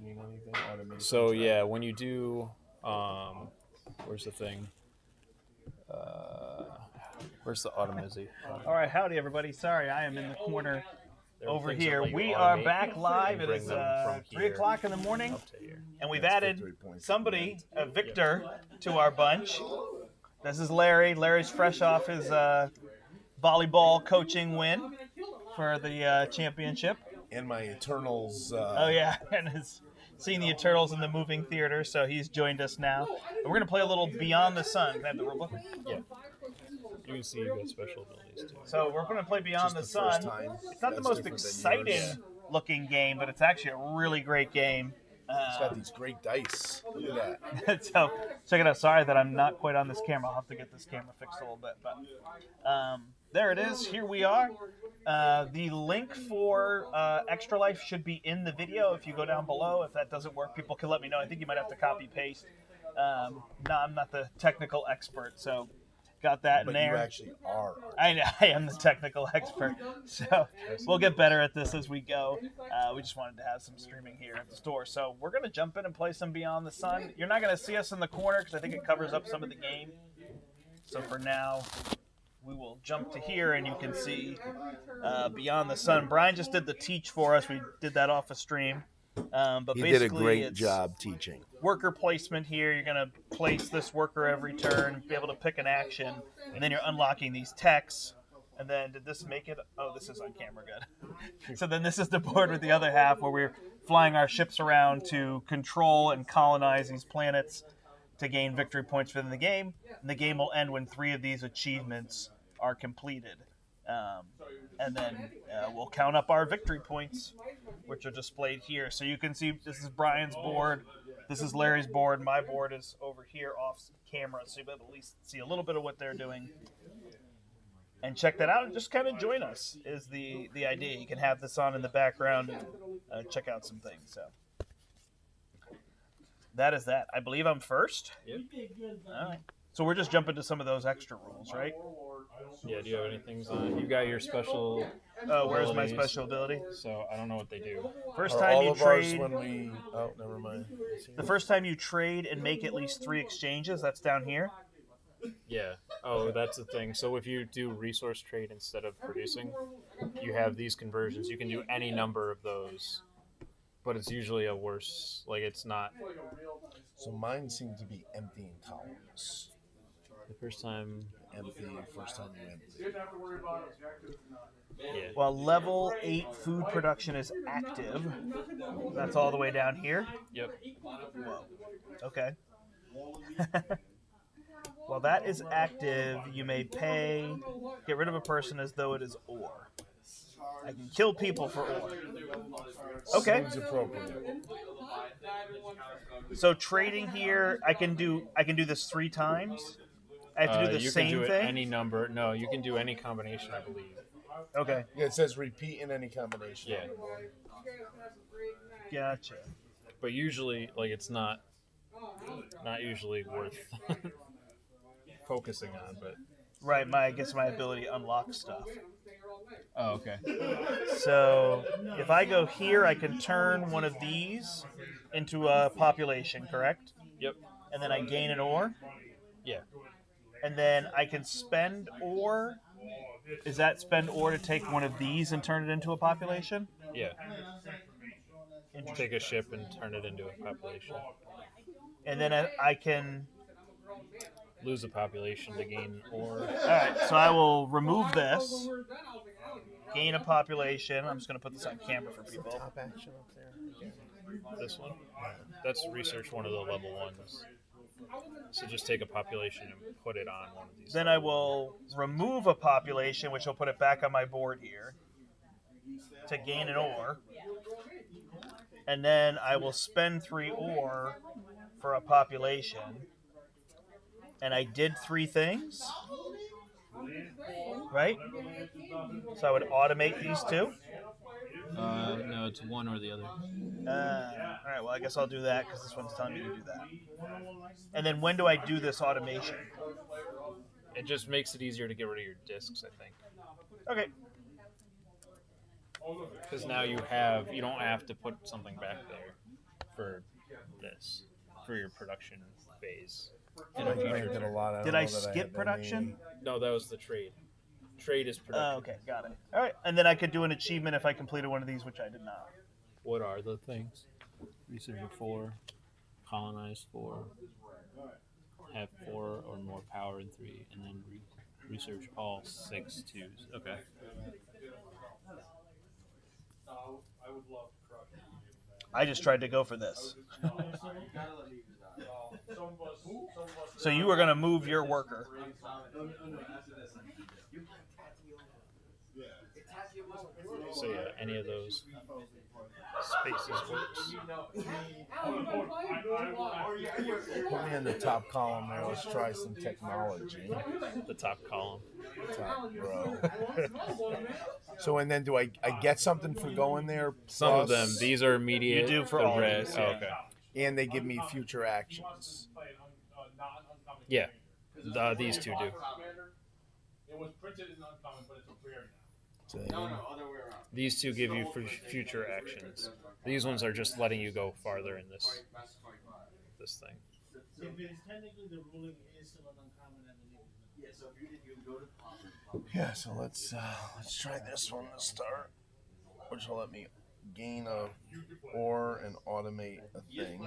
mean anything? Automation. So yeah, when you do, where's the thing? Where's the automizy? All right, howdy everybody. Sorry, I am in the corner There are over things that here. let you We are automate back live. and It bring is them from 3 here o'clock in the morning, up to here. and we've That's added victory points. somebody, Victor, to our bunch. This is Larry. Larry's fresh off his volleyball coaching win for the championship. And my Eternals. Oh yeah, and has seen the Eternals in the moving theater, so he's joined us now. And we're gonna play a little Beyond the Sun. Can I have the rule book? Yeah. You can see you've got special abilities too. So we're gonna play Beyond Just the the first Sun. time. It's not the That's most different than exciting yours. looking game, but it's actually a really great game. It's got these great dice. Look at that. So check it out. Sorry that I'm not quite on this camera. I'll have to get this camera fixed a little bit, but there it is. Here we are. The link for Extra Life should be in the video. If you go down below, if that doesn't work, people can let me know. I think you might have to copy paste. No, I'm not the technical expert, so got that But in there. you actually are. I know I am the technical expert, so we'll get better at this as we go. We just wanted to have some streaming here at the store, so we're gonna jump in and play some Beyond the Sun. You're not gonna see us in the corner because I think it covers up some of the game. So for now, we will jump to here, and you can see Beyond the Sun. Brian just did the teach for us. We did that off a stream. But He basically, did a great it's job teaching. worker placement here. You're going to place this worker every turn, be able to pick an action, and then you're unlocking these techs. And then, did this make it? Oh, this is on camera, good. So then this is the board with the other half where we're flying our ships around to control and colonize these planets to gain victory points within the game. And the game will end when 3 of these achievements are completed. And then we'll count up our victory points, which are displayed here. So you can see this is Brian's board, this is Larry's board, my board is over here off camera, so you'll be able to at least see a little bit of what they're doing. And check that out and just kind of join us is the idea. You can have this on in the background and check out some things. So that is that. I believe I'm first. Yep. All right. So we're just jumping to some of those extra rules, right? Yeah, do you have anything on? You got your special. Where's my abilities, special ability? So I don't know what they do. First Are time all you of ours trade. when we... Oh, never mind. The first time you trade and make at least 3 exchanges, that's down here. Yeah. Oh, that's the thing. So if you do resource trade instead of producing, you have these conversions. You can do any number of those, but it's usually a worse. Like it's not. So mine seem to be emptying columns. The first time. Empty, first time you empty. Yeah. Well, level 8 food production is active. That's all the way down here. Yep. Okay. While that is active, you may pay, get rid of a person as though it is ore. I can kill people for ore. Okay. Seems appropriate. So trading here, I can do this 3 times. I have to do the you same can do thing. any number. No, you can do any combination, I believe. Okay. Yeah, it says repeat in any combination. Yeah. Gotcha. But usually, like it's not usually worth focusing on. But Right. I guess my ability unlocks stuff. oh, okay. So if I go here, I can turn one of these into a population, correct? Yep. And then I gain an ore. Yeah. And then I can spend ore. Is that spend ore to take one of these and turn it into a population? Yeah. Take a ship and turn it into a population. And then I can... Lose a population to gain ore. Alright, so I will remove this. Gain a population. I'm just going to put this on camera for people. Top action up there. This one? That's research one of the level ones. So just take a population and put it on one of these. Then I will remove a population, which will put it back on my board here, to gain an ore. And then I will spend 3 ore for a population. And I did 3 things. Right? So I would automate these 2. No, it's one or the other. Alright, well I guess I'll do that because this one's telling me to do that. And then when do I do this automation? It just makes it easier to get rid of your discs, I think. Okay. Because now you don't have to put something back there. for this, for your production phase. I did a lot. Did I skip production? No, that was the trade. Trade is production. Oh, okay, got it. All right, and then I could do an achievement if I completed one of these, which I did not. What are the things? Research 4, colonize 4, have 4 or more power in 3, and then research all 6 twos. Okay. I just tried to go for this. So you were going to move your worker. So yeah, any of those spaces works. Put me in the top column there. Let's try some technology. The top column. Top row. So, and then do I get something for going there? Some of them. These are immediate. You do for the all red. these, Oh, yeah. okay. And they give me future actions. Yeah. These two do. So, These two give you future actions. These ones are just letting you go farther in this thing. yeah. So let's try this one to start, which will let me gain a ore and automate a thing.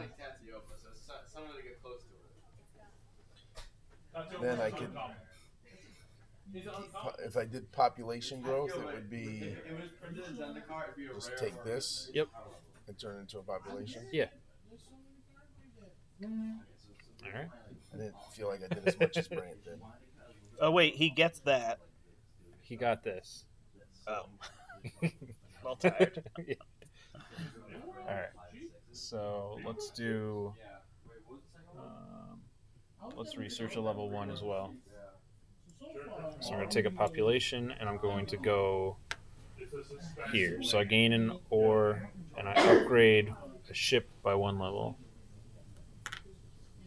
Then I could, if I did population growth, it would be just take this. Yep. And turn it into a population. Yeah. All right. I didn't feel like I did as much as Brant did. Oh, wait, he gets that. He got this. Oh. Well tired. Yeah. All right. So let's do. Let's research a level 1 as well. So I'm going to take a population and I'm going to go here. So I gain an ore and I upgrade a ship by 1 level.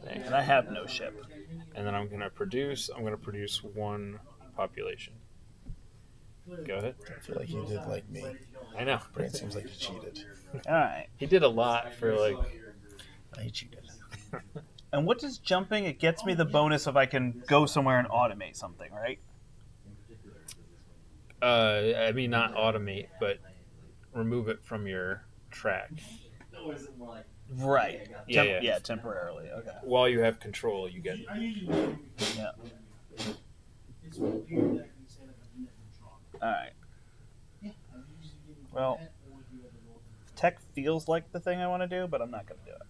And I have no ship. And then I'm going to produce 1 population. Go ahead. I feel like you did like me. I know. Brant seems like he cheated. All right. He did a lot for like. I cheated. And what does jumping? It gets me the bonus if I can go somewhere and automate something, right? I mean, not automate, but remove it from your track. Right. Yeah. Yeah, temporarily. Okay. While you have control, you get. Yeah. All right. Well, tech feels like the thing I want to do, but I'm not going to do it.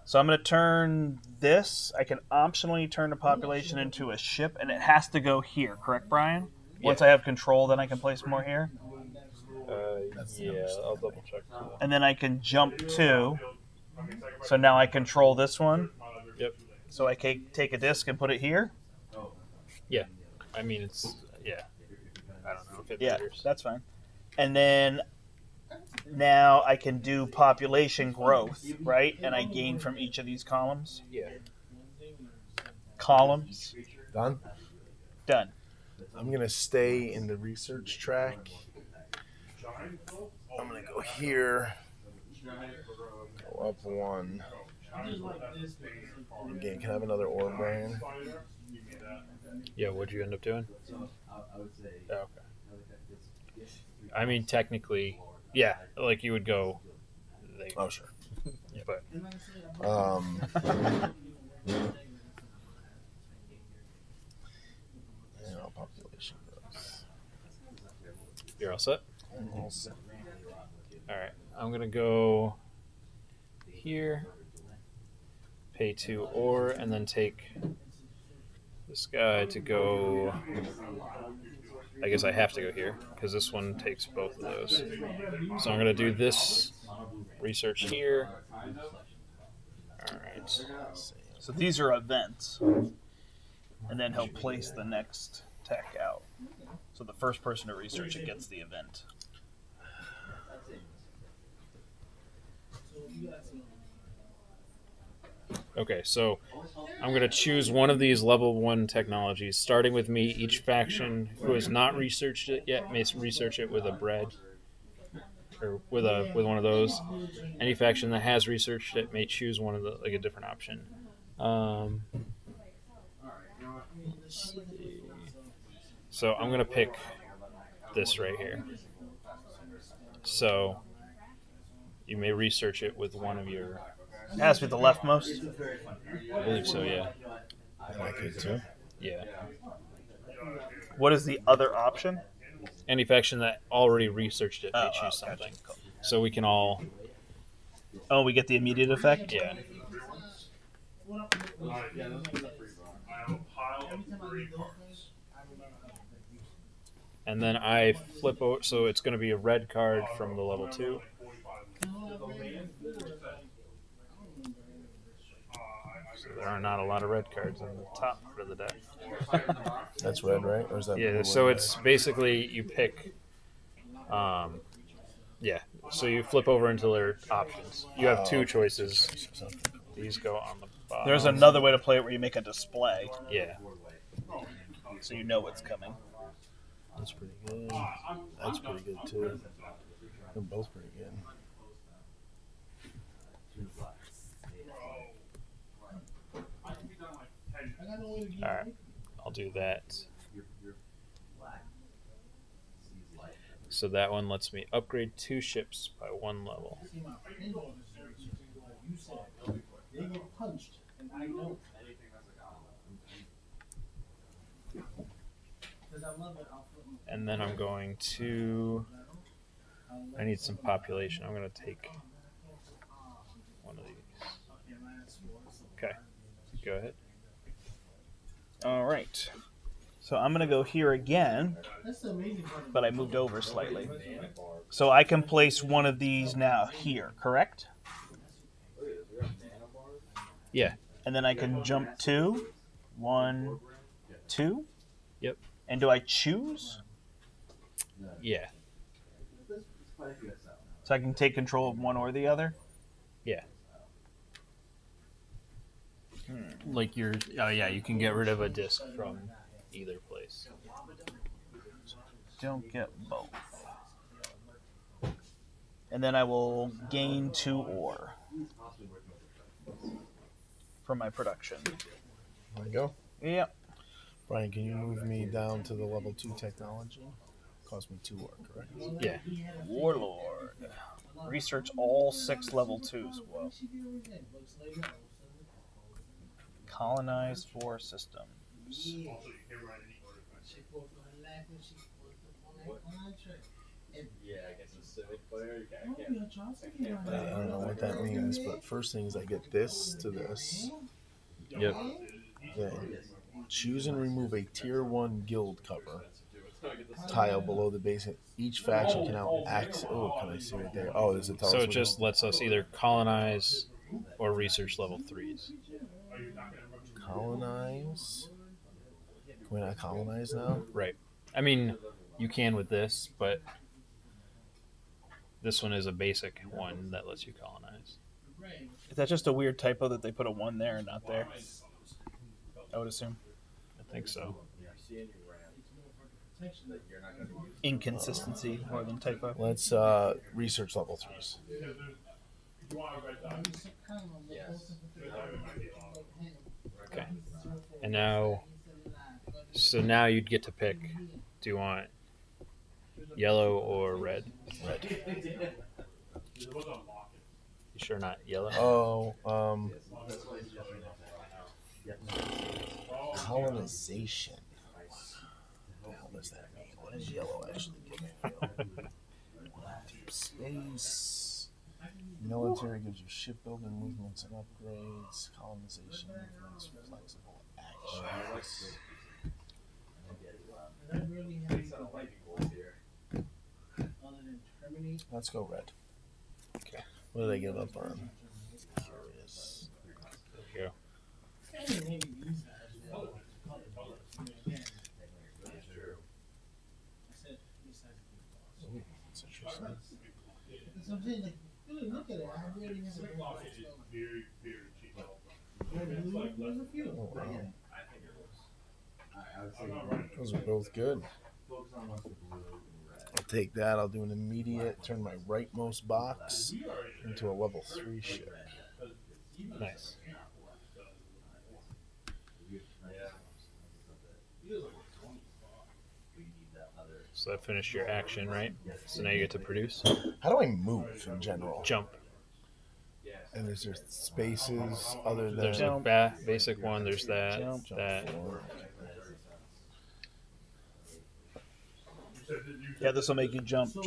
So I'm going to turn this. I can optionally turn the population into a ship, and it has to go here. Correct, Brian? Once I have control, then I can place more here. Yeah, I'll double check. And then I can jump to. So now I control this one. Yep. So I can take a disc and put it here. Yeah. I mean, it's yeah. I don't know if it Yeah, matters. that's fine. And then now I can do population growth, right? And I gain from each of these columns. Yeah. Columns. Done? Done. I'm going to stay in the research track. I'm going to go here. Go up 1. Again, can I have another ore, Brian? Yeah, what'd you end up doing? Oh, okay. I mean, technically, yeah, like you would go. Oh, sure. Yeah, but population growth. you're all set? I'm all set. All right. I'm going to go here, pay 2 ore, and then take this guy to go. I guess I have to go here because this one takes both of those. So I'm going to do this research here. All right. So these are events. And then he'll place the next tech out. So the first person to research it gets the event. Okay, so I'm going to choose one of these level 1 technologies, starting with me. Each faction who has not researched it yet may research it with a bread. or with one of those. Any faction that has researched it may choose one of the a different option. Let's see. So I'm gonna pick this right here. So you may research it with one of your. It has to be the leftmost. I believe so. Yeah. I could too. Yeah. What is the other option? Any faction that already researched it may choose Gotcha. something. So we can all. Oh, we get the immediate effect? Yeah. And then I flip over, so it's going to be a red card from the level 2. So there are not a lot of red cards in the top part of the deck. That's red, right? Or is that Yeah, blue so and it's basically you pick. Yeah, so you flip over into their options. You have two choices. These go on the bottom. There's another way to play it where you make a display, Yeah, so you know what's coming. That's pretty good. That's pretty good too. They're both pretty good. all right, I'll do that. So that one lets me upgrade 2 ships by 1 level. And then I'm going to. I need some population. I'm going to take one of these. Okay, go ahead. All right. So I'm going to go here again, but I moved over slightly. So I can place one of these now here, correct? Yeah. And then I can jump 2, 1, 2. Yep. And do I choose? Yeah. So I can take control of one or the other? Yeah. Like you're. Oh yeah, you can get rid of a disc from either place. Don't get both. And then I will gain 2 ore from my production. There we go. Yep. Brian, can you move me down to the level 2 technology? Cost me 2 work, correct? Yeah. Warlord. Research all 6 level 2s. Whoa. Colonize 4 systems. I don't know what that means, but first thing is I get this to this. Yep. Then choose and remove a tier 1 guild cover tile below the base. Each faction can now access. Oh, can I see right there? Oh, there's a tell So us it what just lets us either colonize or research level 3s. colonize. Can we not colonize now? Right. I mean, you can with this, but this one is a basic one that lets you colonize. Is that just a weird typo that they put a 1 there and not there? I would assume. I think so. Inconsistency more than typo. Let's research level 3s. Okay. And now, so now you'd get to pick. Do you want yellow or red? Red. You sure not yellow? Oh, colonization. What the hell does that mean? What does yellow actually give me? Deep space. Military gives you shipbuilding movements and upgrades. Colonization movements, flexible actions. Let's go red. Okay. What do they give up on? Curious. Here. Ooh, that's interesting. Oh, wow. Those are both good. take that. I'll do an immediate. Turn my rightmost box into a level 3 ship. Nice. So that finished your action, right? So now you get to produce. How do I move in general? Jump. And is there spaces other than... There's a basic one. There's that. Jump that. forward. Yeah, this will make you jump. It's used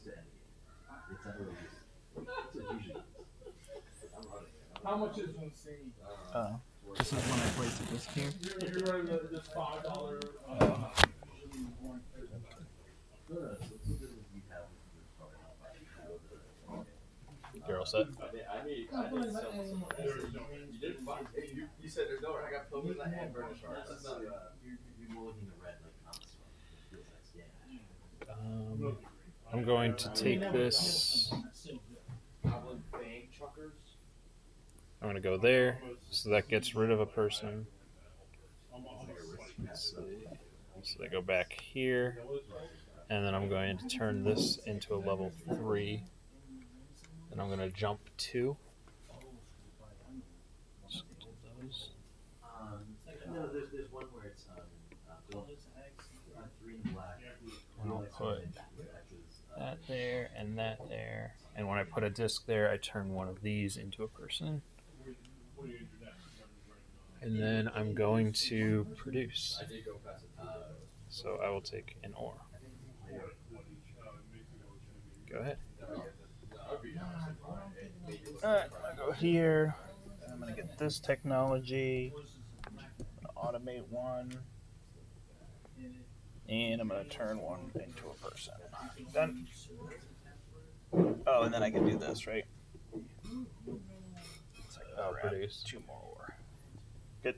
to any game. It's not really used. It's usually. How much is one C? This is when I place the disc here. You're running this $5. You're all set. You said there's no. I got pilgrims and British arts. That's not. You're more looking at red like comics. It feels like scan. I'm going to take this. I'm going to go there. So that gets rid of a person. Let's see. So I go back here. And then I'm going to turn this into a level 3. And I'm going to jump 2. Just do those. No, there's one where it's 3 and black. And I'll put that there and that there. And when I put a disc there, I turn one of these into a person. And then I'm going to produce. So I will take an ore. Go ahead. Alright, I'll go here. I'm going to get this technology. I'm going to automate one. And I'm going to turn one into a person. Done. Oh, and then I can do this, right? So I'll produce 2 more ore. Good.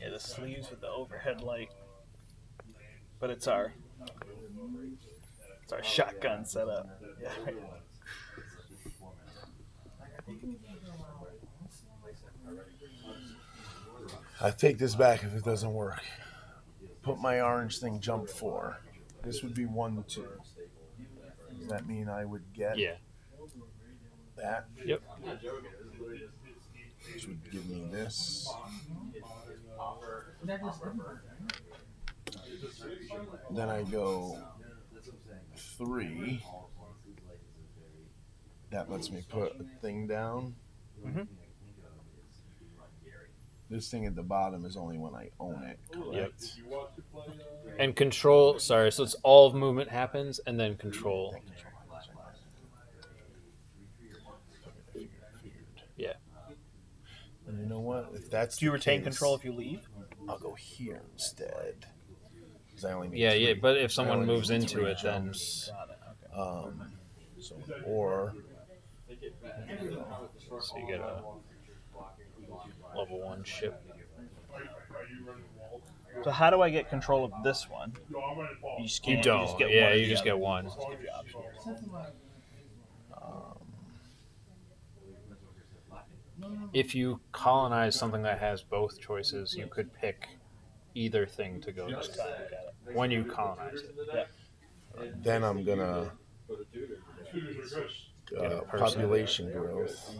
Yeah, the sleeves with the overhead light, but it's our shotgun setup. Yeah. I take this back if it doesn't work. Put my orange thing jump 4. This would be 1, 2. Does that mean I would get that? Yep. Which would give me this. Then I go 3. That lets me put a thing down. Mm-hmm. This thing at the bottom is only when I own it, correct? Yep. And control, sorry, so it's all of movement happens and then control. Yeah. And you know what? If that's Do you the retain case, control if you leave? I'll go here instead. Because I only need Yeah, 3. yeah, but if I someone only moves need into 3 it, then jumps. Got it. Okay. So, or so you get a level 1 ship. So how do I get control of this one? You just You can't. don't. You just get Yeah, one. you just get one. If you colonize something that has both choices, you could pick either thing to go to when you colonize it. then I'm gonna population growth.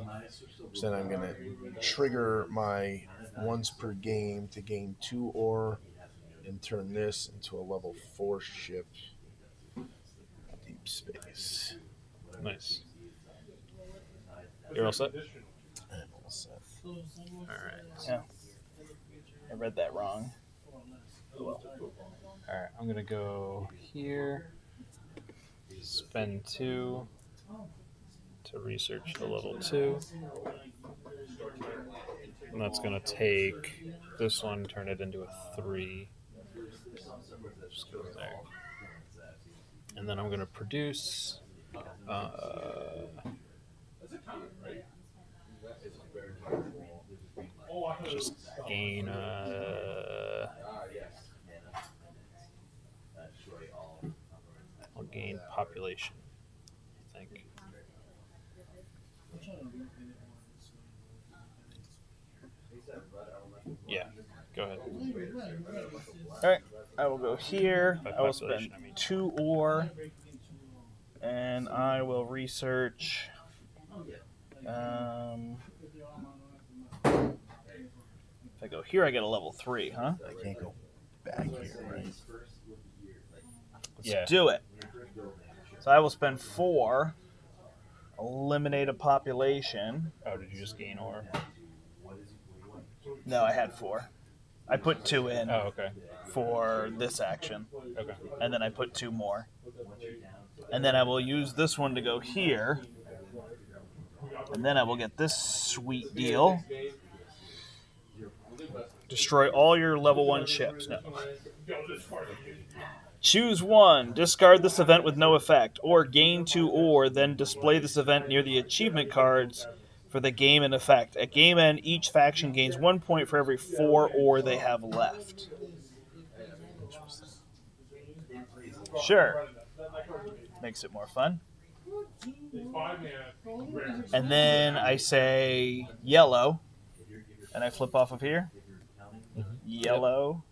So then I'm gonna trigger my once per game to gain 2 ore and turn this into a level 4 ship. Deep space. Nice. You're all set? I'm all set. All right. Yeah. I read that wrong. All right, I'm gonna go here. Spend 2 to research the level 2. And that's gonna take this one, turn it into a 3. Just go there. and then I'm going to produce. Just gain. I'll gain population, I think. Yeah, go ahead. All right, I will go here. By I will spend population, I mean. 2 ore, and I will research. If I go here, I get a level 3, huh? I can't go back here, right? Yeah. Do it. So I will spend 4, eliminate a population. Oh, did you just gain ore? No, I had 4. I put 2 in Oh, okay. for this action, Okay. and then I put 2 more. And then I will use this one to go here, and then I will get this sweet deal. Destroy all your level 1 ships. No. Choose 1. Discard this event with no effect, or gain 2 ore, then display this event near the achievement cards for the game in effect. At game end, each faction gains 1 point for every 4 ore they have left. Sure. Makes it more fun. And then I say yellow, and I flip off of here. Yellow.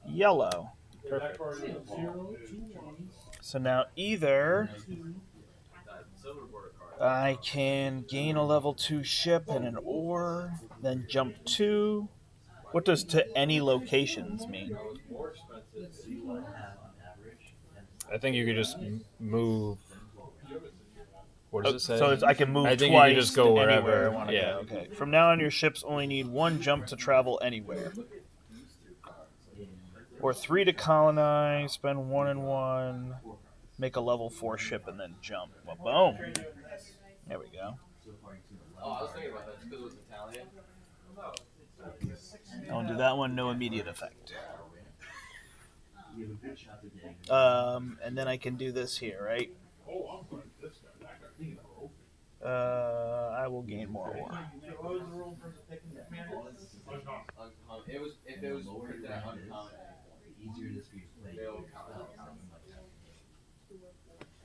Yellow. Perfect. So now either I can gain a level 2 ship and an ore, then jump 2. What does to any locations mean? I think you could just move. What does it say? So I can move I think twice you can just go to anywhere wherever. I want to Yeah. go. Okay. From now on, your ships only need 1 jump to travel anywhere. Or 3 to colonize, spend 1 and 1, make a level 4 ship, and then jump. Well, boom. There we go. Oh, I was thinking about that because it was Italian. I'll do that one, no immediate effect. And then I can do this here, right? I will gain more ore. It was if it was printed at uncommon, easier to speak. They'll count out something like that.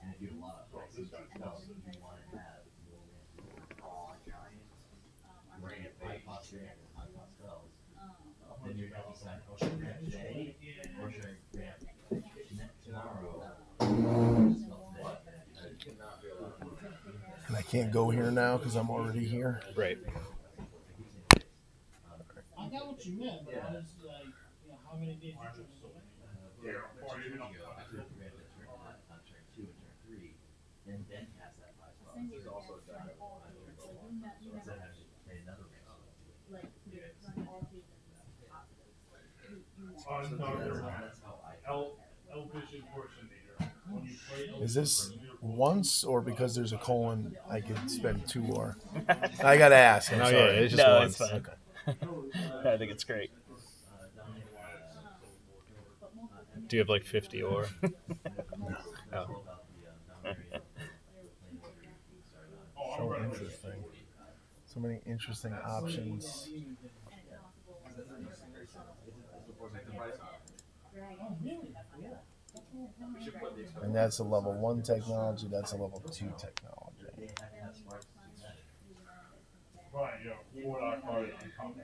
And if you have a lot of prices, you want to have high cost grant and high cost spells. Then you're going to decide, oh, should I grant today or should I grant tomorrow? And I can't go here now because I'm already here. Right. I got what you meant, but I was like, you know, how many days did you And then cast that 5 spells. There's also a deck of 5 turns. So instead of having to pay another ramp. That's how I Elvish impersonator. When you play Is this once or because there's a colon I could spend 2 ore? I gotta ask. I'm Oh, sorry. yeah, it's just No, once. it's fine. I think it's great. Do you have like 50 ore? Oh. So interesting. So many interesting options. And that's a level 1 technology, that's a level 2 technology. Brian, yo, $4 card is uncommon.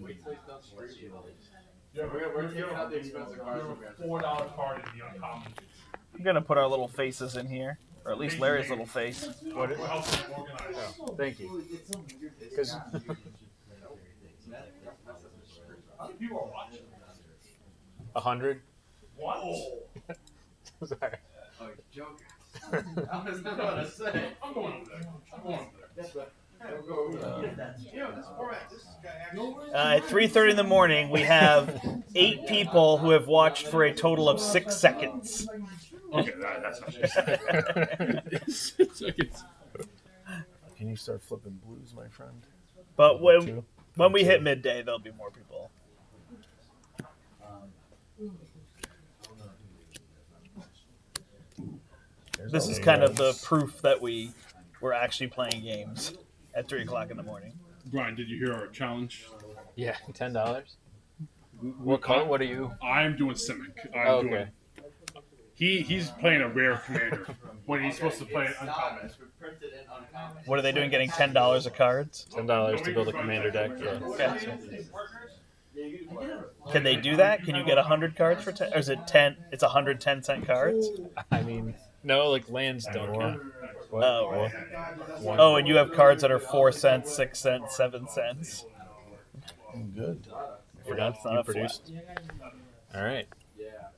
wait till he's done streaming. Yeah, We're taking out the expensive cards from Grand Theft Auto. $4 card is the uncommon. I'm going to put our little faces in here, or at least Larry's little face. We'll help you organize. Oh, thank you. Because How many people are watching? 100. What? Sorry. Oh, Joker. I was not going to say. I'm going over there. I'm going over there. At 3:30 in the morning, we have 8 people who have watched for a total of 6 seconds. Okay, that's not 6 seconds. Can you start flipping blues, my friend? But when we hit midday, there'll be more people. This is kind of the proof that we're actually playing games at 3 o'clock in the morning. Bryan, did you hear our challenge? Yeah, $10. What color? What are you? I'm doing Simic. Oh, okay. He's playing a rare commander when he's supposed to play uncommon. What are they doing? Getting $10 of cards? $10 to build a commander deck. Yeah. Okay. Can they do that? Can you get 100 cards for 10? Or is it 10? It's 110-cent cards. I mean, no, like lands don't count. Oh, right. Oh, and you have cards that are 4 cents, 6 cents, 7 cents. Good. Forgot That's not you a produced. All right.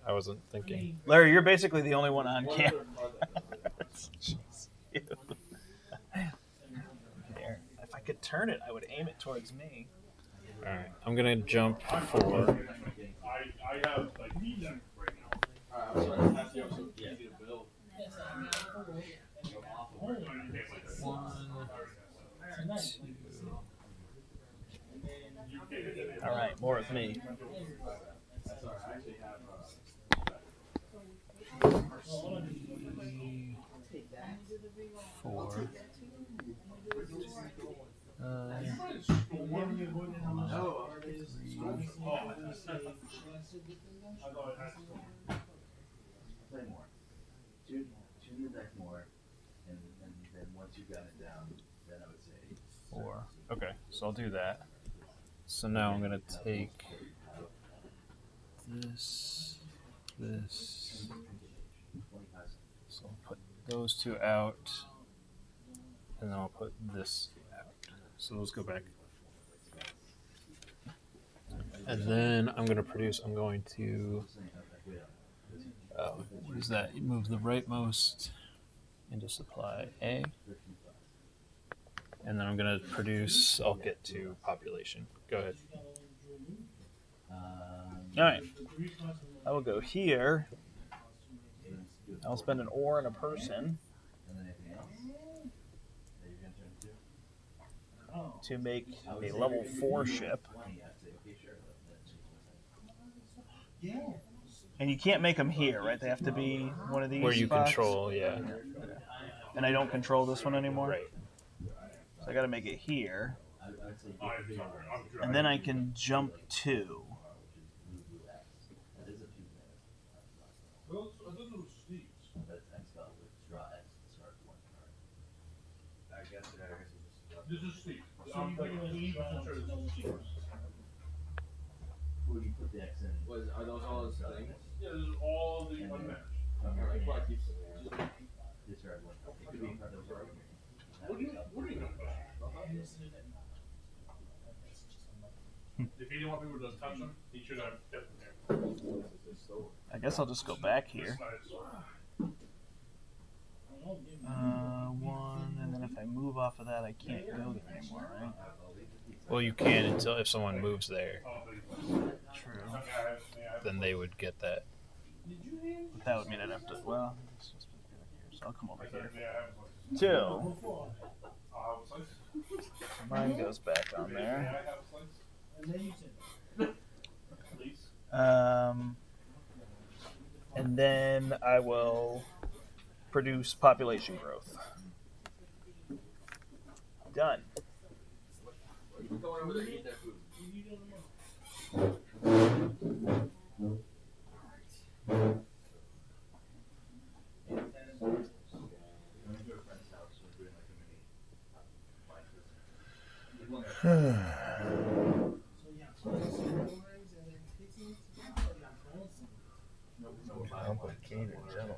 I wasn't thinking. Larry, you're basically the only one on camera. There. If I could turn it, I would aim it towards me. All right. I'm gonna jump for. I have like deck right All right, more of me. Four. Play more. Tune the deck more, and then once you got it down, then I would say 4. Okay, so I'll do that. So now I'm gonna take this. So I'll put those two out, and then I'll put this out. So those go back. And then I'm gonna produce. I'm going to use that. Move the rightmost into supply A. And then I'm going to produce, I'll get to population. Go ahead. All right. I will go here. I'll spend an ore and a person to make a level 4 ship. And you can't make them here, right? They have to be one of these Where you spots? control, yeah. And I don't control this one anymore? Right. So I got to make it here. And then I can jump 2. This is Steve. So you get like 80% sure this is Steve. where you put the X in. Are those all his things? Yeah, this is all the unmatched. Alright, well, I keep This or one. It could be a card that was already here. What do you know? If he didn't want people to touch him, he should have kept them there. I guess I'll just go back here. 1, and then if I move off of that, I can't go there anymore, right? Well, you can until if someone moves there, True. then they would get that. But that would mean I'd have to, well, let's just put it here. So I'll come over here. 2. Mine goes back on there. And then I will produce population growth. Done. Keep going over there, eat that food. Complicated gentleman.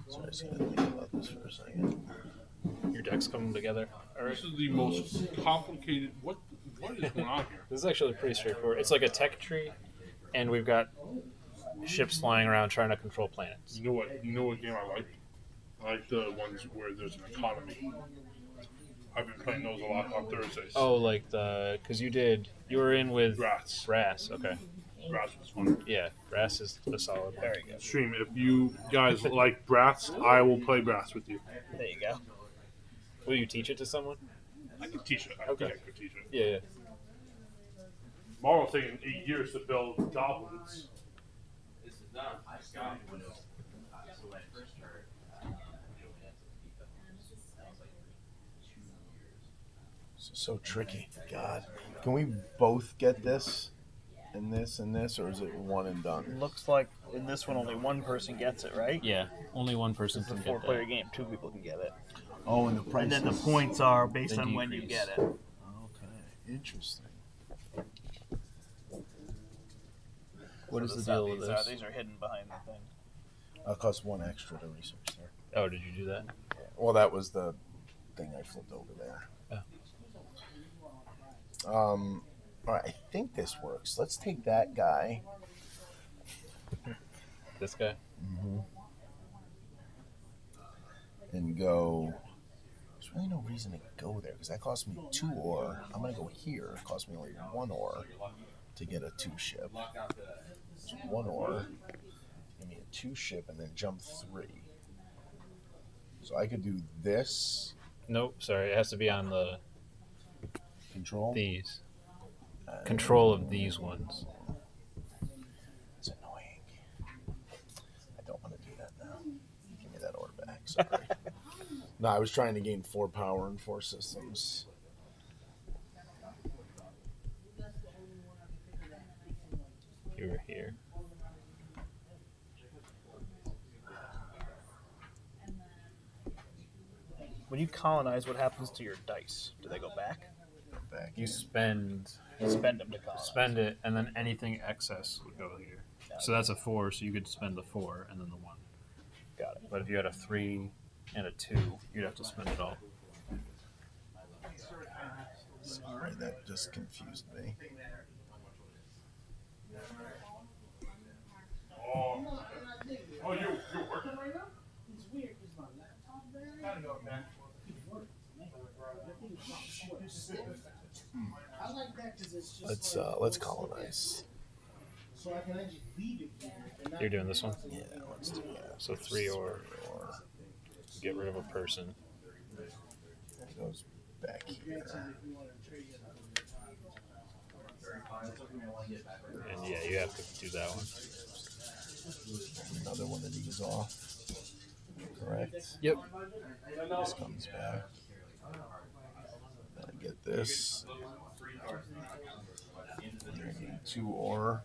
So I just gotta think about this for a second. Your deck's coming together. All right. This is the most complicated. What is going on here? This is actually pretty straightforward. It's like a tech tree, and we've got ships flying around trying to control planets. You know what game I like? I like the ones where there's an economy. I've been playing those a lot on Thursdays. Oh, like because you were in with Rats. Brass. Okay, Brass was fun. yeah, Brass is a solid one. Very good. Stream, if you guys like Brass, I will play Brass with you. There you go. Will you teach it to someone? I can teach it. I Okay. think I could teach it. Yeah. Tomorrow's taking 8 years to build goblins. This is not my Scott window. So when I first heard, that was like 2 years. So tricky. God. Can we both get this and this and this, or is it one and done? Looks like in this one only one person gets it, right? Yeah, only one person It's a can get 4-player that. game. 2 people can get it. Oh, and the price. And then the points are based They on when you decrease. get it. Okay, interesting. What is So the that's how deal with these this? These are hidden behind the thing. Cost 1 extra to research there. Oh, did you do that? Well, that was the thing I flipped over there. All right, I think this works. Let's take that guy. This guy? And go. There's really no reason to go there because that cost me 2 ore. I'm gonna go here. It cost me only 1 ore to get a 2 ship. It's 1 ore. Give me a 2 ship and then jump 3. So I could do this. Nope. Sorry, it has to be on Control. these. Control of these ones. It's annoying. I don't want to do that now. Give me that ore back. Sorry. No, I was trying to gain 4 power and 4 systems. You were here. When you colonize, what happens to your dice? Do they go back? Back. You spend You spend them to colonize. spend it, and then anything excess would go here. So that's a 4, so you could spend the 4 and then the 1. Got it. But if you had a 3 and a 2, you'd have to spend it all. Sorry, that just confused me. Oh, you're working right now? It's weird because my laptop there. I like that because it's just. Let's colonize. So I can actually leave it there. and not- You're doing this one? Yeah, let's do that. So 3 or get rid of a person. It goes back here. And yeah, you have to do that one. Another one of these off. Correct. Yep. This comes back. Then I get this. And I need 2 ore.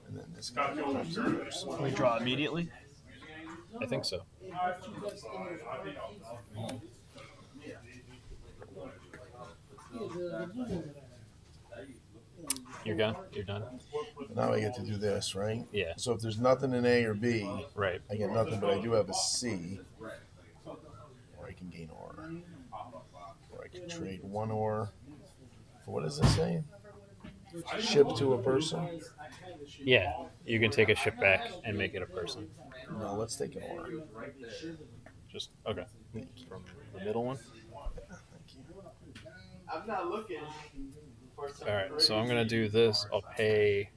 And then this guy comes here. So Can we draw immediately? I think so. You're done? You're done? now I get to do this, right? Yeah. So if there's nothing in A or B, Right. I get nothing, but I do have a C. Or I can gain ore. Or I can trade 1 ore. For what does this say? Ship to a person? Yeah. You can take a ship back and make it a person. No, let's take an ore. Just, okay. From the middle one? Thank you. I'm not looking. Alright, so I'm going to do this. I'll pay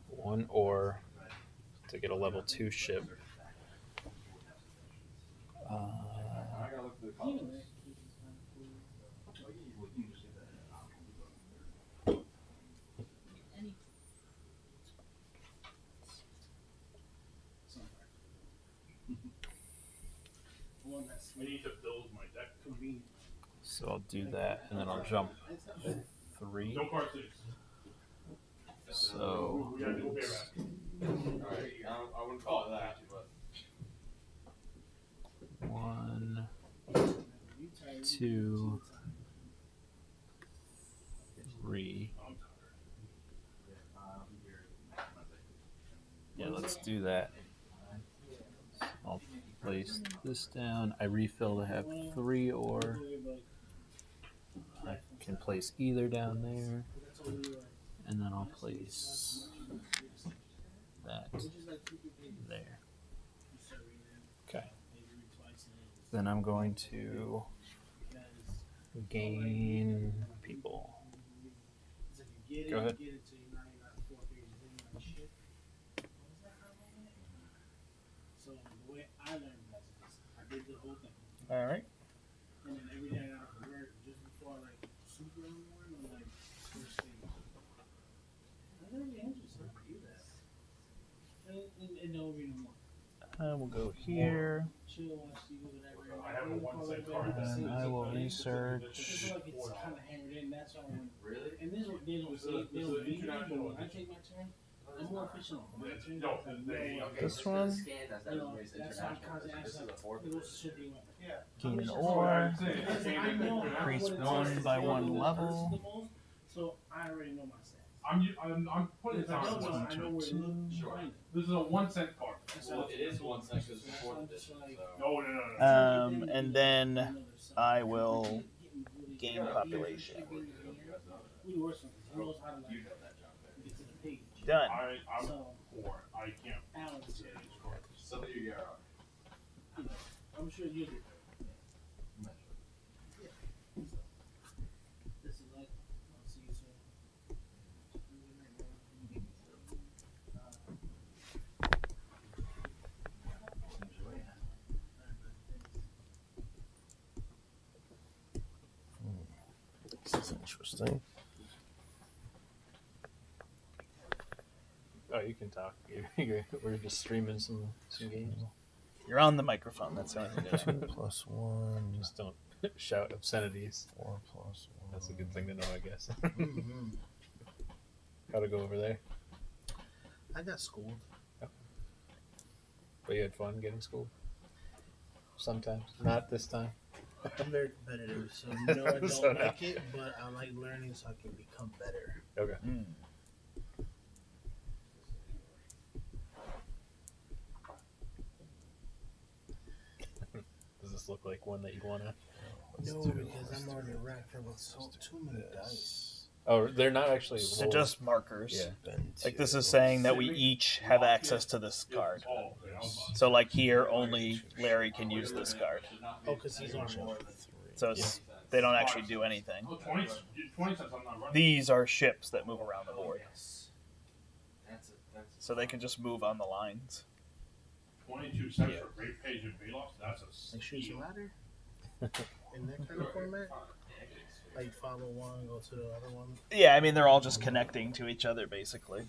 1 ore to get a level 2 ship. I gotta look through the colors. I need to build my deck. So I'll do that, and then I'll jump 3. No car seats. So We gotta do a bear back. Alright, I wouldn't call it that, but 1, 2, 3. Yeah, let's do that. I'll place this down. I refill to have 3 ore. I can place either down there. And then I'll place that Which is like 2 pages. there. You start reading it, Okay. maybe read twice and then Then I'm going to because gain people. it's like you get it, Go ahead. you get it till you're not 4 pages, then you're like shit. What was that comment? So the way I learned that is I did the whole thing. All right. And then every day I got to work just before like super in the morning, I'm like first thing. That's really interesting. I do that. And don't read no more. We'll go here. Chill, watch TV, whatever. I have a one-cent card. And I will It's research. like it's kind of hammered in. That's why when Really? and this one they don't say they don't read it, but when I take my turn, I'm more efficient on my turn. No, because I they- know, okay. This one. Scan as that you know, race that's why I international. constantly This ask is a like, fourth. what's the shit they want? Gain How much ore. Because I know Increase what it one takes by to one do this level. versus the most, so I already know my stats. I'm putting If it I down. don't know, I know where to look. Sure. Find it. This is a 1-cent card. Well, it is 1 cent because it's the fourth edition. So. No. And then I will gain population. We worse on this. He knows how to like get to the page. Done. I'm So poor. I can't Alex, say these cards. Some of you are. I'm sure you do. This is like, I'll see you soon. This is interesting. Oh, you can talk. We're just streaming some games. You're on the microphone. That's the only thing. 2 plus 1. Just don't shout obscenities. 4 plus 1. That's a good thing to know, I guess. Mm-hmm. How to go over there? I got schooled. But you had fun getting schooled? Sometimes. Not this time. I'm very competitive, so you know I don't So now- like it, but I like learning so I can become better. Okay. Does this look like one that you want to? No, because I'm already racked up with too many dice. Oh, they're not actually. They're just markers. Yeah. Like this is saying that we each have access to this card. So like here, only Larry can use this card. Oh, because he's on board. So it's, they don't actually do anything. 20 cents I'm not running. These are ships that move around the board. That's So they can just move on the lines. 22 cents for Great Page and Velox. That's a Like shoot steal. your ladder? In that kind of format? Like follow one, go to the other one? Yeah, I mean they're all just connecting to each other basically.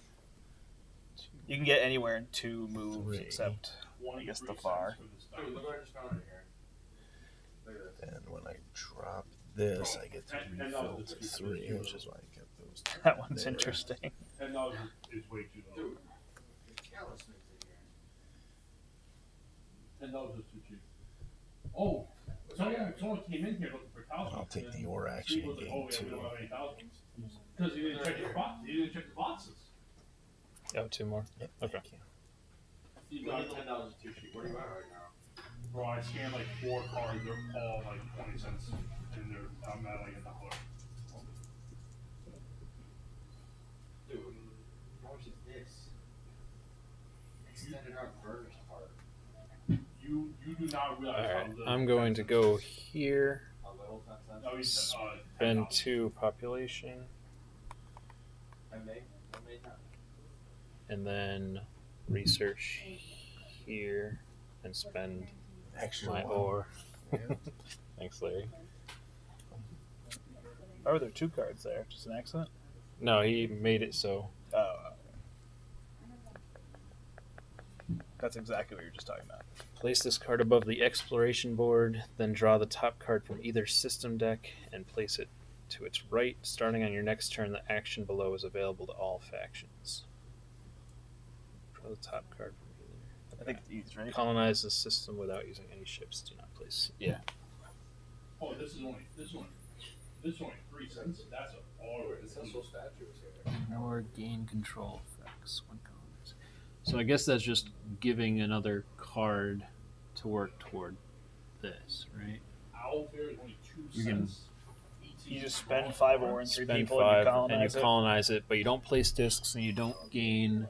You can get anywhere in 2 moves except I guess the far. Dude, look what I just found right here. Look at this. And when I drop this, I get to refill to 3, which is why I kept those. That one's there. interesting. $10 is way too low. Dude, the callus makes it here. $10 is too cheap. Oh, someone came in here looking for talismans. I'll take the ore action and gain 2. Because he didn't check his box. He didn't check the boxes. Oh, 2 more. Yep, Okay. thank you. He Look got at $10 is too cheap. What are you at right now? Bro, I scanned like 4 cards. They're all like 20 cents. And I'm at like $1. Dude, how much is this? Extended out burnished part. You do not realize All how right. little. I'm going to go here. A little 10 cents. No, he's, Spend $10. 2 population, I made that. and then research here, and spend Extra my 1. ore. Thanks, Larry. Oh, there are 2 cards there. Just an accident? No, he made it so. Oh. That's exactly what you were just talking about. Place this card above the exploration board, then draw the top card from either system deck and place it to its right. Starting on your next turn, the action below is available to all factions. Draw the top card from either. I think it's right. Colonize the system without using any ships. Do not place. Yeah. Oh, this is only 3 cents. That's a all The central statue is here. Nor gain control effects when colonizing. So I guess that's just giving another card to work toward this, right? Owl fare is only 2 You can cents. You just spend 5 ore and 3 Spend people 5 and you colonize it. colonize it, but you don't place discs and you don't gain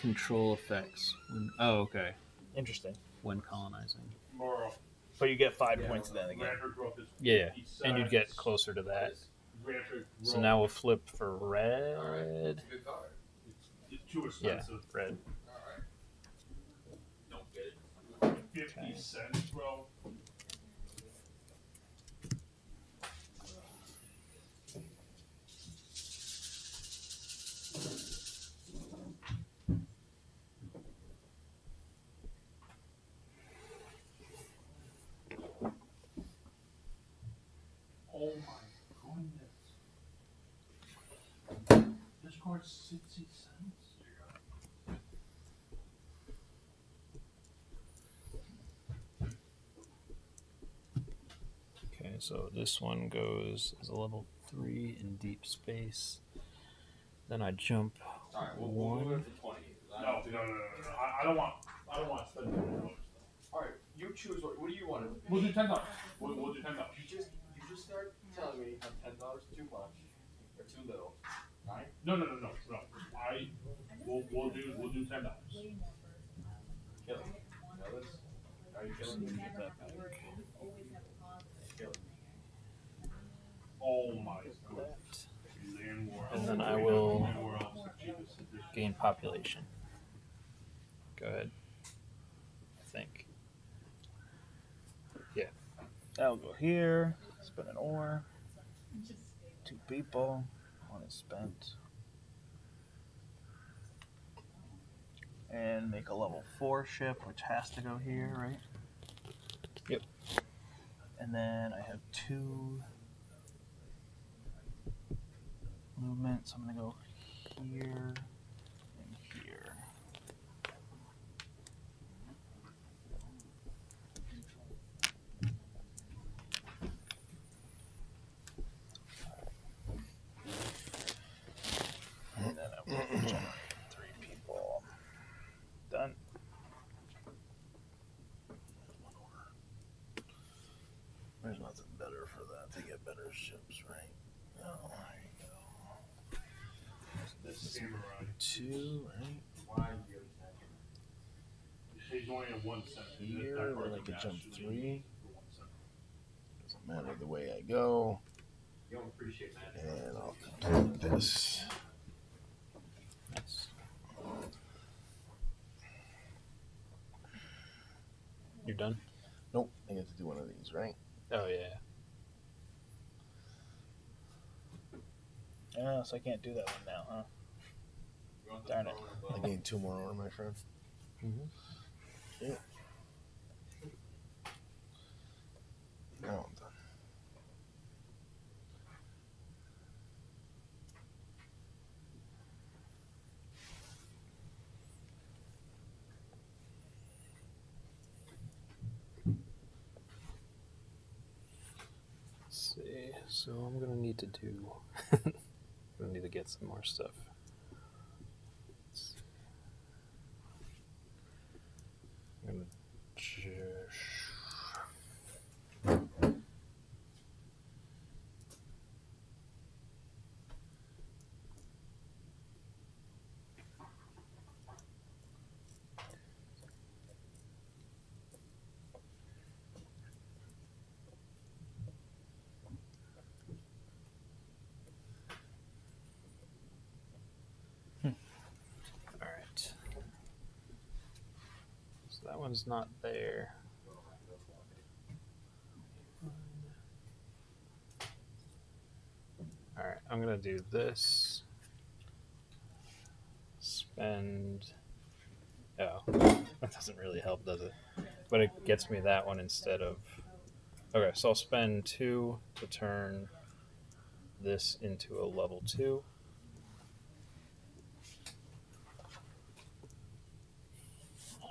control effects. Oh, okay. Interesting. When colonizing. Moral. But you get 5 points then again. Rapid growth is Yeah, each and you'd side. get closer to that. Rapid So growth. now we'll flip for red. It's a good card. It's too Yeah, expensive. red. Alright. Don't get it. 50 cents, bro. Oh my goodness. This card's 60 cents. Okay, so this one goes as a level 3 in deep space. Then I jump Alright, we'll move 1. it to 20. No. I don't want to spend $20. Alright, you choose what do you want? We'll do $10. We'll do $10. You just start telling me how $10 is too much or too little. Right? No. We'll do $10. Kill it. Kill this. Are you killing me? Kill it. Oh my goodness. Land War. And then I will Land War Elves, the cheapest edition. gain population. Go ahead. I think. Yeah. I'll go here. Spend an ore. 2 people. 1 is spent. And make a level 4 ship, which has to go here, right? Yep. And then I have 2 movement, so I'm gonna go here and here. And then I will generate 3 people. Done. There's nothing better for that to get better ships, right? Oh, there you go. This samurai. 2, right? Why do you attack him? He's only at 1 cent. Here, That where card's I could a jump master 3. for 1 cent. Doesn't matter the way I go. You don't appreciate that. And I'll complete this. Nice. You're done? Nope, I get to do one of these, right? Oh, yeah. Oh, so I can't do that one now, huh? Darn it. I gained 2 more ore, my friend. Mm-hmm. Yeah. Now I'm done. Let's see. So I'm gonna need to do. I'm gonna need to get some more stuff. I'm gonna Alright. So that one's not there. Alright, I'm gonna do this. Spend. Oh, that doesn't really help, does it? But it gets me that one instead of. Okay, so I'll spend 2 to turn this into a level 2.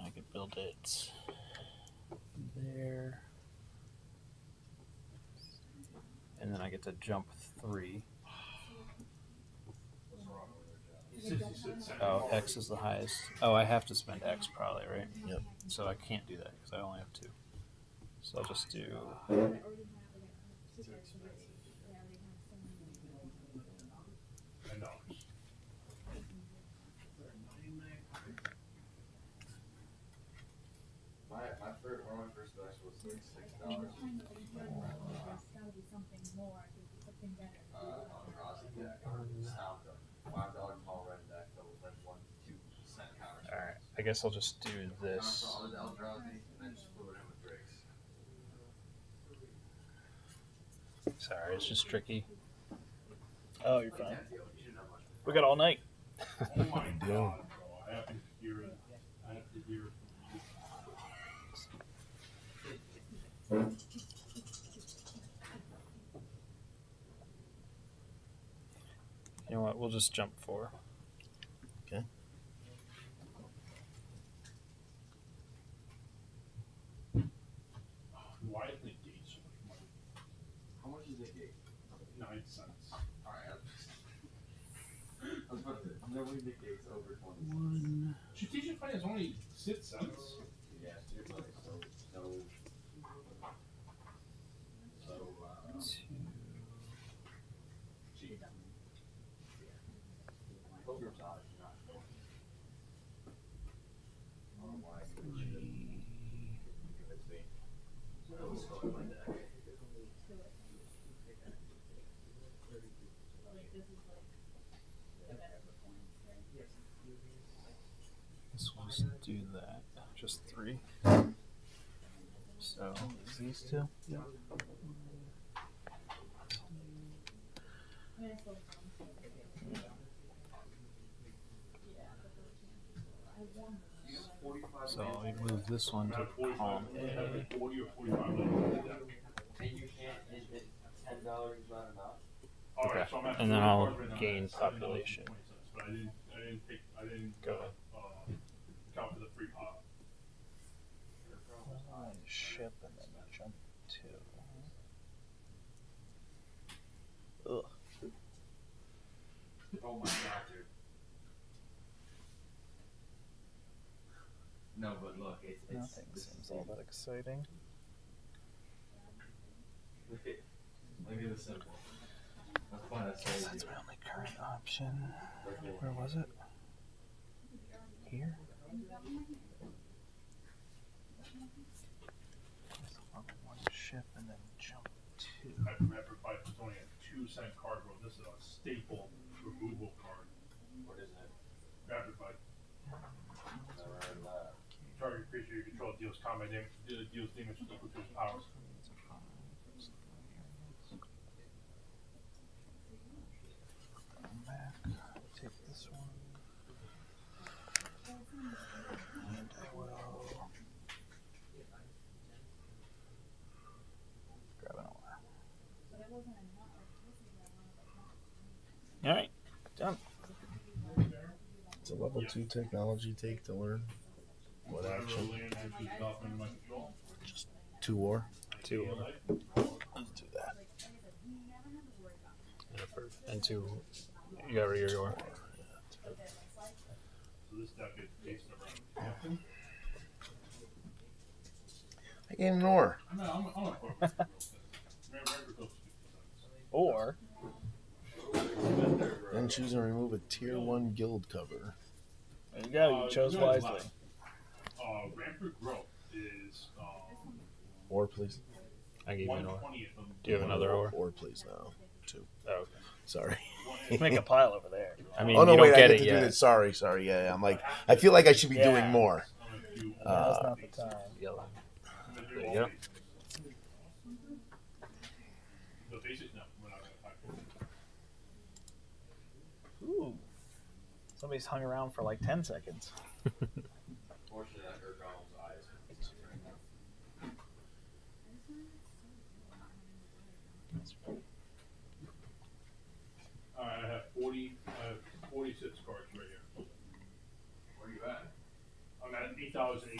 I could build it there. And then I get to jump 3. Oh, X is the highest. Oh, I have to spend X probably, right? Yep. So I can't do that because I only have 2. So I'll just do. when my first batch was like $6. Yeah, stopped them. $5 tall red deck that was like 1 to 2 cent counter. All right. I guess I'll just do this. I was Eldrazi and then just flew it in with Drakes. Sorry, it's just tricky. Oh, you're fine. We got all night. Oh my god, bro. I have to hear it. I have to hear it from you. You know what? We'll just jump 4. Okay. Why is the gate so much money? How much is it gate? 9 cents. Alright, I was about to say, I'm never leaving the gates over 20 cents. Strategic play is only 6 cents. Yeah, so you're like, cheap. Poker's odd, not. I don't know why. Convince me. Let's go in my deck. Let's just do that. Just 3. So These two. yeah. So we move this one to column A. 40 or 45 minutes. And you can't, $10 is not enough. Okay. So I'm at And then 40 I'll cards right now, gain that's $7.20, population. But I didn't Go ahead. count for the free pop. Ship and then jump 2. Ugh. Oh my god, dude. No, but look, it's Nothing seems all that exciting. Look at the symbol. That's fine, that's Guess crazy. that's my only current option. Where was it? Here? One ship and then jump 2. I remember fight was only a 2-cent card, bro. This is a staple removal card. What is it? Rapid fight. Never heard of that. Target creature you control deals combat damage. Deals damage equal to its powers. Come back. Take this one. And I will grab an ore. Alright, done. It's a level 2 technology take to learn. What action? Land enters development in my control. 2 war. 2. Let's do that. And 2. You got rid of your. So this deck is based around. I gained an ore. I'm a real Or Then choose and remove a tier 1 guild cover. there you go, you chose wisely. Rampart Growth is Ore, please. I gave you an ore. 1/20th of Do you have another ore? Ore, please. No. 2. Oh, okay. Sorry. Make a pile over there. I mean, Oh no! you Wait, don't I get get it to do yet. this. Sorry. Yeah. I'm like, I feel like I should be Yeah. doing more. Now's not the time. Yellow. There you go. The basics now. We're not gonna type. Ooh. Somebody's hung around for like 10 seconds. Fortunately, that hurt Donald's eyes. Alright, I have 46 cards right here. Where are you at? I'm at $8.80.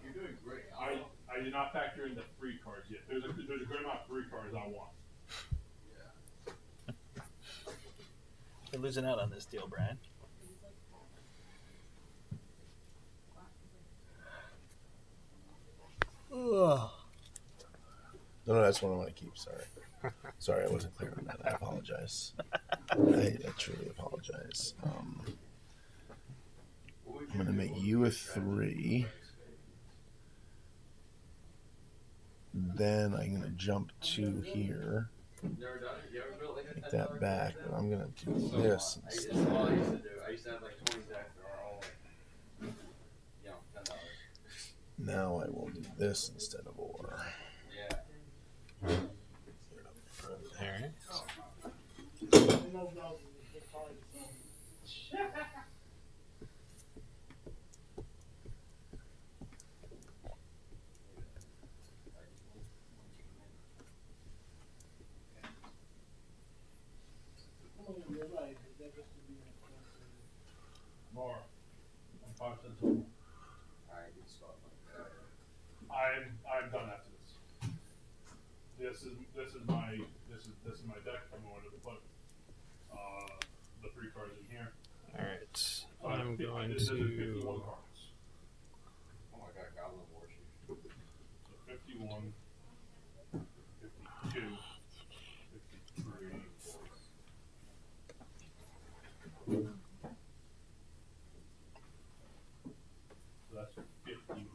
You're doing great. I did not factor in the free cards yet. There's a good amount of free cards I want. You're losing out on this deal, Bryan. Ugh. No, that's one I want to keep. Sorry, I wasn't clear on that. I apologize. I truly apologize. I'm gonna make you a 3. Then I'm gonna jump to here. Take that back, but I'm gonna do this instead. Now I will do this instead of or. Alright. More. I'm 5 cents over. I'm done after this. This is my deck. I'm going to put the 3 cards in here. Alright. I'm going This is to 51 cards. Oh my god, Goblin Warchief. So 51, 52, 53. So that's 50.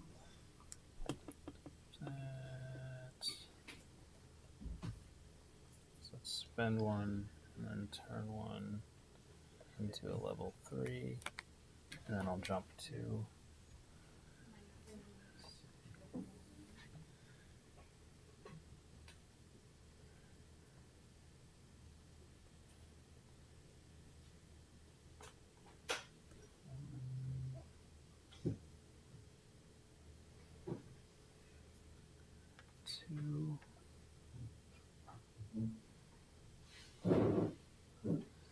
So let's spend 1 and then turn 1 into a level 3. And then I'll jump 2.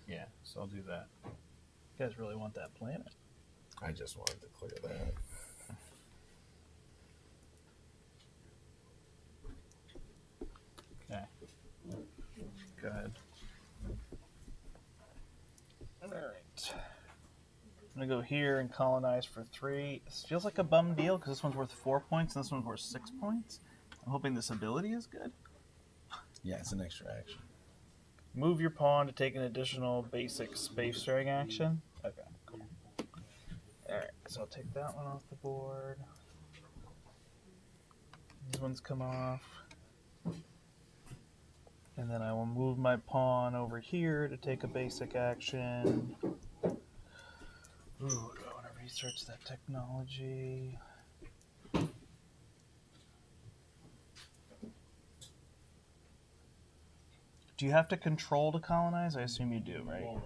Yeah, so I'll do that. You guys really want that planet? I just wanted to clear that. Okay. Go ahead. Alright. I'm gonna go here and colonize for 3. This feels like a bum deal because this one's worth 4 points and this one's worth 6 points. I'm hoping this ability is good. Yeah, it's an extra action. Move your pawn to take an additional basic space sharing action. Okay, cool. Alright, so I'll take that one off the board. These ones come off. And then I will move my pawn over here to take a basic action. Ooh, do I want to research that technology? Do you have to control to colonize? I assume you do, right?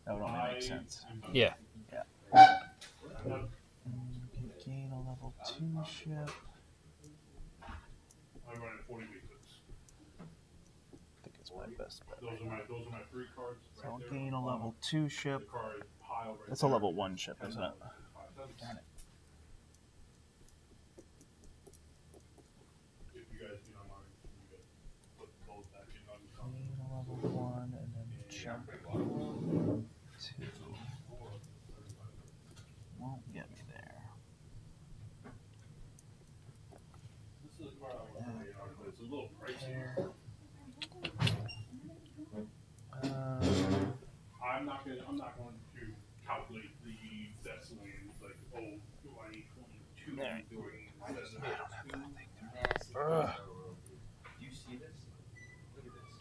That would only make sense. Yeah. Gain a level 2 ship. I'm running 40 meters. I think it's my best bet. Those are my 3 cards. So I'll gain a level 2 ship. The card pile right It's a level 1 ship, isn't it? Darn it. If you guys do not mind, you guys put those back in on Gain a level 1 and then jump 2. Won't get me there. This is the card I want to play on, but it's a little pricey. I'm not going to calculate the best lands like, oh, do I need 22? There. Do I need 7? I don't have that thing there. Do you see this? Look at this.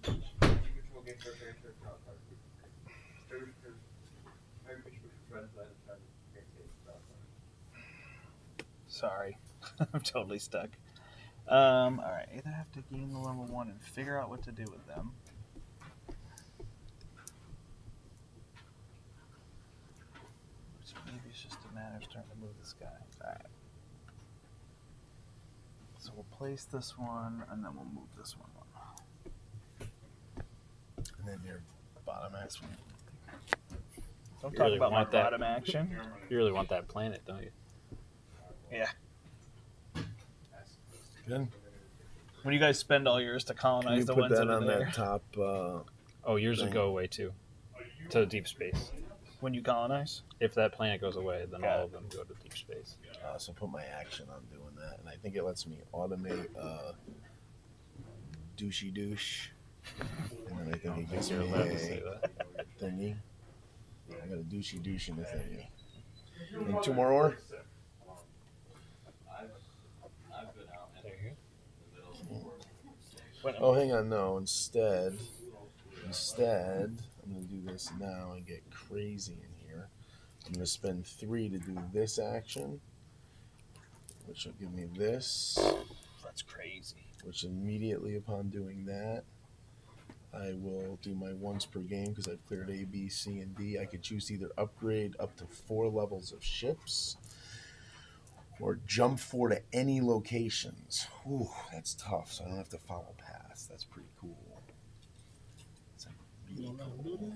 You control game for character draw card. Every creature friends that and draw card. Sorry. I'm totally stuck. Alright, either have to gain the level 1 and figure out what to do with them. Which maybe it's just a matter of starting to move this guy. Alright. So we'll place this one and then we'll move this one. And then your bottom action. Don't You talk really about my want that. bottom action. You really want that planet, don't you? Yeah. Good. When you guys spend all yours to Can colonize you the put ones that that are on there. that top? Oh, yours would Thing. go away too. To deep space. When you colonize? If that planet goes away, then Got all it. of them go to deep space. So put my action on doing that, and I think it lets me automate douchey douche, and then I think it gives You're me allowed to say a that. thingy. I got a douchey douche and a thingy. And 2 more ore. I've been out. There you Oh, hang on, no. Instead, I'm gonna do this now and get crazy in here. I'm gonna spend 3 to do this action, which will give me this. That's crazy. Which immediately upon doing that, I will do my once per game because I've cleared A, B, C, and D. I could choose either upgrade up to 4 levels of ships or jump 4 to any locations. Ooh, that's tough, so I don't have to follow paths. That's pretty cool. That's really cool.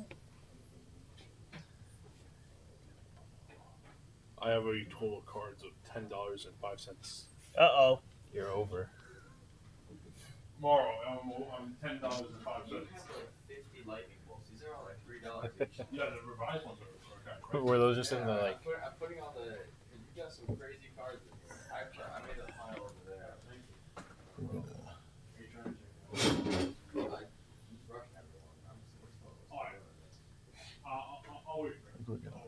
I have a total of cards of $10.05. Uh-oh. You're over. Tomorrow, I'm $10.05. 50 lightning bolts. These are all like $3 each. Yeah, the revised ones are kind of crazy. Were those just in the like? I'm putting all the. You got some crazy cards in here. I made a pile over there. We're gonna, I keep rushing everyone. I'm just Alright. I'll wait for I it. think we're gonna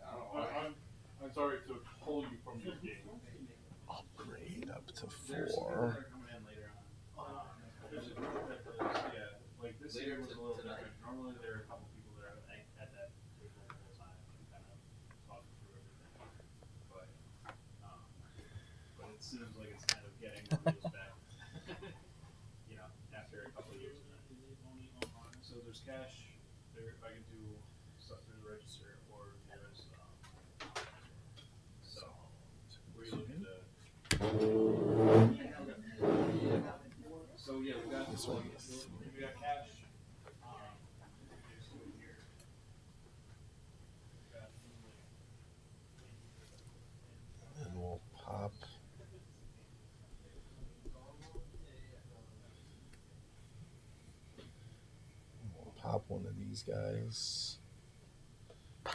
I don't know why. I'm sorry to pull you from your game. upgrade up to There's 4. coming in later on. Yeah, Like this year was a little different. Normally there are a couple people that are at that table the whole time and kind of talking through everything. But it seems like it's kind of getting the wheels back. You know, after a couple of years. So there's cash. There, if I can do stuff through the register, or there's so where you looking to. So yeah, we got This one. we got cash. There's two here. And we'll pop. We'll pop one of these guys. To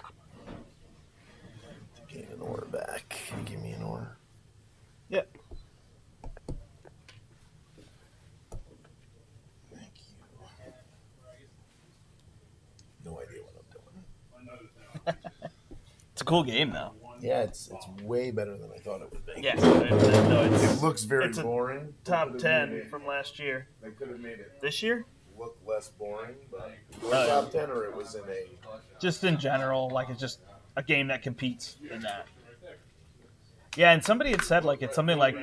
gain an ore back. Can you give me an ore? Yep. Thank you. No idea what I'm doing. It's a cool game, though. Yeah, it's way better than I thought it would be. Yeah. No, It it's looks very it's a boring. top 10 from last year. They could have made it This year? look less boring, but your Oh, yeah. top 10 or it was in a. Just in general, like it's just a game that competes in that. Yeah, and somebody had said like it's something like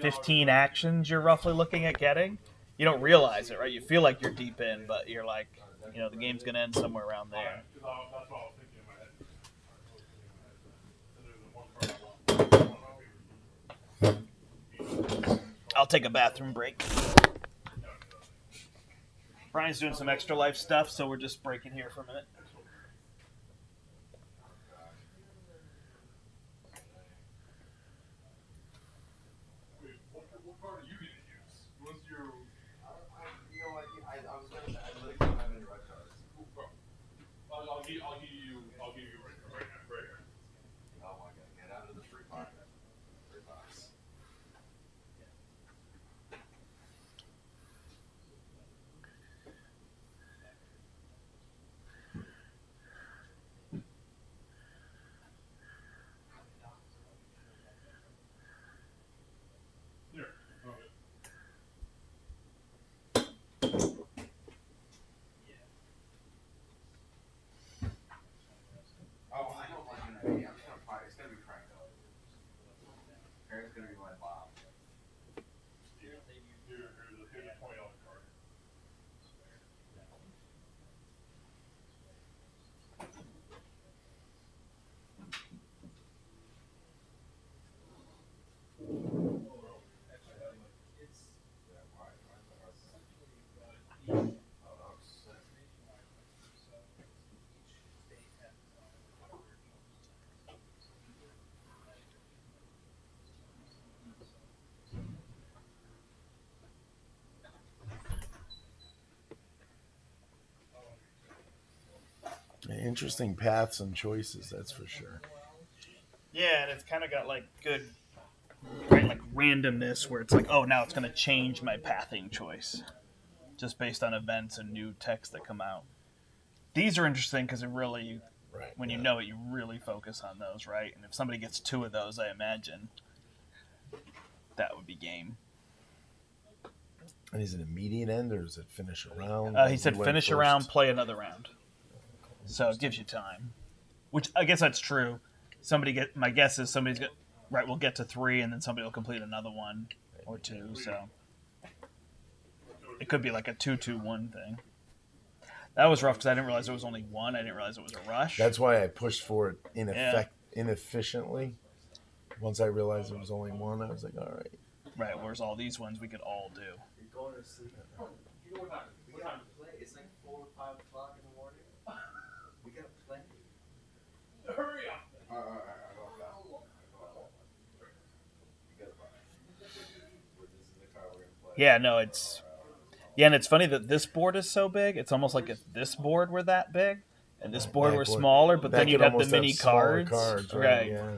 15 actions you're roughly looking at getting. You don't realize it, right? You feel like you're deep in, but you're like, you know, the game's gonna end somewhere around there. That's what I was thinking in my head. I'll take a bathroom break. Brian's doing some extra life stuff, so we're just breaking here for a minute. What card are you going to use? What's your... I was gonna say, I literally don't have any red cards. I'll give you right here. Oh my god, get out of the free box. Free box. Here. Okay. Oh, I don't like an idea. I'm just gonna fight. It's gonna be Franco. Aaron's gonna be my mom. Here's a $20 card. Interesting paths and choices, that's for sure. Yeah, and it's kind of got like good, right, like randomness where it's like, oh, now it's going to change my pathing choice just based on events and new texts that come out. These are interesting because it really, Right. when you know it, you really focus on those, right? And if somebody gets 2 of those, I imagine that would be game. And is it immediate end or is it finish a round? He said You went finish a first. round, play another round. So it gives you time. Which I guess that's true. My guess is we'll get to 3 and then somebody will complete another one or 2. So it could be like a 2-2-1 thing. That was rough because I didn't realize there was only 1. I didn't realize it was a rush. That's why I pushed for it inefficiently. Once I realized there was only 1, I was like, all right. Right, whereas all these ones we could all do. You're going to sleep. You know what time? We gotta play. It's like 4 or 5 o'clock in the morning. We gotta play. Hurry up. I go fast. You gotta play. This is the car we're gonna play. Yeah, no, and it's funny that this board is so big. It's almost like if this board were that big and this board were smaller, but then you'd have the mini cards. Right. Yeah.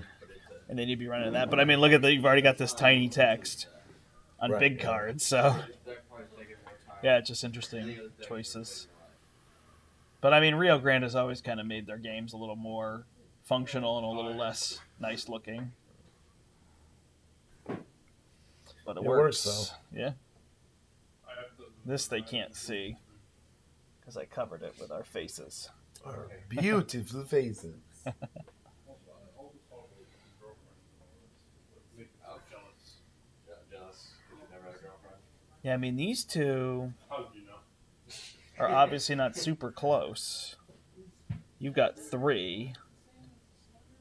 And then you'd be running that. But I mean, look at that. You've already got this tiny text on big cards. So, yeah, it's just interesting choices. But I mean, Rio Grande has always kind of made their games a little more functional and a little less nice looking. But it works though. Yeah. This they can't see because I covered it with our faces. Our beautiful faces. Jealous because you never had a girlfriend. Yeah, I mean, these two How did you know? are obviously not super close. You've got 3.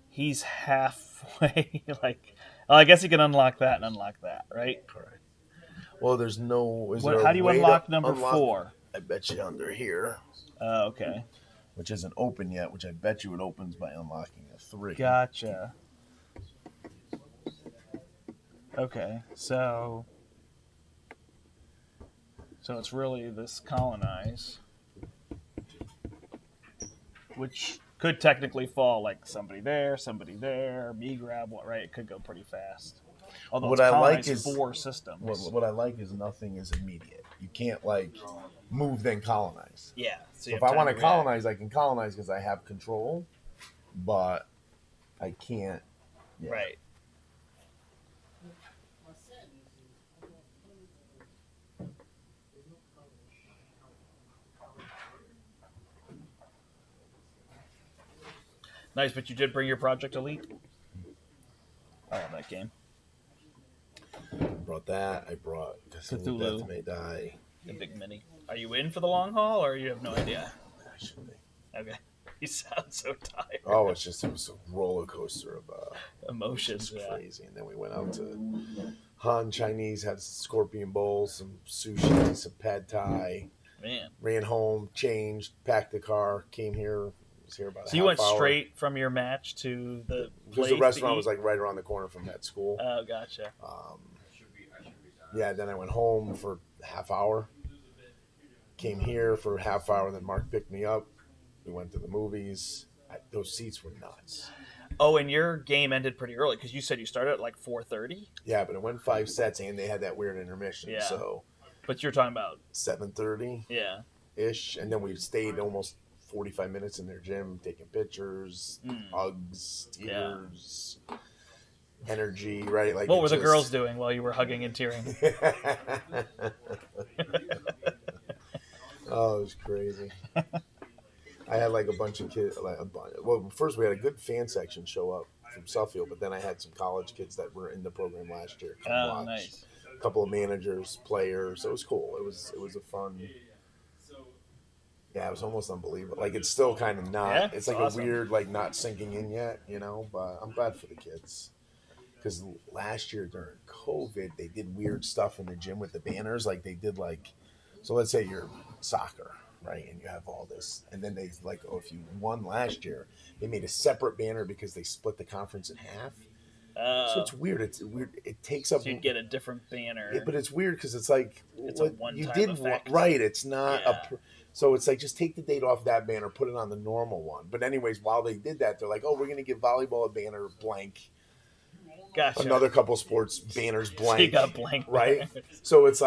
He's halfway. Well, I guess you can unlock that and unlock that, right? Correct. Well, there's no. How do you unlock number 4? I bet you under here, Okay. which isn't open yet. Which I bet you it opens by unlocking a 3. Gotcha. Okay, so it's really this colonize, which could technically fall like somebody there, me grab what, right? It could go pretty fast. Although What it's I like colonize is 4 systems. What I like is nothing is immediate. You can't move then colonize. Yeah. So if I want to colonize, I can colonize because I have control, but I can't. Yeah. Right. Nice, but you did bring your Project Elite? I love that game. I brought that. I brought Cthulhu. Death May Die. The big mini. Are you in for the long haul, or you have no idea? Actually. Okay. You sound so tired. Oh, it was a roller coaster of Emotions. just Yeah. crazy. And then we went out to Han Chinese, had scorpion bowls, some sushi, some pad thai. Man. Ran home, changed, packed the car, came here. Was here about. So you went straight from your match to the because the restaurant was right around the corner from that school. Oh, gotcha. Yeah, then I went home for a half hour. Came here for a half hour, then Mark picked me up. We went to the movies. Those seats were nuts. Oh, and your game ended pretty early because you said you started at like 4:30. Yeah, but it went 5 sets, and they had that weird intermission. Yeah. So But you're talking about 7:30 yeah. ish, and then we stayed almost 45 minutes in their gym, taking pictures, hugs, tears, energy. Right? What were the girls doing while you were hugging and tearing? Oh, it was crazy. I had a bunch of kids. Well, first we had a good fan section show up from Suffield, but then I had some college kids that were in the program last year come watch. Nice. A couple of managers, players. It was cool. It was a fun. Yeah, it was almost unbelievable. It's still kind of not. Yeah, it's awesome. a weird, not sinking in yet, But I'm glad for the kids. Because last year during COVID, they did weird stuff in the gym with the banners. They did so let's say you're soccer, right? And you have all this. And then they if you won last year, they made a separate banner because they split the conference in half. So it's weird. It's weird. It takes up. So you'd get a different banner. But it's weird because it's it's a one-time effect. Right. It's not Yeah. So it's just take the date off that banner, put it on the normal one. But anyways, while they did that, they're we're going to give volleyball a banner blank. Gotcha. Another couple sports banners blank. So you got blank right? banners. So it's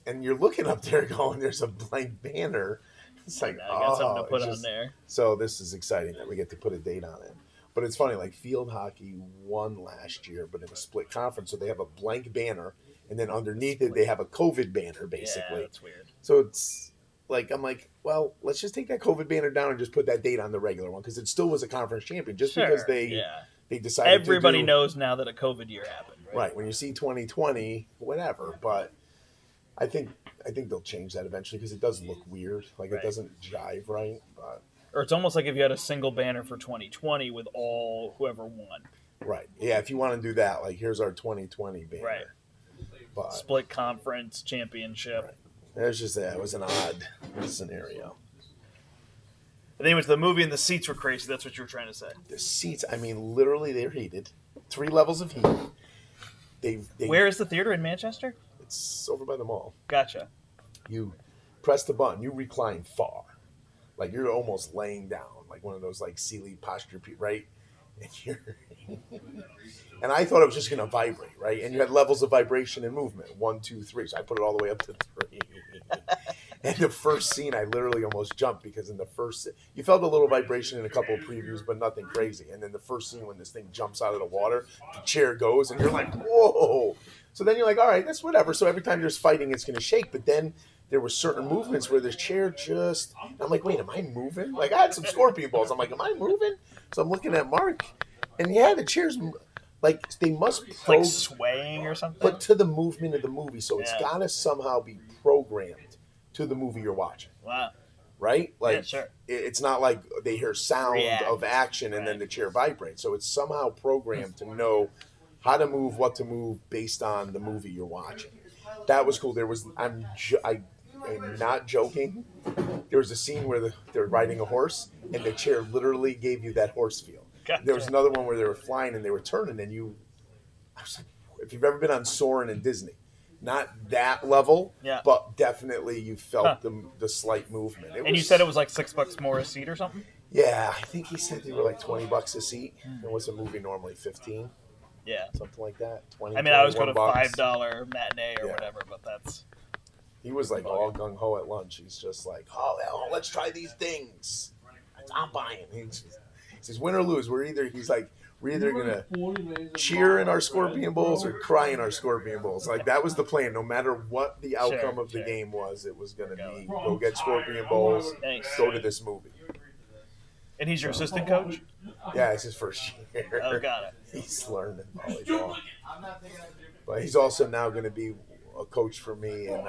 and you're looking up there going, there's a blank banner. It's I got something to put on there. So this is exciting that we get to put a date on it. But it's funny, field hockey won last year, but in a split conference, so they have a blank banner and then underneath it they have a COVID banner basically. Yeah, that's weird. So it's like I'm like, well, let's just take that COVID banner down and just put that date on the regular one because it still was a conference champion. Just because they decided everybody to do, knows now that a COVID year happened. right when you see 2020, whatever. But I think they'll change that eventually because it does look weird. Like it doesn't jive right. But or it's almost like if you had a single banner for 2020 with all whoever won. Right. Yeah. If you want to do that, like here's our 2020 banner. Right. But split conference championship. Right. It was just it was an odd scenario. But anyways, the movie and the seats were crazy. That's what you were trying to say. The seats, I mean, literally they're heated. 3 levels of heat. They Where is the theater in Manchester? It's over by the mall. Gotcha. You press the button, you recline far. Like you're almost laying down, like one of those like Sealy posture, right? And and I thought it was just going to vibrate, right? And you had levels of vibration and movement, 1, 2, 3. So I put it all the way up to 3. And the first scene, I literally almost jumped because in the first, you felt a little vibration in a couple of previews, but nothing crazy. And then the first scene when this thing jumps out of the water, the chair goes, and you're like, whoa. So then you're like, all right, that's whatever. So every time there's fighting, it's going to shake. But then there were certain movements where the chair just, I'm like, wait, am I moving? Like I had some scorpion balls. I'm like, am I moving? So I'm looking at Mark, and yeah, the chair's like they must like swaying or something. But to the movement of the movie, so it's got to somehow be programmed to the movie you're watching. Wow. Right? Like yeah, sure. It's not like they hear sound of action and then the chair vibrates. So it's somehow programmed to know how to move, what to move based on the movie you're watching. That was cool. There was I'm not joking. There was a scene where they're riding a horse, and the chair literally gave you that horse feel. Gotcha. There was another one where they were flying and they were turning, and I was like, if you've ever been on Soarin' in Disney, not that level, but definitely you felt the slight movement. You said it was like $6 more a seat or something? Yeah, I think he said they were like $20 a seat. And what's a movie normally, 15? Yeah, something like that. 20. I mean, I was going to $5 matinee or whatever, but that's. He was like all gung ho at lunch. He's just like, oh, let's try these things. I'm buying. He says, win or lose, we're either gonna cheer in our Scorpion Bowls or cry in our Scorpion Bowls. Like that was the plan. No matter what the outcome of the game was, it was gonna be go get Scorpion Bowls, go to this movie. And he's your assistant coach? Yeah, it's his first year. Oh, got it. He's learning volleyball, but he's also now going to be a coach for me in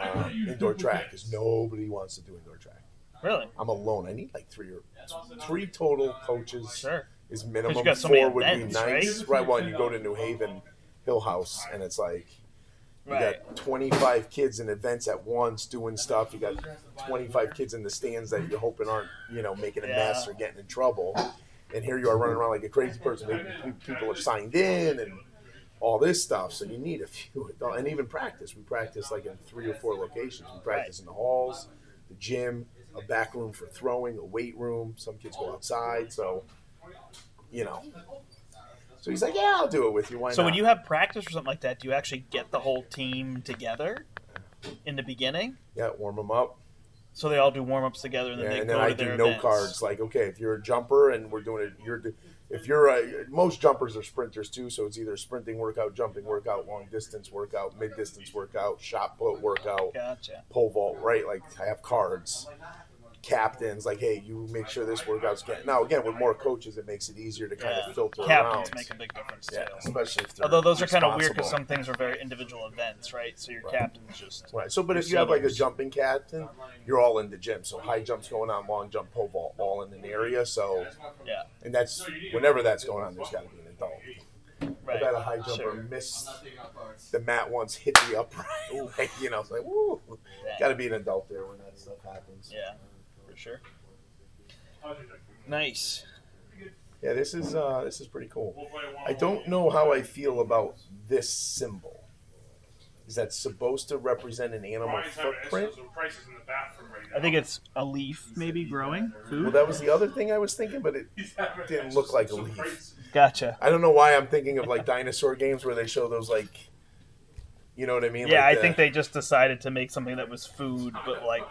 indoor track because nobody wants to do indoor track. Really? I'm alone. I need like 3 total coaches. Sure. Is minimum. You got so 4 would events, be nice. Right. Well, you go to New Haven Hill House, and it's like you got 25 kids in events at once doing stuff. You got 25 kids in the stands that you're hoping aren't, making a mess or getting in trouble. And here you are running around like a crazy person. People are signed in and all this stuff. So you need a few. And even practice. We practice like in 3 or 4 locations. We practice in the halls, the gym, a back room for throwing, a weight room. Some kids go outside. So, So he's like, yeah, I'll do it with you. Why not? So when you have practice or something like that, do you actually get the whole team together in the beginning? Yeah, warm them up. So they all do warm-ups together, and then they go to their events. I do note cards. Like, okay, if you're a jumper and we're doing it, most jumpers are sprinters too, so it's either sprinting workout, jumping workout, long distance workout, mid distance workout, shot put workout, pole vault. Right? Like I have cards. Captains, like, hey, you make sure this workout's getting. Now, again, with more coaches, it makes it easier to kind of filter Captains around. make a big difference too. Especially if although those are kind of weird because some things are very individual events, right? So your captain's just So, but if you have like a jumping captain, you're all in the gym. So high jumps going on, long jump, pole vault, all in an area. So and that's whenever that's going on, there's got to be an adult. I've had a high jumper miss the mat once, hit the upright. It's like, woo. Got to be an adult there when that stuff happens. Yeah. Sure. Nice. Yeah, this is pretty cool. I don't know how I feel about this symbol. Is that supposed to represent an animal footprint? I think it's a leaf, maybe growing food. Well, that was the other thing I was thinking, but it didn't look like a leaf. Gotcha. I don't know why I'm thinking of like dinosaur games where they show those like. You know what I mean? Yeah, like I think they just decided to make something that was food, but like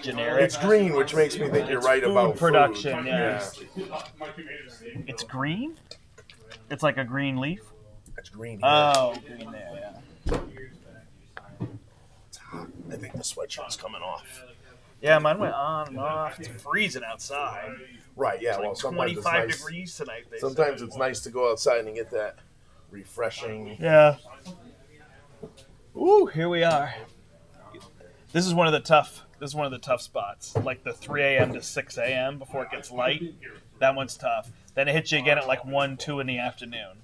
generic. It's green, which makes me think you're right about production. Food. Yeah. It's green. It's like a green leaf. It's green. Oh, green there. Yeah. I think the sweatshirt's coming off. Yeah, mine went on and off. It's freezing outside. Right, yeah. It's Well, like sometimes it's 25 nice. degrees tonight. They Sometimes said. it's nice to go outside and get that refreshing. Yeah. Ooh, here we are. This is one of the tough. This is one of the tough spots. Like the 3 a.m. to 6 a.m. before it gets light. That one's tough. Then it hits you again at like 1, 2 in the afternoon.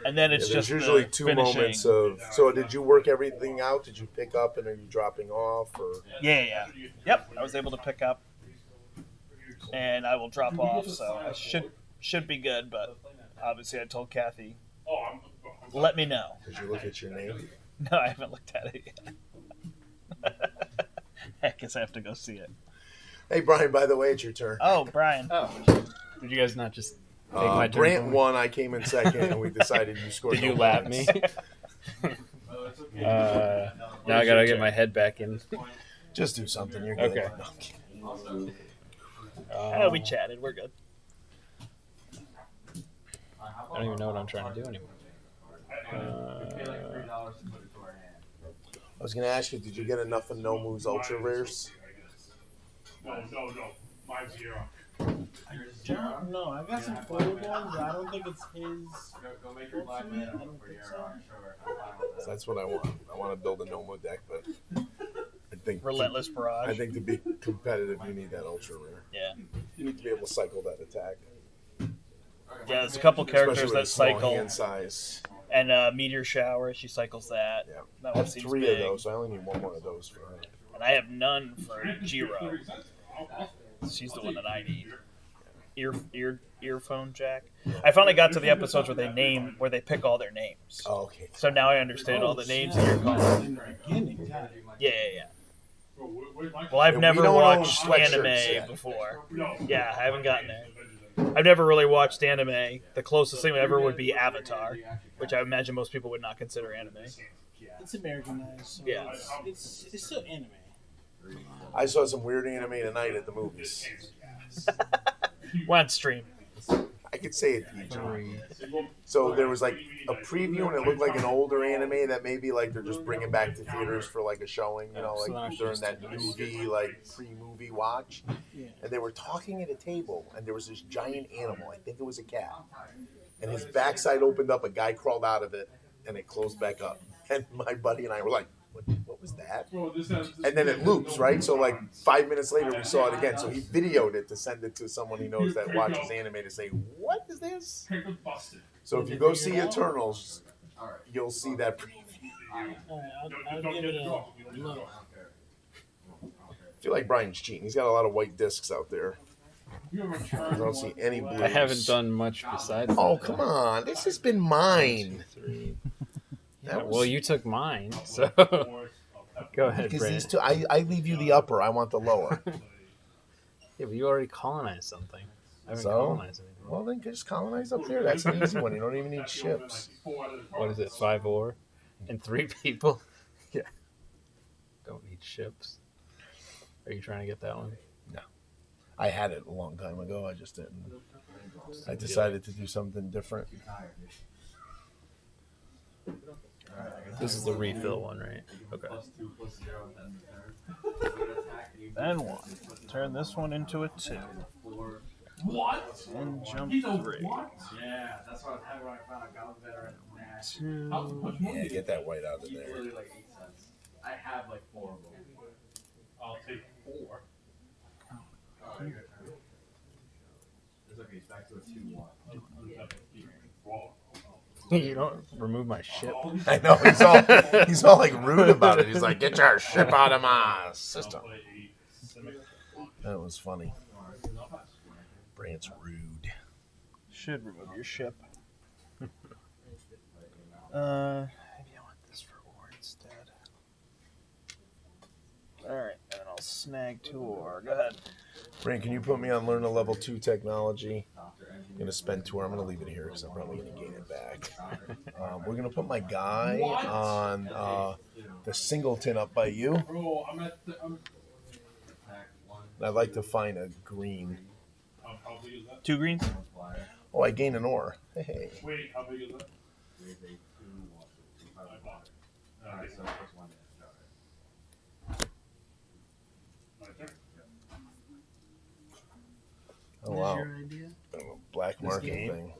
And then it's There's just usually the 2 finishing. moments of. So did you work everything out? Did you pick up and are you dropping off? Or Yeah. Yep. I was able to pick up, and I will drop off. So I should be good. But obviously, I told Kathy, let me know. did you look at your name? No, I haven't looked at it yet. I guess I have to go see it. Hey, Brian. By the way, it's your turn. Oh, Brian. Oh, did you guys not just take my turn? Brandt for me? won. I came in second, and we decided you scored. Did you no lap points. me? Now I gotta get my head back in. Just do something. You're good. Okay. Oh, we chatted. We're good. I don't even know what I'm trying to do anymore. I was going to ask you, did you get enough of No Moves Ultra Rares? No. Mine's 0. No, I got some folded ones, but I don't think it's his. Go make your black man. I don't think so. So that's what I want. I want to build a No Mo deck, but I think Relentless Barrage. I think to be competitive, you need that Ultra Rare. Yeah. You need to be able to cycle that attack. Yeah, there's a couple characters Especially with that a small cycle. hand size. And Meteor Shower, she cycles that. Yeah. That I one have seems 3 big. of those, so I only need 1 more of those for her. And I have none for Jiro. She's the one that I need. Earphone jack. I finally got to the episodes where they pick all their names. Oh, okay. So now I understand all the names that you're calling. In the beginning, got it. Yeah. Well, I've And never we don't watched own sweatshirts anime yet. before. Yeah, I haven't gotten there. I've never really watched anime. The closest thing ever would be Avatar, which I imagine most people would not consider anime. It's Americanized, so Yeah. it's still anime. I saw some weird anime tonight at the movies. We're on stream. I could say it, DJ. So there was like a preview, and it looked like an older anime that maybe like they're just bringing back to theaters for like a showing, you know, like during that movie, like pre-movie watch. Yeah. And they were talking at a table, and there was this giant animal. I think it was a cat, and his backside opened up. A guy crawled out of it, and it closed back up. And my buddy and I were like, what was that? And then it loops, right? So like 5 minutes later, we saw it again. So he videoed it to send it to someone he knows that watches anime to say, what is this? So if you go see Eternals, you'll see that preview. Alright, I'll give it a look. I feel like Brian's cheating. He's got a lot of white discs out there. I don't see any blues. I haven't done much besides. Oh, that. come on. This has been mine. 3. That Yeah, was- well, you took mine, so go ahead, Because Brad. these two, I leave you the upper. I want the lower. Yeah, but you already colonized something. I haven't So? colonized anything. Well, then just colonize up there. That's an easy one. You don't even need ships. What is it, 5 ore? And 3 people? Yeah. Don't need ships. Are you trying to get that one? I had it a long time ago. I just didn't. I decided to do something different. This is the refill one, right? Okay. Then 1. Turn this one into a 2. What? And jump He's a 3. what? Yeah, that's what I found out. I was better at 2. Yeah, get that white out of there. Literally like 8 cents. I have like 4 of them. I'll take 4. Oh, you're good. It's okay. It's back to a 2-1. You don't remove my ship. I know he's all like rude about it. He's like, "Get your ship out of my system." That was funny. Brandt's rude. Should remove your ship. Maybe I want this for ore instead. Alright, and then I'll snag 2 ore. Go ahead. Brand, can you put me on learn a level 2 technology? I'm gonna spend 2 ore. I'm gonna leave it here because I'm probably gonna gain it back. We're gonna put my guy on the singleton up by you. Bro, I'm at the. And I'd like to find a green. How big is that? 2 greens? Oh, I gained an ore. Hey. Wait, how big is that? I bought it. Alright, so first one. pull is out your idea? a black market game? thing.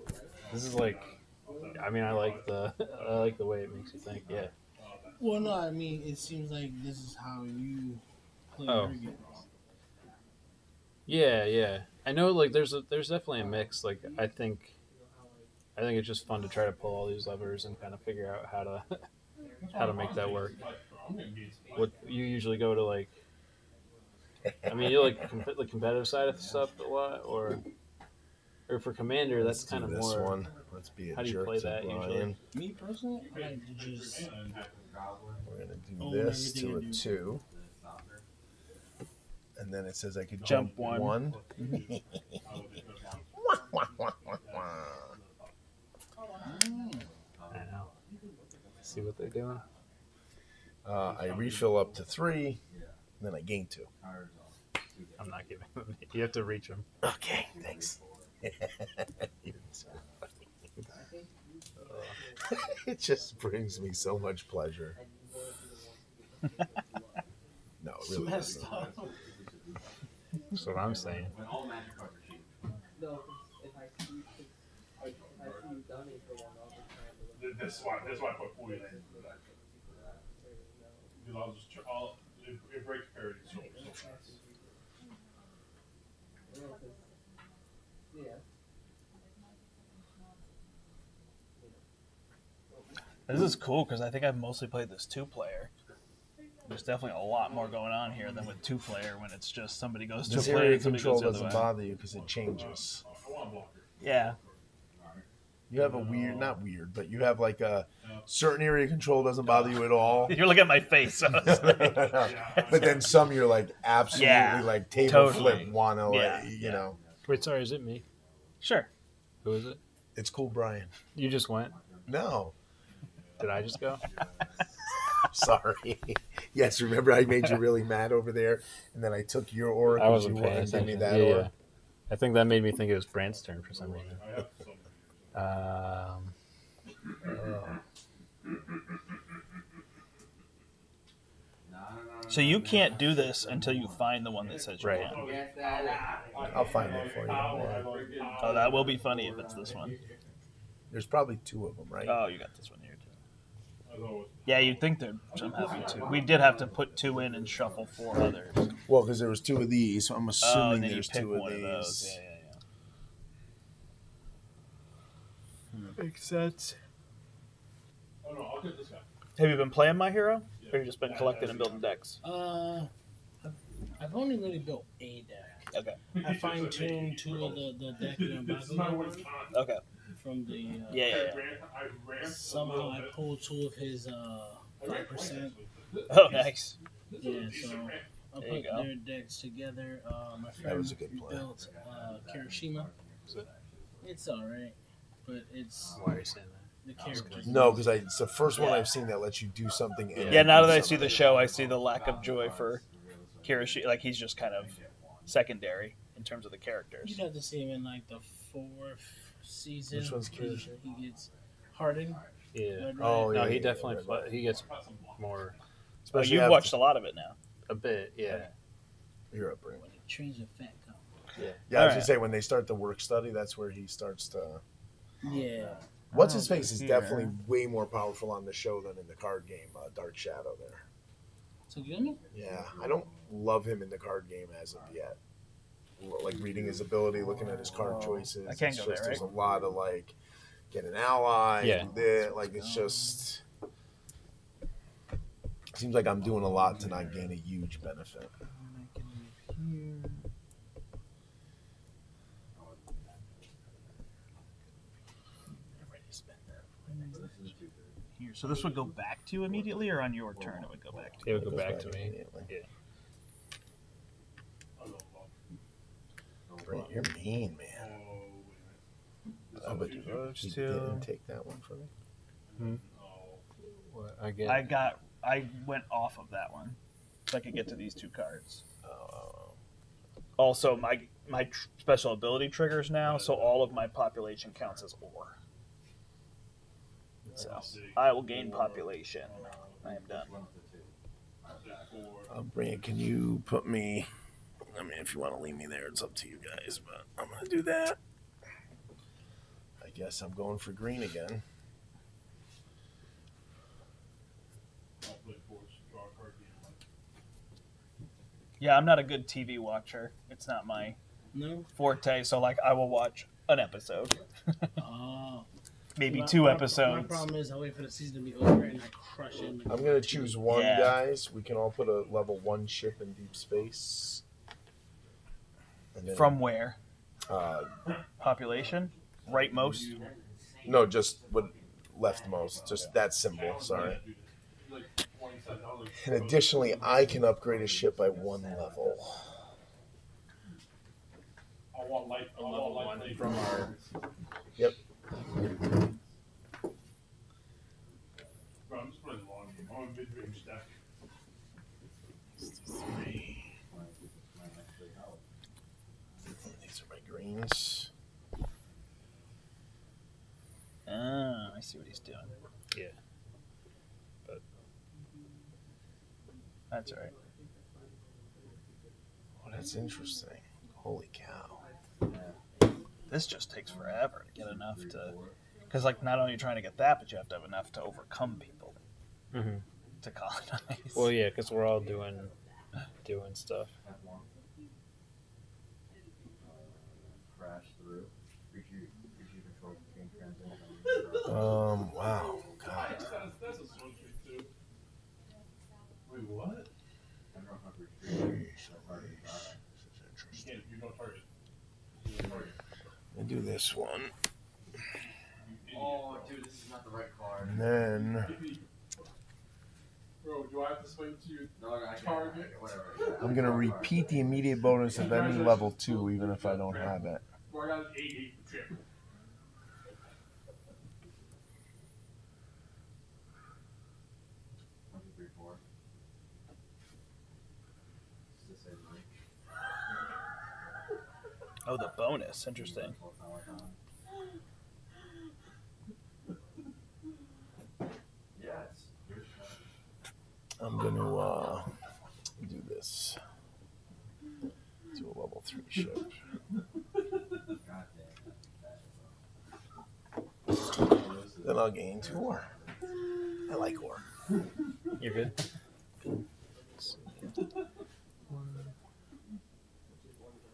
This is like, I mean, I like the way it makes you think. Yeah. Well, no, I mean, it seems like this is how you play Oh. your games. Yeah, yeah. I know. Like, there's definitely a mix. Like, I think it's just fun to try to pull all these levers and kind of figure out how to make that work. What you usually go to, like, I mean, you like the competitive side of stuff a lot, or for Commander, that's Let's kind do of this more. one. Let's be a How do you jerk play to that Bryan. usually? Me personally, I like to just We're gonna do own this everything to I a do. 2, and then it says I could Jump jump one. I know. See what they're doing. I refill up to 3, and then I gain 2. I'm not giving them. You have to reach them. Okay, thanks. It just brings me so much pleasure. No, it really Messed doesn't. up. That's what I'm saying. This is why I put 40 in. Because I'll just it breaks parity so fast. This is cool because I think I've mostly played this 2-player. There's definitely a lot more going on here than with 2-player when it's just somebody goes to This play area and somebody control goes the other doesn't way. bother you because it changes. Yeah. You have a not weird, but you have like a certain area control doesn't bother you at all. You're looking at my face. But then some you're like absolutely Yeah, like table totally. flip, wanna Yeah, like, you know. Wait, sorry, is it me? Sure. Who is it? It's cool, Bryan. You just went. No. Did I just go? Sorry. Yes, remember I made you really mad over there, and then I took your aura I because you wasn't paying wanted to give me attention. that Yeah, aura. yeah. I think that made me think it was Brandt's turn for some reason. So you can't do this until you find the one that says you Right. can. I'll find it for you. Don't worry. Oh, that will be funny if it's this one. There's probably 2 of them, right? Oh, you got this one here too. Yeah, you'd think there'd somehow be 2. We did have to put 2 in and shuffle 4 others. Well, because there was 2 of these, so I'm Oh, assuming and then you there's pick 2 of one these. of those. Yeah. Makes sense. Oh no, I'll get this guy. Have you been playing My Hero? Or you just been collecting and building decks? I've only really built a deck. Okay. I fine-tuned 2 of the deck in Bryan Okay. from the Yeah. somehow I pulled 2 of his 5%. Oh, nice. Yeah, so I There you put go. their decks together. My That friend was a good play. built Kirishima. It's alright, but it's Why are you saying that? the characters. No, because it's the first one Yeah. I've seen that lets you do something. And Yeah, now do that I see the something. show, I see the lack of joy for Kirishi. Like, he's just kind of secondary in terms of the characters. You'd have to see him in like the 4th season. Which one's Kirishi? He gets hardened. Yeah. Red Oh, Rat. yeah. No, he definitely he gets more Oh, Especially you've after- watched a lot of it now. a bit. Yeah. You're up, Brent. When he trains with Fat Cow. Yeah, I was Alright. gonna say when they start the work study, that's where he starts to. Yeah. What's his face is here. definitely way more powerful on the show than in the card game. Dark Shadow there. So Yumi? Yeah, I don't love him in the card game as of yet. Like reading his ability, looking at his card choices. I can't it's go just, there, There's right? a lot of like get an ally. Yeah. Do this. Like it's just seems like I'm doing a lot to not gain a huge benefit. Here, so this would go back to you immediately, or on your turn it would go back to It you? would go Goes back to me. immediately. Yeah. Brent, you're mean, man. Oh, but you Those he two. didn't take that one from me. What I get? I went off of that one, so I could get to these 2 cards. Oh, Also, my special ability triggers now, so all of my population counts as ore. So I will gain population. I am done. Brent, can you put me I mean, if you want to leave me there, it's up to you guys, but I'm going to do that. I guess I'm going for green again. I'll play force, draw a card, game like. Yeah, I'm not a good TV watcher. It's not my No. forte. So like, I will watch an episode, Oh. maybe My- 2 my- episodes. My problem is I wait for the season to be over and I crush it. I'm going to choose one, Yeah. guys. We can all put a level 1 ship in deep space. And then, From where? Uh, Population? Rightmost? no, just what leftmost. Just that symbol, sorry. Like $27. And additionally, I can upgrade a ship by 1 level. I want life. I want life lane. from our. Yep. Bro, I'm just playing the long game. I'm a mid-range deck. These are my greens. Ah, I see what he's doing. Yeah. But That's all right. Oh, that's interesting. Holy cow. This just takes forever to get enough to, because like not only are you trying to get that, but you have to have enough to overcome people to colonize. well, yeah, because we're all doing stuff. Crash through. Creature control change transition. Wow. God. That's a swing trick too. Wait, what? I don't know how to retreat. You can't. You don't target. I'll do this one. Oh, dude, this is not the right card. And then Bro, do I have to swing to you? No, I can't. Target. Whatever. I'm going to repeat the immediate bonus of any level 2, even if I don't have it. Bro, I got an 8/8 chip. One, two, three, four. It's the same thing. Oh, the bonus. Interesting. Yes. I'm going to do this. Do a level 3 ship. Then I'll gain 2 ore. I like ore. You're good.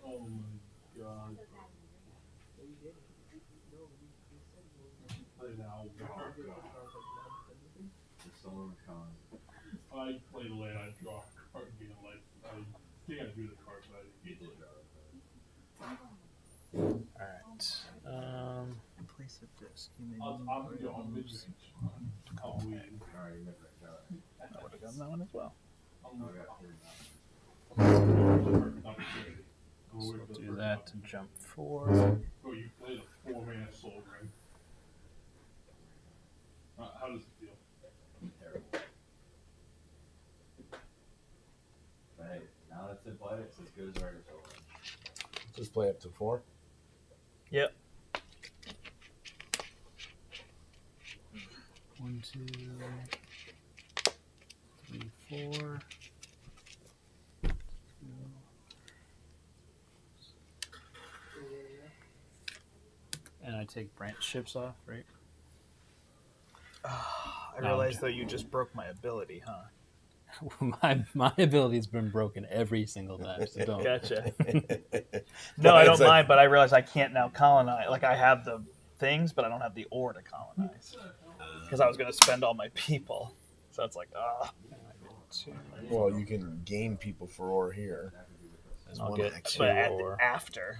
Oh my god. Play now. The solar con. I play the land, I draw a card and gain a life. I think I do the card, but I didn't get the All right. Place of this. I'm mid-range. I'll win. Alright, you missed that shot. I would have gotten that one as well. I'm Oh, I got three now. So we'll do that to jump 4. Oh, you played a 4-mana soul ring. How does it feel? Terrible. But hey, now that's in play, it's as good as regular solar. Just play up to 4. Yep. 1, 2, 3, 4. And I take branch ships off, right? I No, realized though you just broke my ability, huh? my ability's been broken every single time. So don't. Gotcha. No, I don't mind, but I realize I can't now colonize. Like I have the things, but I don't have the ore to colonize because I was going to spend all my people. So it's like, Well, you can gain people for ore here. As I'll one get action. but ore. after,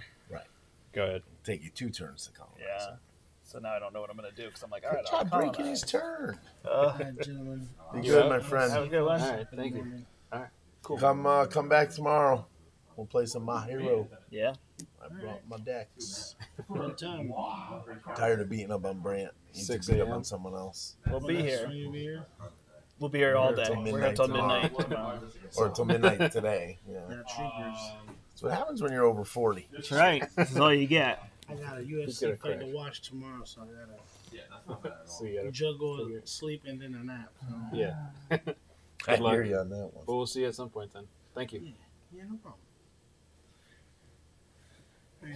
Go ahead. Take you 2 turns to colonize. yeah. So now I don't know what I'm going to do because I'm like, all right, Good I'll job breaking colonize. his turn. All right, gentlemen. Be good, my friend. Have a good one. All right, thank you. Cool. Come back tomorrow. We'll play some My Hero. Yeah. I brought my decks. Good time. Tired of beating up on Brandt. Need to 6 beat up a.m. on someone else. We'll be here. You'll be here. We'll be here all We're day. till We're here midnight till tomorrow. midnight tomorrow. Or till midnight today. Yeah. Yeah, troopers. That's what happens when you're over 40. That's right. This is all you get. I got a He's gonna UFC fight to crash. watch tomorrow, so I gotta Yeah, that's not bad at all. So you gotta, juggle sleep and then a nap. So. yeah. I luck. hear you on that one. But we'll see you at some point then. Thank you. Yeah, no problem. Do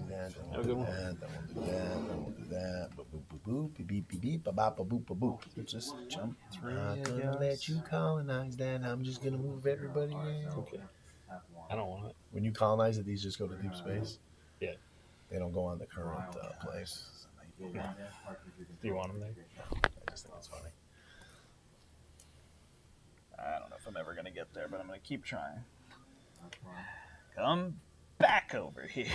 that, then Have we'll a good do that, then we'll do that, then we'll do that. Boop, boop, boop, boop, beep, beep, beep, beep, ba, ba, ba, boop, ba, boop. Just jump through. Not gonna let you colonize that. I'm just gonna move everybody around. Okay. I don't want it. When you colonize it, these just go to deep space. Yeah. They don't go on the current place. Do you want them there? I just think it's funny. I don't know if I'm ever gonna get there, but I'm gonna keep trying. Come back over here.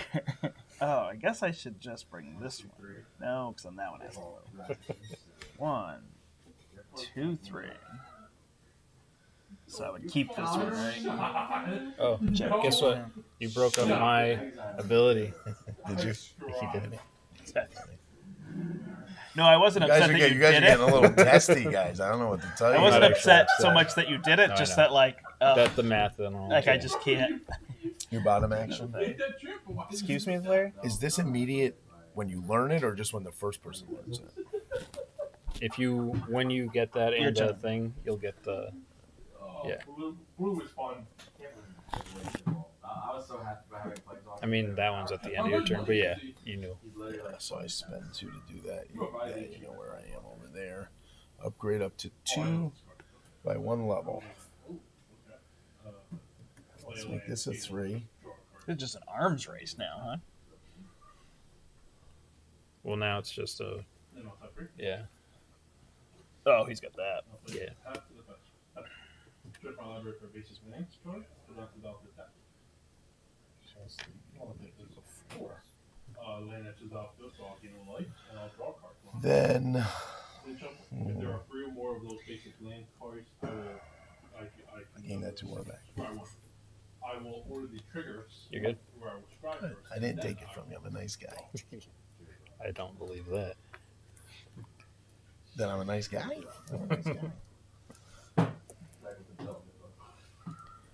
Oh, I guess I should just bring this one. No, because then that one has a load. 1, 2, 3. So I would keep this one, right? Oh, guess what? You broke up my ability. Did you? He did. No, I wasn't You guys upset are, that you getting did a it. little testy, guys. I don't know what to tell you. I wasn't Not upset actually so upset. much that you did it, No, I just know. that like, That the math and all. like I just can't. Your bottom action. Excuse me, Larry. Is this immediate when you learn it, or just when the first person learns it? If you, when you get that Your and the turn. thing, you'll get the. Yeah. Blue is fun. I was so happy about having plays on. I mean, that one's at the end of your turn, but yeah, you knew. Yeah, so I spend 2 to do that. You know where I am over there. Upgrade up to 2 by 1 level. Let's make this a 3. It's just an arms race now, huh? Well, now it's just a. Yeah. Oh, he's got that. Yeah. Trip my library for basis winning. Land edges off field, so I'll gain a light, and I'll draw a card. Then If there are 3 or more of those basic land cards, I can gain that 2 more back. I will order the triggers. You're good? Where I will strike first. I didn't take it from you. I'm a nice guy. I don't believe that. Then I'm a nice guy? I'm a nice guy.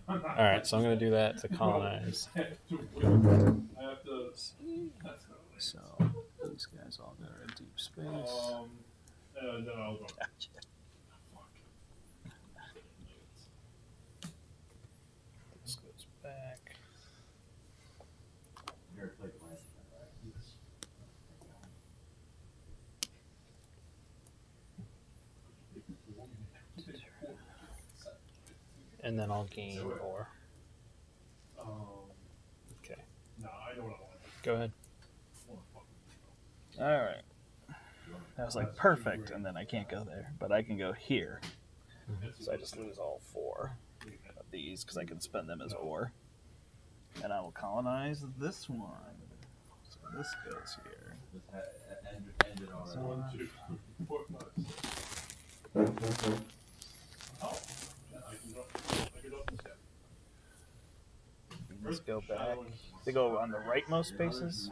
All right, so I'm gonna do that to colonize. I have to. So these guys all go to deep space. And then I'll go. This goes back. And then I'll gain ore. Okay. No, I know what I want. Go ahead. All right. I was like, perfect, and then I can't go there, but I can go here. So I just lose all 4 of these because I can spend them as ore. And I will colonize this one. So this goes here. So, 1, 2, 4, 5. Oh, I can drop this guy. let's go back. They go on the rightmost spaces.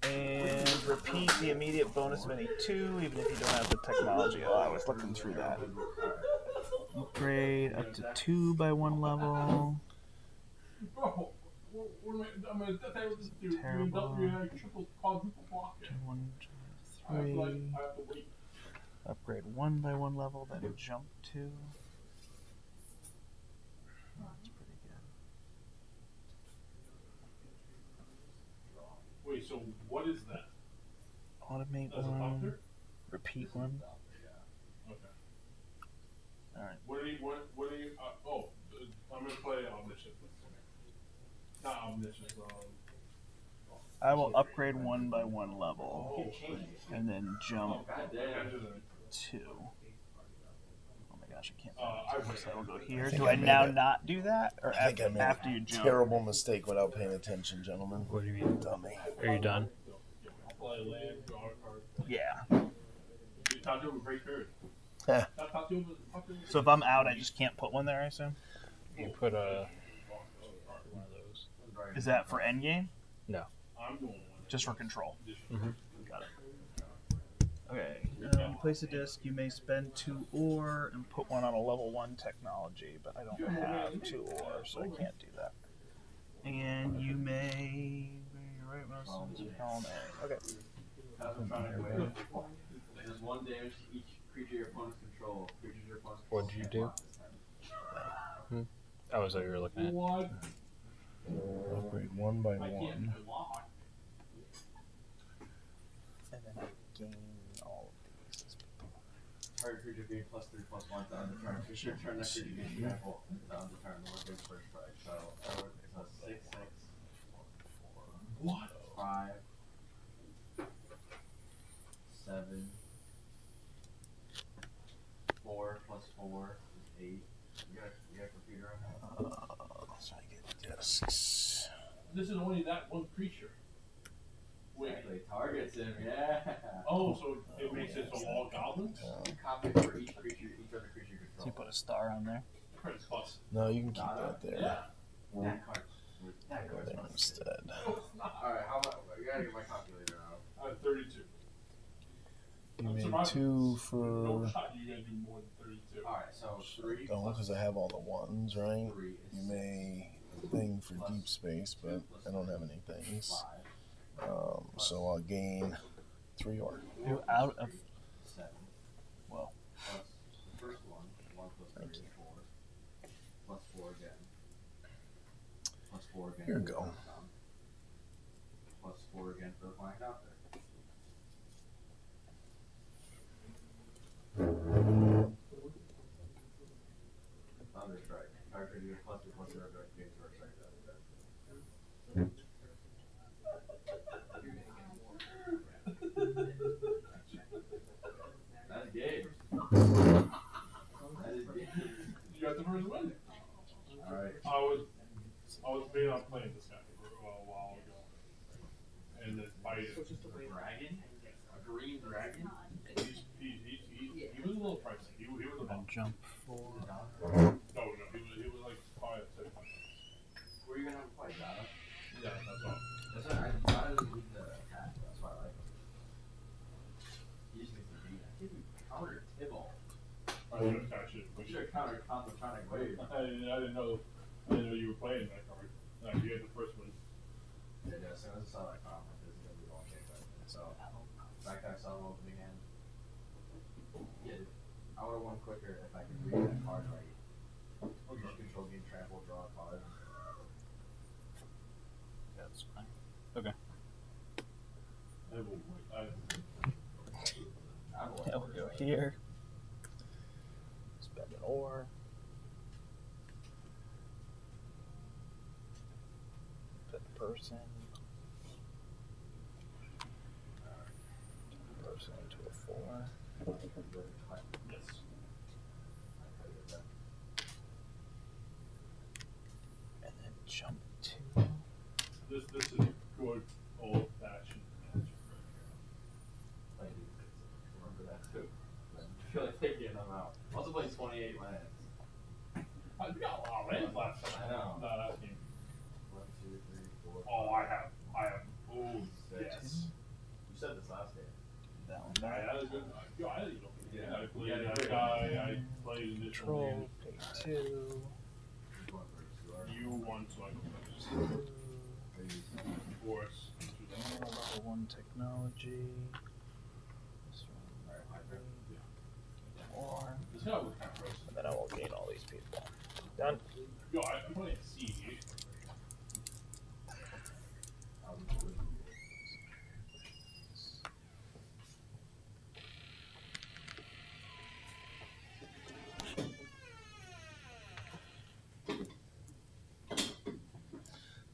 And repeat the immediate bonus of any 2, even if you don't have the technology. Oh, I was looking through that. Upgrade up to 2 by 1 level. Bro, what am I? I'm gonna tell you what this dude. Terrible. You triple, quadruple block it. 1, I have 2, to, 3. I have to wait. Upgrade 1 by 1 level, then jump 2. That's pretty good. Wait, so what is that? Automate That's a 1. doctor? Repeat 1. Okay. Alright. What are you? I'm gonna play omniscient. Not omniscient. I will upgrade 1 by 1 level. And then jump 2. Oh my gosh, I can't find it. So I will go here. think Do I I made now it. not do that? Or I think I made after a you jump? terrible mistake without paying attention, gentlemen. What do you mean? Dummy. Are you done? Play a land, draw a card. Yeah. Talk to him, break period. Huh. Talk to him. So if I'm out, I just can't put one there, I assume? You put a one of those. Is that for endgame? No. I'm doing one. Just for control. Mhm. Got it. Okay. Place a disc. You may spend 2 ore and put one on a level 1 technology, but I don't have 2 ore, so I can't do that. And you may bring your right mouse into column A. Okay. There's 1 damage to each creature your opponents control. Creatures your opponents What'd you do? Oh, was that you were looking at? What? Upgrade 1 by I can't 1. block. And then I gain all of these as people. Target creature gain +3/+1 to end the turn. Creature turn next creature gains trample to end the turn. The one gains first strike. So it's a 6/6. What? 5, 7, 4 plus 4 is 8. You got a computer on that? So I get discs. This is only that one creature. Wait. Exactly. Targets him, yeah. Oh, so it makes it so all goblins? You copy for each creature, each other creature you So you control. put a star on there. Credit plus. No, you can keep that there. Yeah. That card. That Go card's there not instead. Alright, how about, I gotta get my calculator out. I have 32. You I'm made surprised. 2 No for. shot you gotta do more than 32. Alright, so 3 Don't, plus because I have all the ones, right? 3 is You may thing for deep space, but I don't have any things. 5. So I'll gain 3 or. You're out of 7. well. Plus the first one, 1 plus 3 is 4. Plus 4 again. Plus 4 again. Here for you the go. countdown. Plus 4 again for the flying doctor. Thunderstrike. Target you plus 2/+0 direct gains first strike. That's game. That is game. You got the first win. Alright. I was made on playing this guy a while ago. And then fighting. A dragon? A green dragon? He was a little pricey. He was a And bump. jump for No, he was like 5 600. Where are you gonna have a fight, Dada? Yeah, that's all. That's what I thought it was the attack, that's why I like him. He just needs to beat. I think we countered Tibble. I should have catch it. We should have countered Contronic Wave. I didn't know you were playing that card. You had the first one. Yeah, as soon as I saw that comment, this is gonna be all game back. So, backpack saw him opening hand. Yeah, I would have won quicker if I could read that card right. Use control game trample, draw a card. that's fine. Okay. Yeah, we'll go here. Spend an ore. Put person. Person into a 4. Yes. And then jump 2. This is good old fashioned magic right I do remember that too. I feel like taking them out. Also playing 28 lands. here. We got a lot of lands last time. I know. No, that game. 1, 2, 3, 4. Oh, I have. Oh, 6. yes. You said this last game. That one I back. had a good. Yo, I didn't know. Yeah. I played Yeah, that great. guy. I played initial Control. Pay 2. Which one first? You are? You won, so I go first. 2. Force. Level 1 technology. This one. Or. This guy was kind of gross. And then I will gain all these people. Done. Yo, I'm playing C.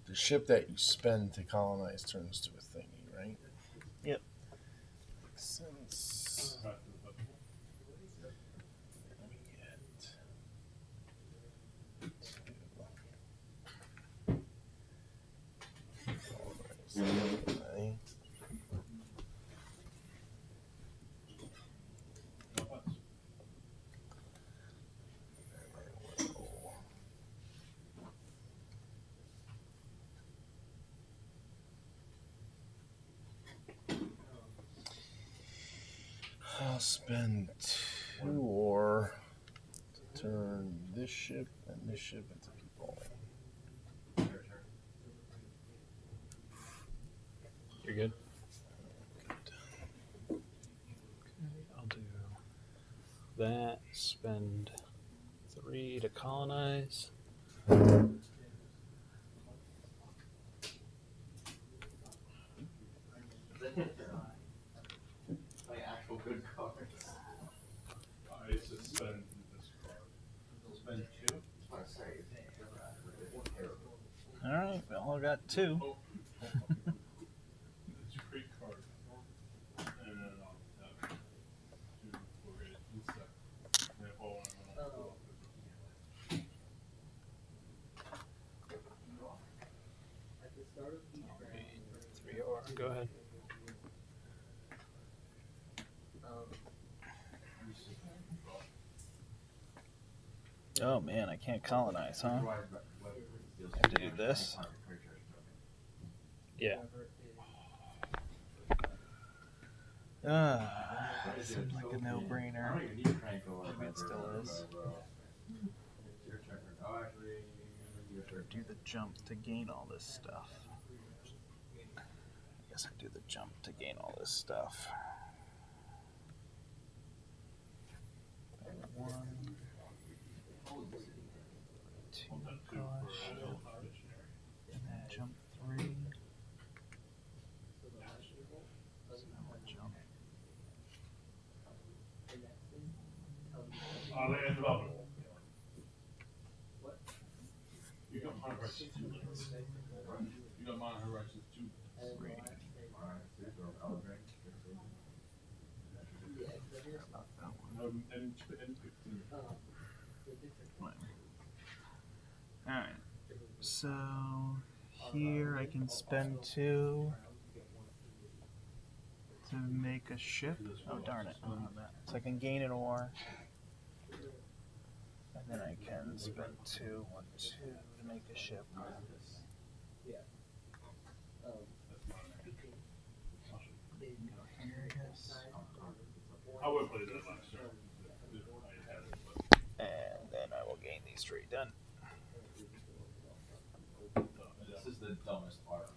The ship that you spend to colonize turns to a thingy, right? Yep. Makes sense. Let me get colonize. I'll spend 2 ore to turn this ship and this ship into people. You're good. Good. I'll do that. Spend 3 to colonize. All right, we all got 2. It's a great card. And then I'll have 2 for it instead. And if all I want to go. 3R. Go ahead. Oh man, I can't colonize, huh? I have to do this. Yeah. Seems like a no-brainer. Maybe it still is. Do the jump to gain all this stuff. I guess I do the jump to gain all this stuff. 1, 2 push, and then jump 3. So now I jump. They ended up. You got mine right 2 minutes. You got mine right 2 minutes. And 15. Alright, so here I can spend 2 to make a ship. Oh darn it, I don't have that. So I can gain an ore. And then I can spend 2, 1, 2 to make a ship. I would play that last year. And then I will gain these 3 done. This is the dumbest part of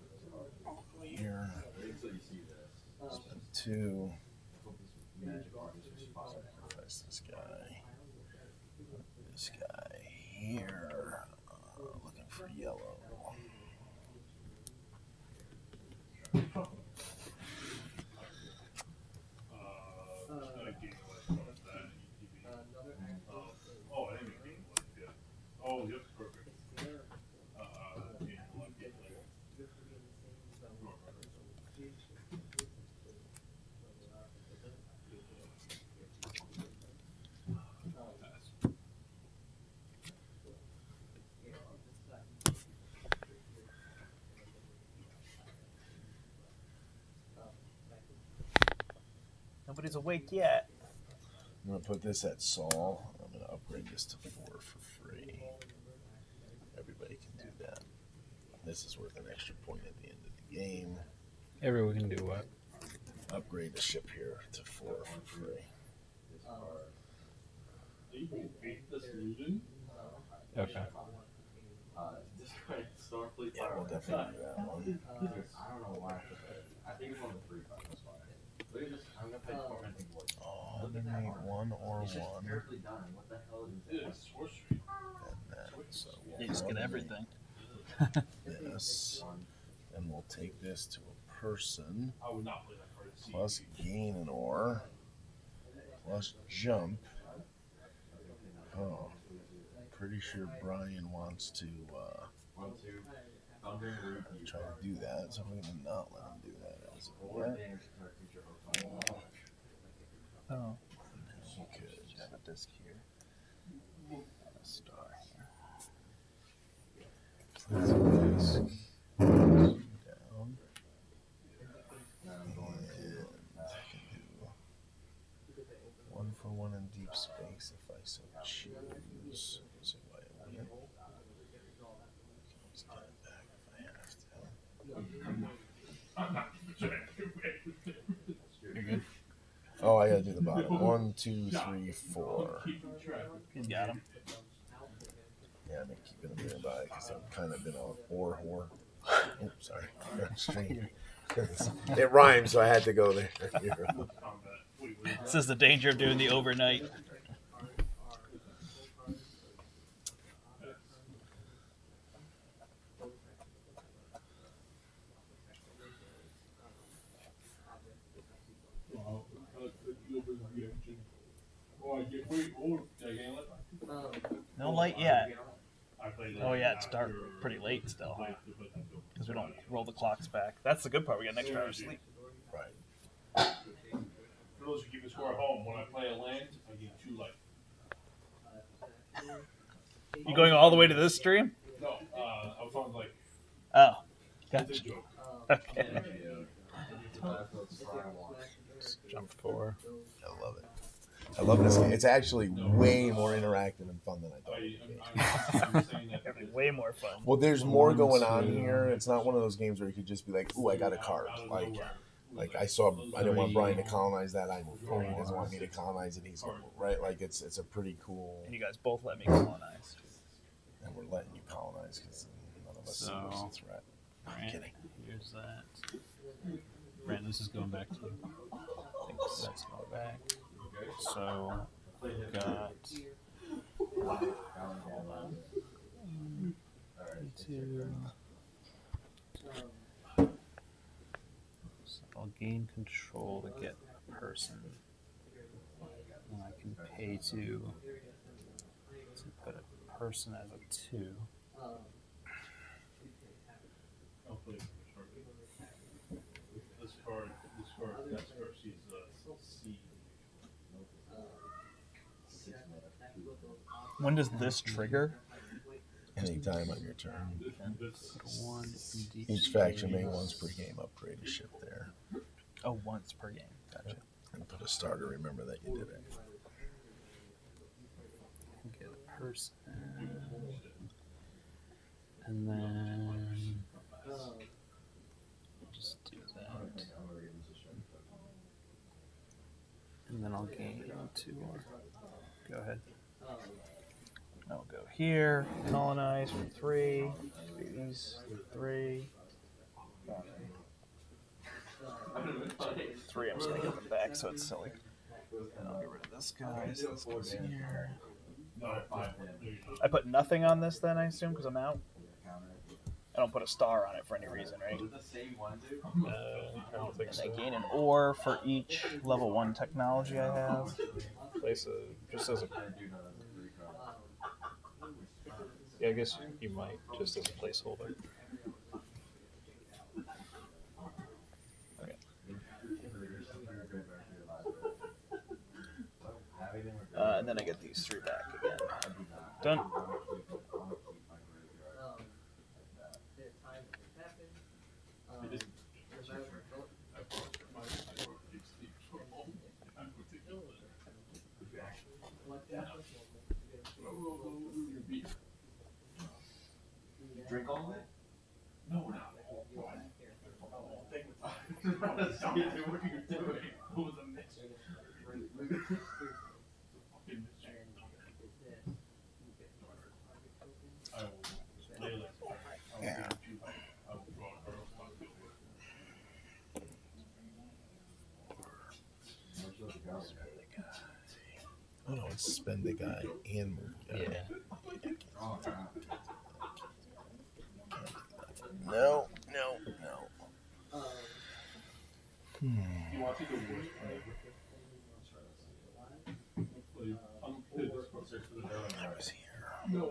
this. Here. Wait until you see this. Spend 2. Magic artist response. Sacrifice this guy. This guy here. Looking for yellow. Oh, I didn't gain life yet. Oh, yep, perfect. Gain life yet. Nobody's awake yet. I'm going to put this at Saul. I'm going to upgrade this to 4 for free. Everybody can do that. This is worth an extra point at the end of the game. Everyone can do what? Upgrade the ship here to 4 for free. They will beat this illusion. Okay. Starfleet. Yeah, we'll definitely do that one. I don't know why. I think it's one of the 3 fights. That's why. Look at this. I'm gonna play tormenting voice. Eliminate 1 or It's just 1. carefully done. What the hell is It this? is sorcery. And then, so we'll You just get eliminate everything. this. And we'll take this to a person. I would not play that card. Plus gain an ore. Plus jump. Oh. Pretty sure Bryan wants to 1, 2. Thundering root. try to do that. So we're going to not let him do that. As of Or yet. damage to our future host. Oh, He could. I have a disc here. A star here. Place a disc down. Now I'm going to. I can do 1 for 1 in deep space if I so choose. So I win. Just get it back if I have to. You're good. Oh, I gotta do the bottom. 1, 2, 3, 4. You got him. Yeah, I've been keeping them nearby because I've kind of been an ore whore. Oh, sorry. Stream. It rhymes, so I had to go there. This is the danger of doing the overnight. No light yet. I play. Oh yeah, it's dark pretty late still, huh? Because we don't roll the clocks back. That's the good part. We get an extra hour of sleep. Right. For those who keep score at home, when I play a land, I gain 2 life. You going all the way to this stream? No, I was on like. Oh, It's a gotcha. joke. Okay. Jump 4. I love it. I love this game. It's actually way more interactive and fun than I thought it would be. That'd be way more fun. Well, there's more going on here. It's not one of those games where you could just be like, "Ooh, I got a card." Like I didn't want Bryan to colonize that. I moved forward. He doesn't want me to colonize it. He's right. Like it's a pretty cool. And you guys both let me colonize. And we're letting you colonize because none of us see us a threat. I'm kidding. Here's that. Brand, this is going back to you. I think that's going back. So, got 2. So I'll gain control to get a person. And I can pay to put a person as a 2. I'll play this card. That card sees C. When does this trigger? Anytime on your turn. This 1 in Each faction may once per game upgrade a ship there. Oh, once per game. Gotcha. And put a starter. Remember that you did it. Get a person. And then just do that. And then I'll gain 2 more. Go ahead. I'll go here, colonize for 3. These 3. 3, I'm just gonna give them back so it's silly. And I'll get rid of this guy. So this goes here. I put nothing on this then, I assume, because I'm out. I don't put a star on it for any reason, right? I don't think And so. I gain an ore for each level 1 technology I have. Place just as a. Yeah, I guess you might just as a placeholder. Okay. And then I get these 3 back again. Done. Drink all of it? No, we're not. Take the time. What are you doing? It was a mixture. Fucking mixture. I will lay less. Yeah. I will draw a card off my field. Oh no, it's spend the guy and move the guy. Yeah. No. You want to take the worst part ever? Please. I'm good. This process for the I dog. was here. No.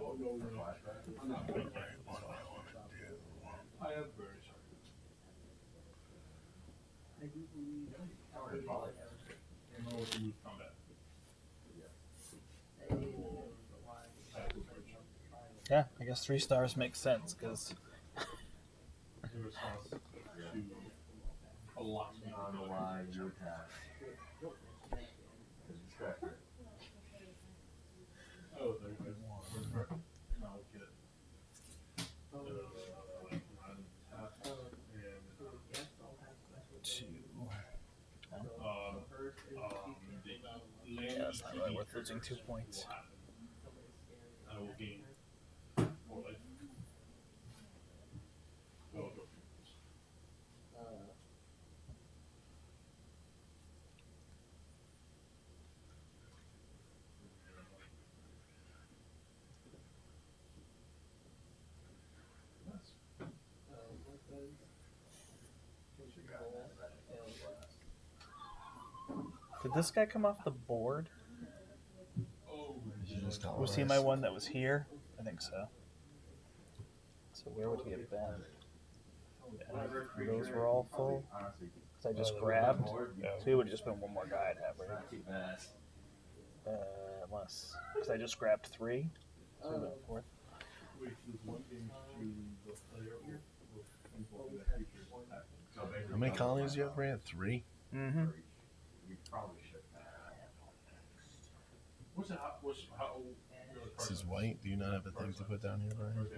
I'm not good. What do I want to do? I have very sharp. I know what to move combat. Yeah, I guess 3 stars makes sense, because In response to a lot of On the line, you attack. Oh, there you go. Now we'll get yeah, that's not really worth losing 2 points. I will gain 4 life. Go. Did this guy come off the board? You just Was he my one that was here? I think so. So where would he have been? Those were all full. Because I just grabbed. So he would have just been one more guy I'd have, right? Unless. Because I just grabbed 3. So he went 4th. How many colonies do you have, Brand? 3? Mm-hmm. This is white. Do you not have a thing to put down here, Brian?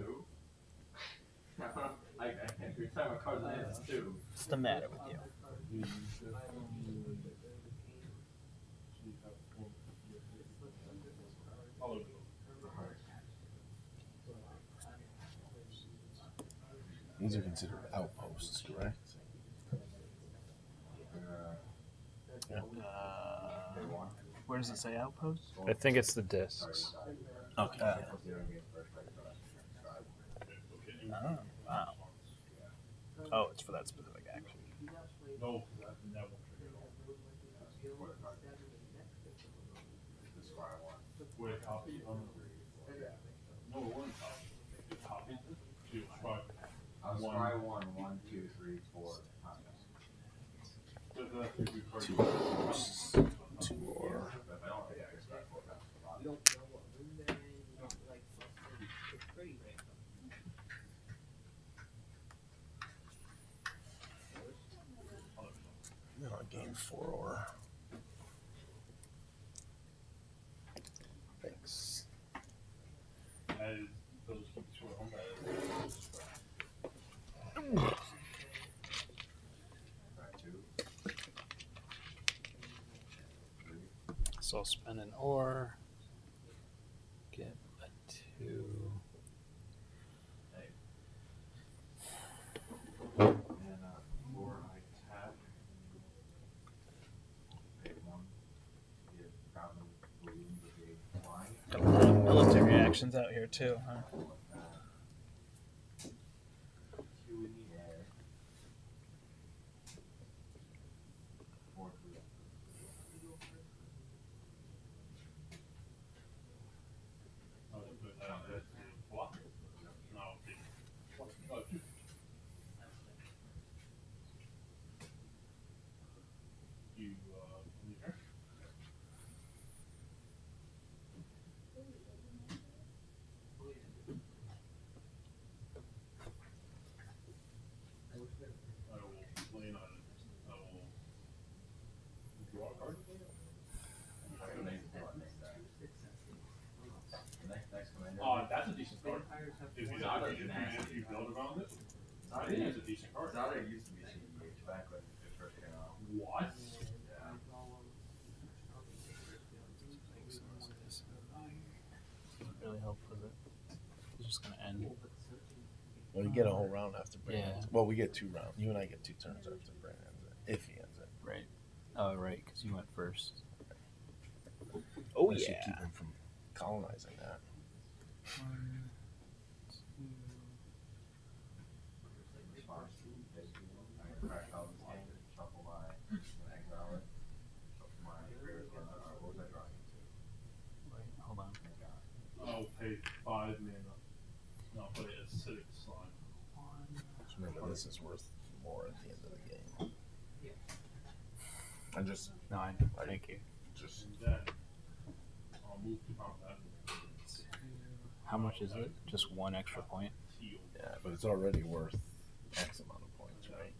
What's the matter with you? These are considered outposts, correct? Yeah. Where does it say outpost? I think it's the discs. Okay. Wow. Oh, it's for that specific action. No, never. Where copy? No, it wasn't copy. It copied to describe. I'll try 1, 2, 3, 4 times. 2 outposts. 2 more. No, I gained 4 ore. Thanks. So I'll spend an ore. Get a 2. And 4 I tap. Pick 1. Get goblin balloon brigade flying. Got a lot of military actions out here too, huh? 2 in the air. 4 through. That's a decent card. If you build around it, I think it's a decent card. Zada used to be CEH back when it first came out. What? Yeah. Doesn't really help with it. It's just gonna end. Well, you get a whole round after Brand. Yeah. Well, we get 2 rounds. You and I get 2 turns after Brand ends it. If he ends it. Right. Oh, right, because you went first. Oh Unless you yeah. keep him from colonizing that. 1, 2. Response. I crack out this game, shuffle my exile it, shuffle my greater what was I drawing into? Wait, hold on. I'll pay 5 mana. No, but it's acidic slime. Just remember, this is worth more at the end of the game. I just, No, I thank you. just And then I'll move to combat. How much is it? Just 1 extra point? Heal. yeah, but it's already worth X amount of points, right?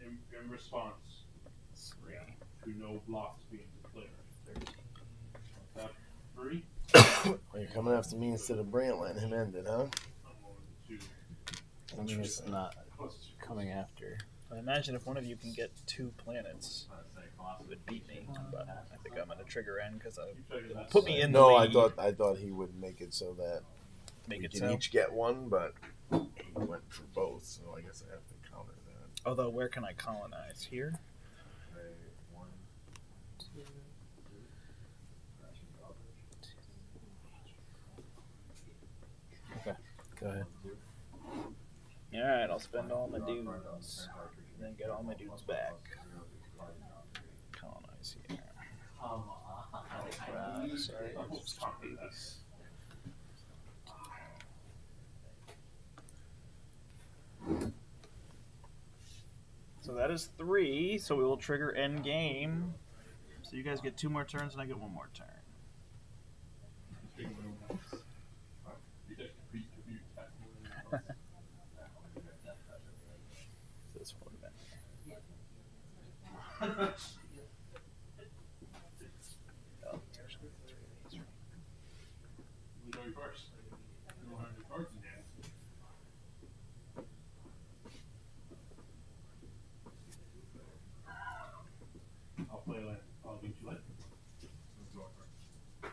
In response 3. to no blocks being declared. Tap 3. Well, you're coming after me instead of Brant letting him end it, huh? I'm going to I mean, it's not coming after. I imagine if one of you can get 2 planets, it would beat me. But I think I'm gonna trigger end because it will put me in the No, lead. I thought he would make it so that Make we it can so. each get 1, but he went for both, so I guess I have to counter that. Although, where can I colonize? Here? Okay, 1, 2, 3. Okay, go ahead. Alright, I'll spend all my dudes. And then get all my dudes back. Colonize here. Sorry, I'll just do these. So that is 3. So we will trigger end game. So you guys get 2 more turns, and I get 1 more turn. This would have been. Oh, there's 3 of these. Who's going first? You don't have any cards in hand. I'll play a land. I'll beat you land. Let's go first. I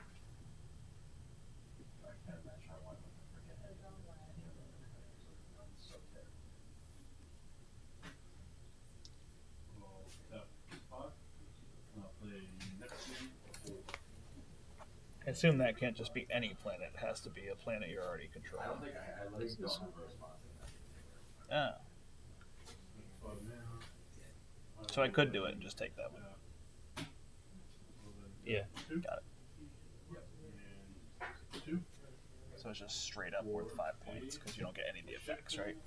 can't imagine how I would forget any of the It's so terrible. I'll tap 5. I'll play next game. 4. I assume that can't just be any planet. It has to be a planet you're already I don't controlling. think I literally don't have a response to Oh. that. So I could do it and just take that one. Yeah. Got it. And 2. So it's just straight up worth 5 points because you don't get any of the effects, right?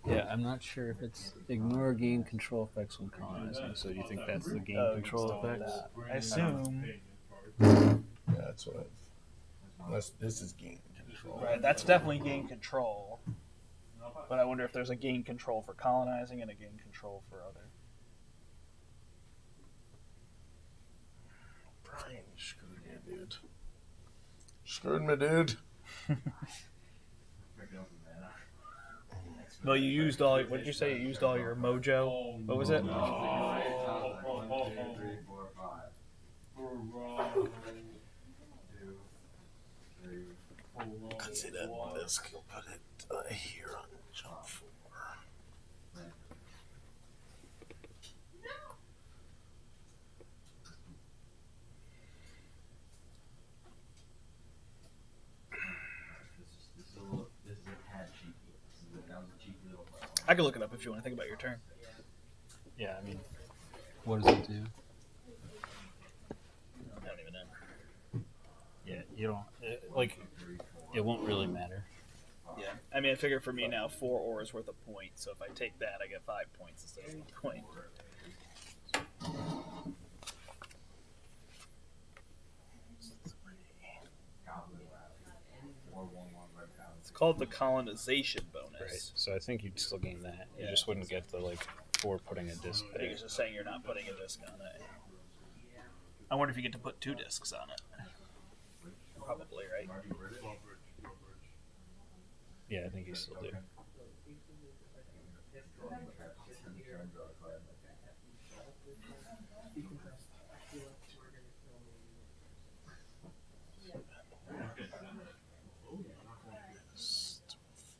Yeah, I'm not sure if it's ignore game control effects when colonizing. So do you think that's the game Oh, control you can still do effects? that. I assume. Yeah, that's what this is game control. Right, that's definitely gain control. But I wonder if there's a gain control for colonizing and a gain control for other. Bryan, you screwed me, dude. Screwed me, dude. Well, you used all. What did you say? You used all your mojo. What was it? 1, 2, 3, 4, 5. 2, 3. I'd say that disc, you'll put it here on jump 4. This is a tad cheeky. That was a cheeky little one. I can look it up if you want to think about your turn. Yeah, I mean, What does it do? I don't even know. yeah, you don't like. It won't really matter. Yeah, I mean, I figure for me now, 4 ores worth a point. So if I take that, I get 5 points instead of 1 point. It's called the colonization bonus. Right. So I think you'd still gain that. You Yeah. just wouldn't get the like for putting a disc I think there. it's just saying you're not putting a disc on it. I wonder if you get to put 2 discs on it. Probably, right? Yeah, I think you still do.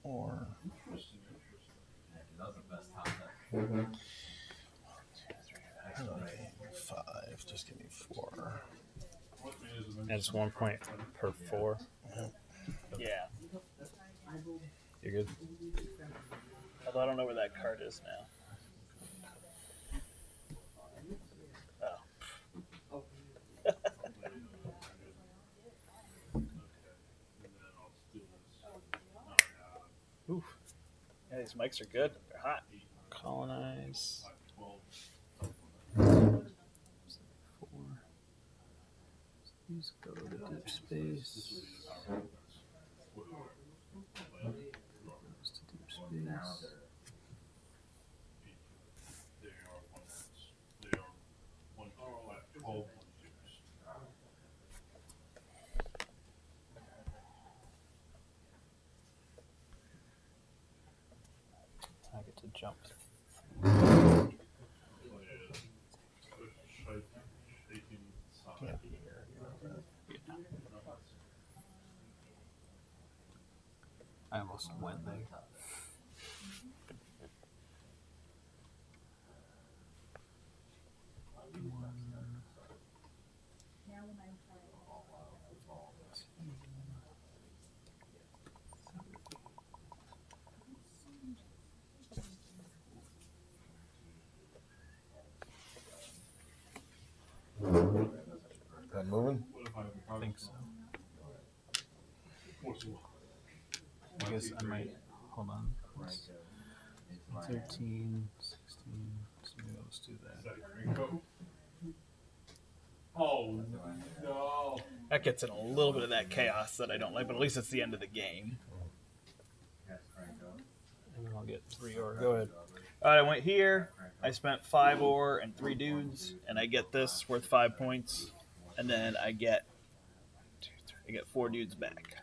Four. That was the best top deck. 5. Just give me 4. And it's 1 point per 4. Yeah. You're good. Although I don't know where that card is now. Oh. Oof. Yeah, these mics are good. They're hot. Colonize. 4. These go to deep space. Goes to deep space. I get to jump. Can't be here. I almost went there. That moving? I think so. I guess I might. Hold on. 13, 16, 17, Let's do that. Is that a green coat? Oh no! That gets in a little bit of that chaos that I don't like, but at least it's the end of the game. And then I'll get 3 ore. Go ahead. All right, I went here. I spent 5 ore and 3 dudes, and I get this worth 5 points, and then I get 4 dudes back.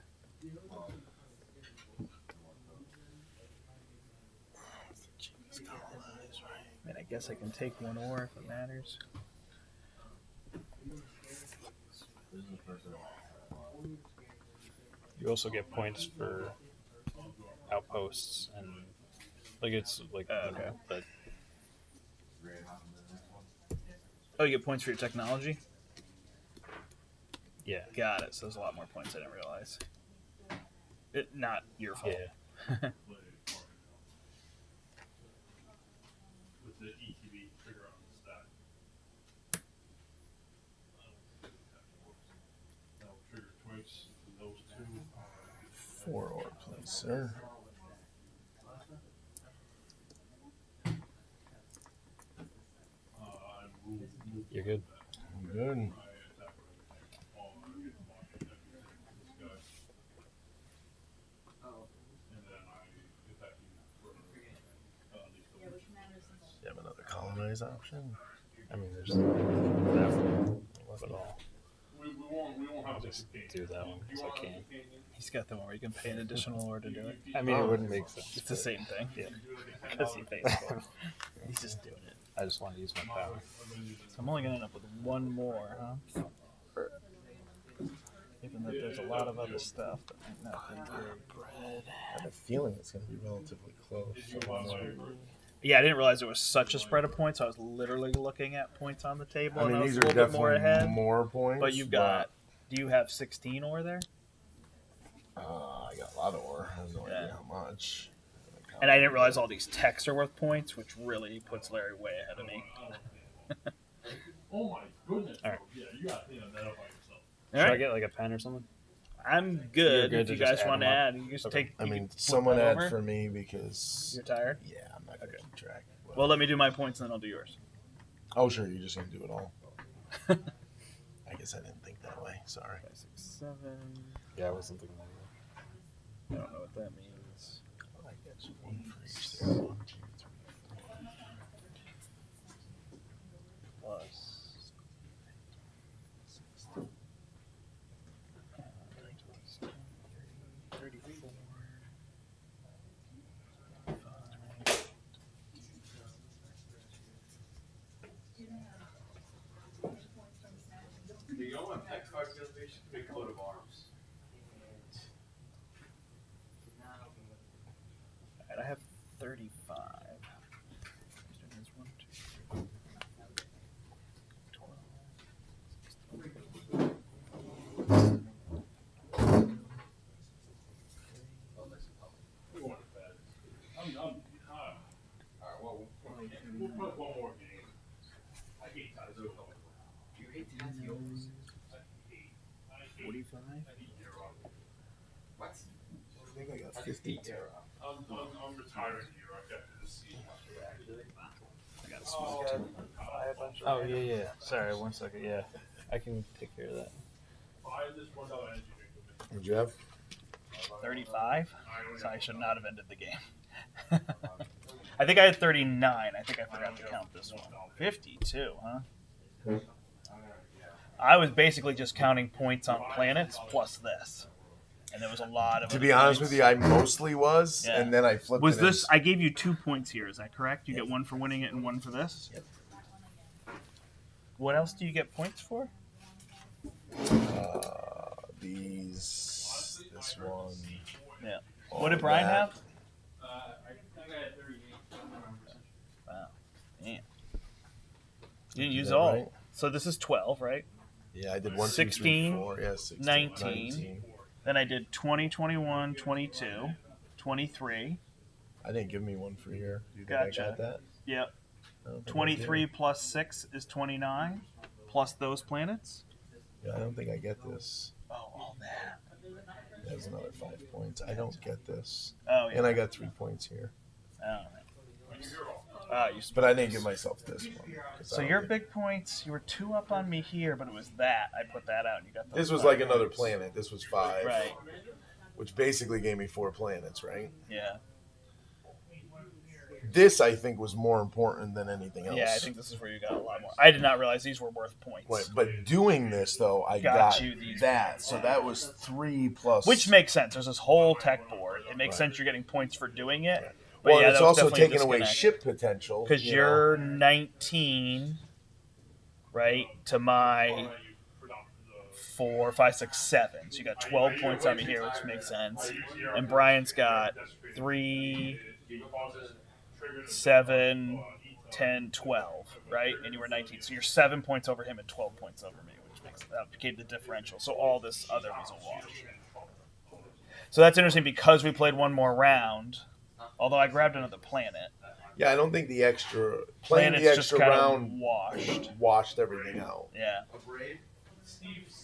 And I guess I can take 1 ore if it matters. You also get points for outposts and like it's like Okay. But Oh, you get points for your technology? yeah, Got it. So there's a lot more points I didn't realize. Not your fault. yeah. With the ETB trigger on the stack. That'll trigger twice for those 2. 4 ore, please, sir. You're good. I'm good. You have another colonize option? I mean, there's that one. But We won't have I'll just do that one because I can. He's got the one where you can pay an additional ore to do it. I mean, it wouldn't make sense. It's the same thing. Yeah. Because he pays for it. He's just doing it. I just want to use my power. So I'm only going to end up with 1 more, huh? Given that there's a lot of other stuff that might not be good. I have a feeling it's going to be relatively close. Yeah, I didn't realize there was such a spread of points. I was literally looking at points on the table. I mean, and I was these a are little bit more definitely ahead. more points. But you've got. Do you have 16 ore there? I got a lot of ore. I have no idea how much. And I didn't realize all these techs are worth points, which really puts Larry way ahead of me. Oh my goodness. All right. Yeah, you got to clean that up by yourself. All Should I right. get like a pen or something? I'm You're good. good If to you just guys add want to them up? add, you just Okay. take. I you mean, can flip someone that add over. for me because. You're tired? Yeah, I'm not going to keep track. Well, let me do my points and then I'll do yours. Oh, sure. You're just going to do it all. I guess I didn't think that way. Sorry. 5, 6, 7. Yeah, I wasn't thinking that. I don't know what that means. I got you one for each there. 1, 2, 3, 4. Plus. 34. The only text card skills be should be coat of arms. Alright, I have 35. There's 1, 2, 3, 12. We want it bad. Alright, well, we'll put one more game. I hate ties. You hate Tazios? 45? What? I think I got 50. I'm retiring here. I've got to see. I got a small too. Oh yeah, yeah. Sorry, 1 second. Yeah, I can take care of that. Buy this $1 energy drink with me. What'd you have? 35? So I should not have ended the game. I think I had 39. I think I forgot to count this one. 52, huh? I was basically just counting points on planets plus this. And there was a lot of. To be honest with you, I mostly was, Yeah. and then I flipped Was it. this? I gave you 2 points here. Is that correct? You get 1 for winning it and 1 for this. Yep. What else do you get points for? These, this one. Yeah. all What did Bryan that. have? I think I had 38. Wow. Damn. You didn't use that all. right? So this is 12, right? Yeah, I did 1, 2, 16, 3, 4. Yeah, 16, 19. Then I did 20, 21, 22, 23. I didn't give me one for here. Do you think Gotcha. I got that? Yep. I don't think I 23 did. plus 6 is 29. Plus those planets. Yeah, I don't think I get this. Oh, all that. There's another 5 points. I don't get this. Oh, yeah. And I got 3 points here. All right. But I didn't give myself this one. So your big points, you were 2 up on me here, but it was that. I put that out and you got those This was 5 like another points. planet. This was 5. Right. Which basically gave me 4 planets, right? Yeah. This, I think, was more important than anything else. Yeah, I think this is where you got a lot more. I did not realize these were worth points. Right, but doing this, though, I got you these that. points. So that was 3 plus. Which makes sense. There's this whole tech board. It makes sense you're getting points for doing it. Right. But Well, yeah, it's that was also definitely a taking away disconnect. ship potential. Because you're 19, right, to my 4, 5, 6, 7. So you got 12 points on me here, which makes sense. And Brian's got 3, 7, 10, 12, right? And you were 19. So you're 7 points over him and 12 points over me, which makes that became the differential. So all this other was a wash. So that's interesting because we played one more round. Although I grabbed another planet. Yeah, I don't think the extra Planets the just extra kind round of washed everything out. Yeah.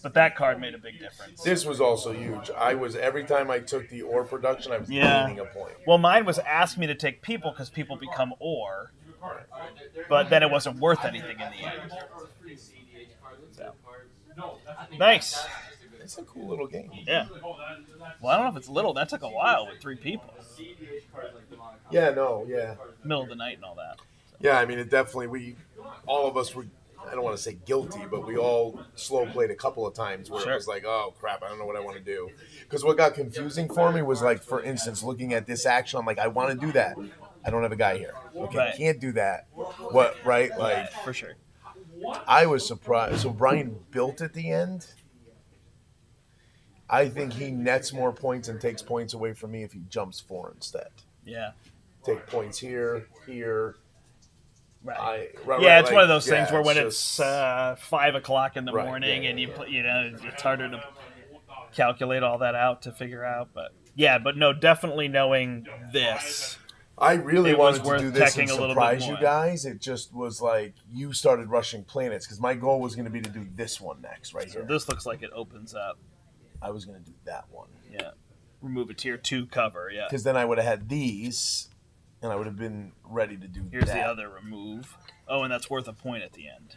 But that card made a big difference. This was also huge. Every time I took the ore production, I was gaining a point. Well, mine was asking me to take people because people become ore, but then it wasn't worth anything in the end. So. Nice. It's a cool little game. Yeah. Well, I don't know if it's little. That took a while with 3 people. Yeah, no, yeah. Middle of the night and all that. Yeah, I mean, it definitely, all of us were, I don't want to say guilty, but we all slow played a couple of times where it was like, oh, crap, I don't know what I want to do. Because what got confusing for me was, like, for instance, looking at this action, I'm like, I want to do that. I don't have a guy here. Okay, Right. can't do that. What, right? Like, Yeah, for sure. I was surprised. So Bryan built at the end. I think he nets more points and takes points away from me if he jumps 4 instead. Yeah. Take points here. Right. Right, it's like, one of those things where when just- it's 5 o'clock in the Right, morning yeah, and you yeah. put, it's harder to calculate all that out to figure out. But yeah, but no, definitely knowing this. I really It was wanted to worth do this and teching a little bit surprise you more. guys. It just was like you started rushing planets because my goal was going to be to do this one next, right So here. this looks like it opens up. I was going to do that one Yeah. Remove a tier 2 cover. Yeah. because then I would have had these, and I would have been ready to do Here's that. the other remove. Oh, and that's worth a point at the end.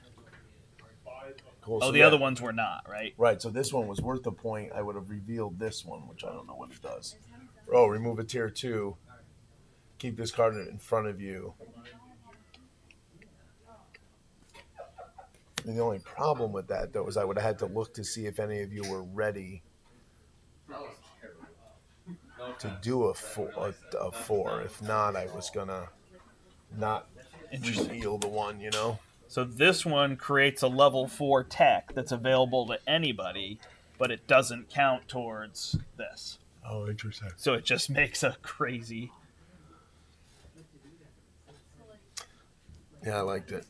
Cool. Oh, So the yeah. other ones were not, right? Right, so this one was worth a point. I would have revealed this one, which I don't know what it does. Oh, remove a tier 2. Keep this card in front of you. And the only problem with that, though, is I would have had to look to see if any of you were ready to do a 4. If not, I was going to not reveal the one, you know? So this one creates a level 4 tech that's available to anybody, but it doesn't count towards this. Oh, interesting. So it just makes a crazy. Yeah, I liked it.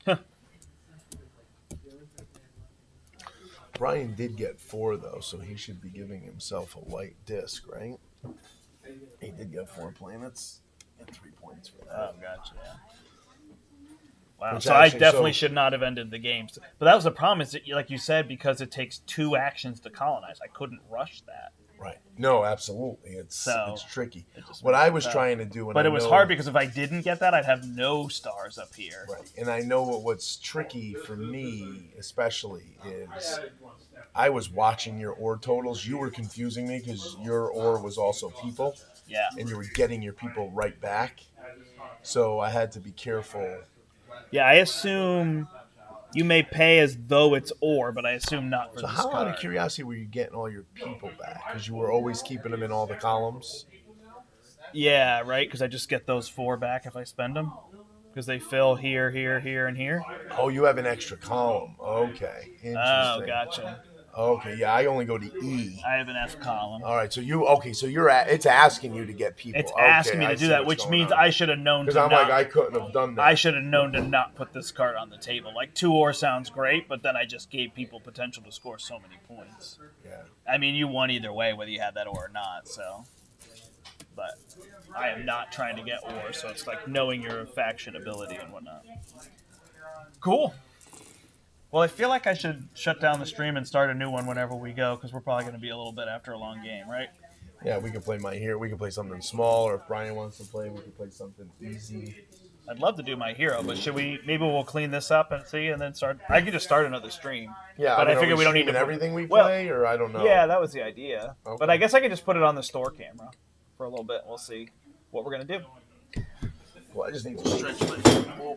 Huh. Bryan did get 4, though, so he should be giving himself a white disc, right? He did get 4 planets and 3 points for that. Oh, gotcha. Yeah. Wow. Which So I actually- definitely so- should not have ended the game. But that was the problem, is that, like you said, because it takes 2 actions to colonize. I couldn't rush that. Right. No, absolutely. It's So, tricky. it just What made I it was tough. trying to do, and But I it was know- hard because if I didn't get that, I'd have no stars up here. Right. And I know what's tricky for me, especially, is I was watching your ore totals. You were confusing me because your ore was also people, Yeah. and you were getting your people right back. So I had to be careful. Yeah, I assume you may pay as though it's ore, but I assume not for So this how, out of card. curiosity, were you getting all your people back? Because you were always keeping them in all the columns. Yeah, right? Because I just get those 4 back if I spend them. Because they fill here, here, here, and here. Oh, you have an extra column. Okay. Interesting. Oh, gotcha. Okay, yeah, I only go to E. I have an F column. All right, so you're it's asking you to get people. It's asking me Okay, to I do see that, what's which going means on. I should have known to Because I'm not. like, I couldn't have done that. I should have known to not put this card on the table. Like 2 ore sounds great, but then I just gave people potential to score so many points. Yeah. I mean, you won either way, whether you had that ore or not. So, but I am not trying to get ore, so it's like knowing your faction ability and whatnot. Cool. Well, I feel like I should shut down the stream and start a new one whenever we go, because we're probably going to be a little bit after a long game, right? Yeah, we could play My Hero. We could play something small, or if Bryan wants to play, we could play something easy. I'd love to do My Hero, but should we? Maybe we'll clean this up and see, and then start. I could just start another stream. Yeah, But I are figure we don't need to streaming put- everything we Well, play, or I don't know. Yeah, that was the idea. Okay. But I guess I could just put it on the store camera for a little bit. We'll see what we're gonna do. Well, I just need to stretch my.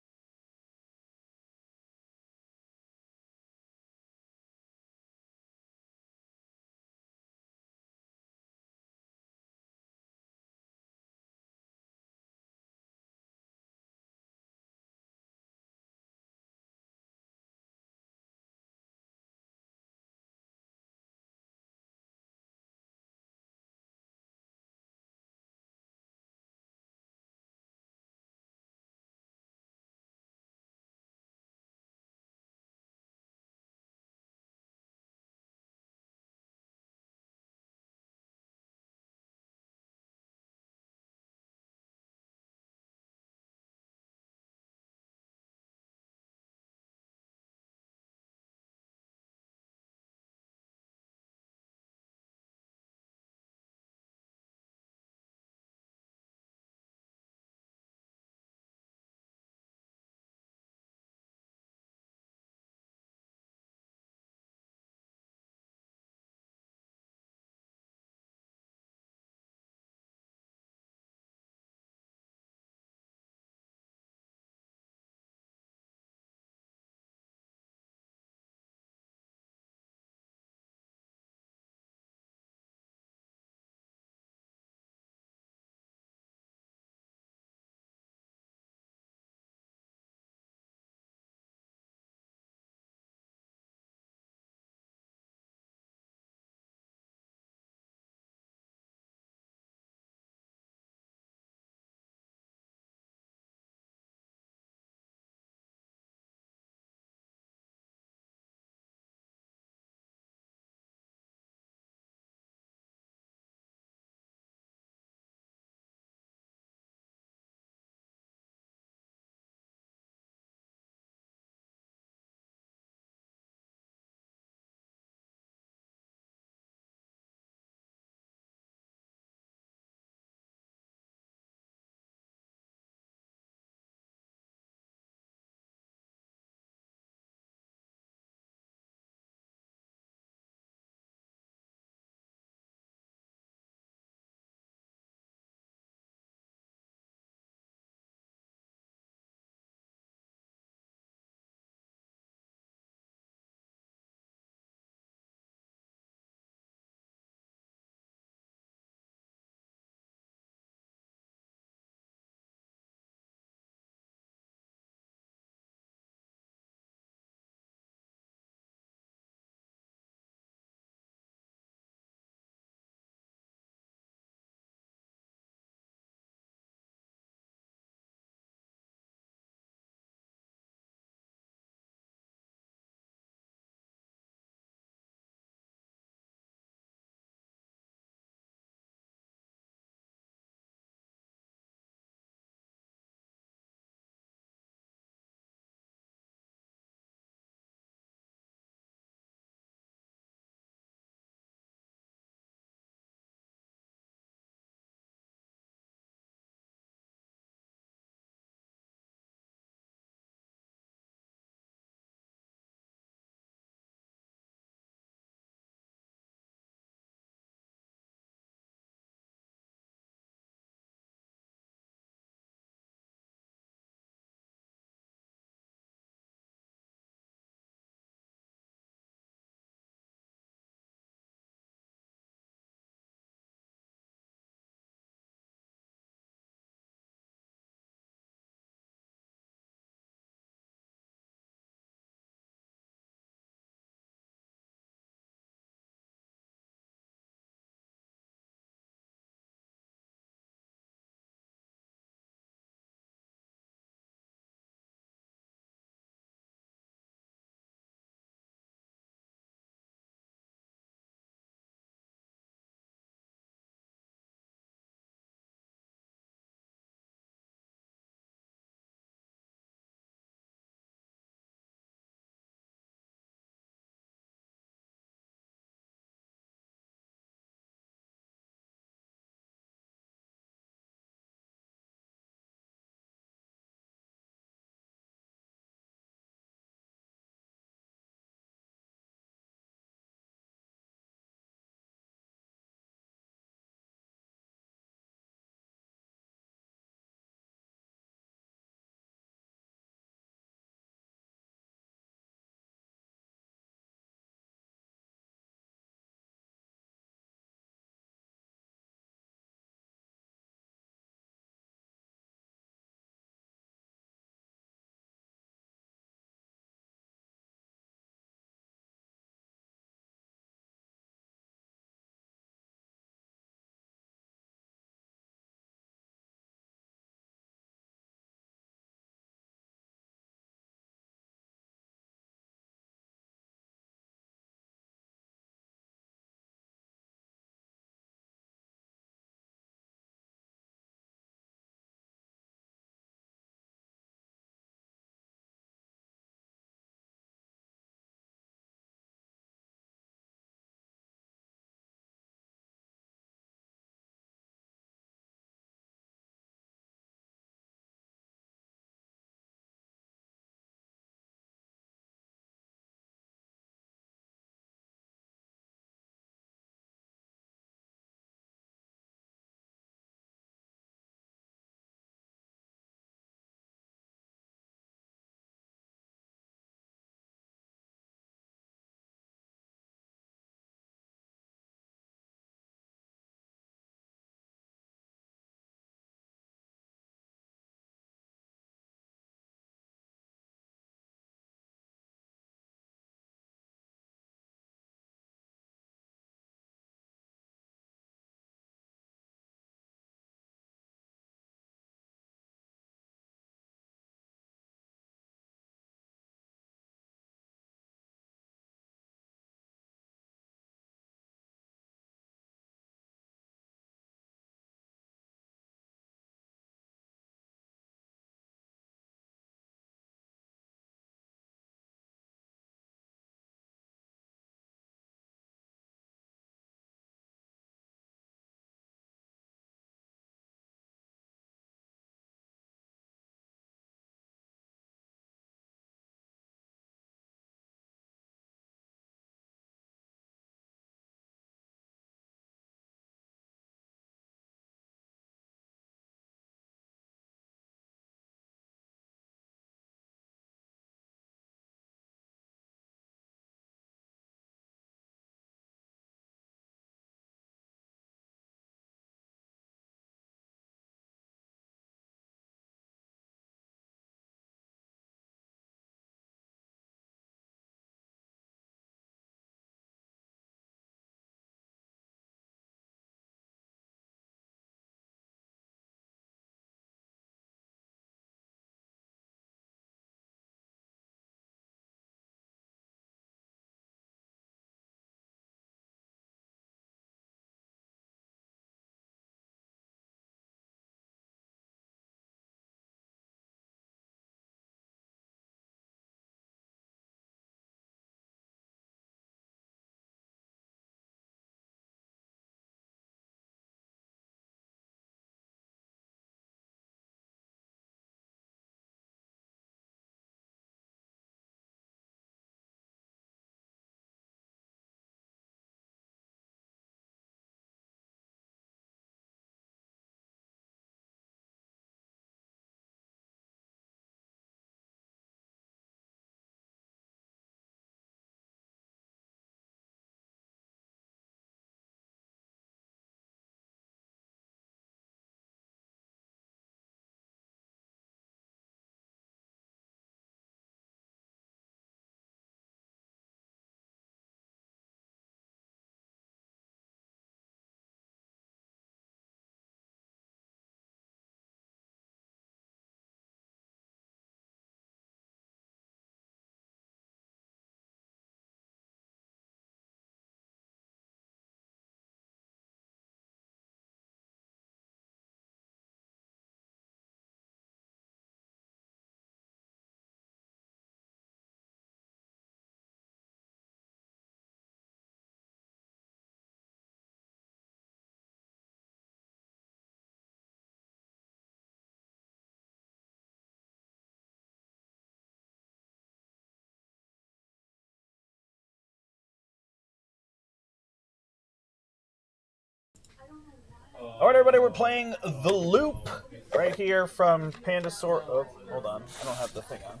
All right, everybody, we're playing The Loop right here from Pandasaur. Oh, hold on. I don't have the thing on.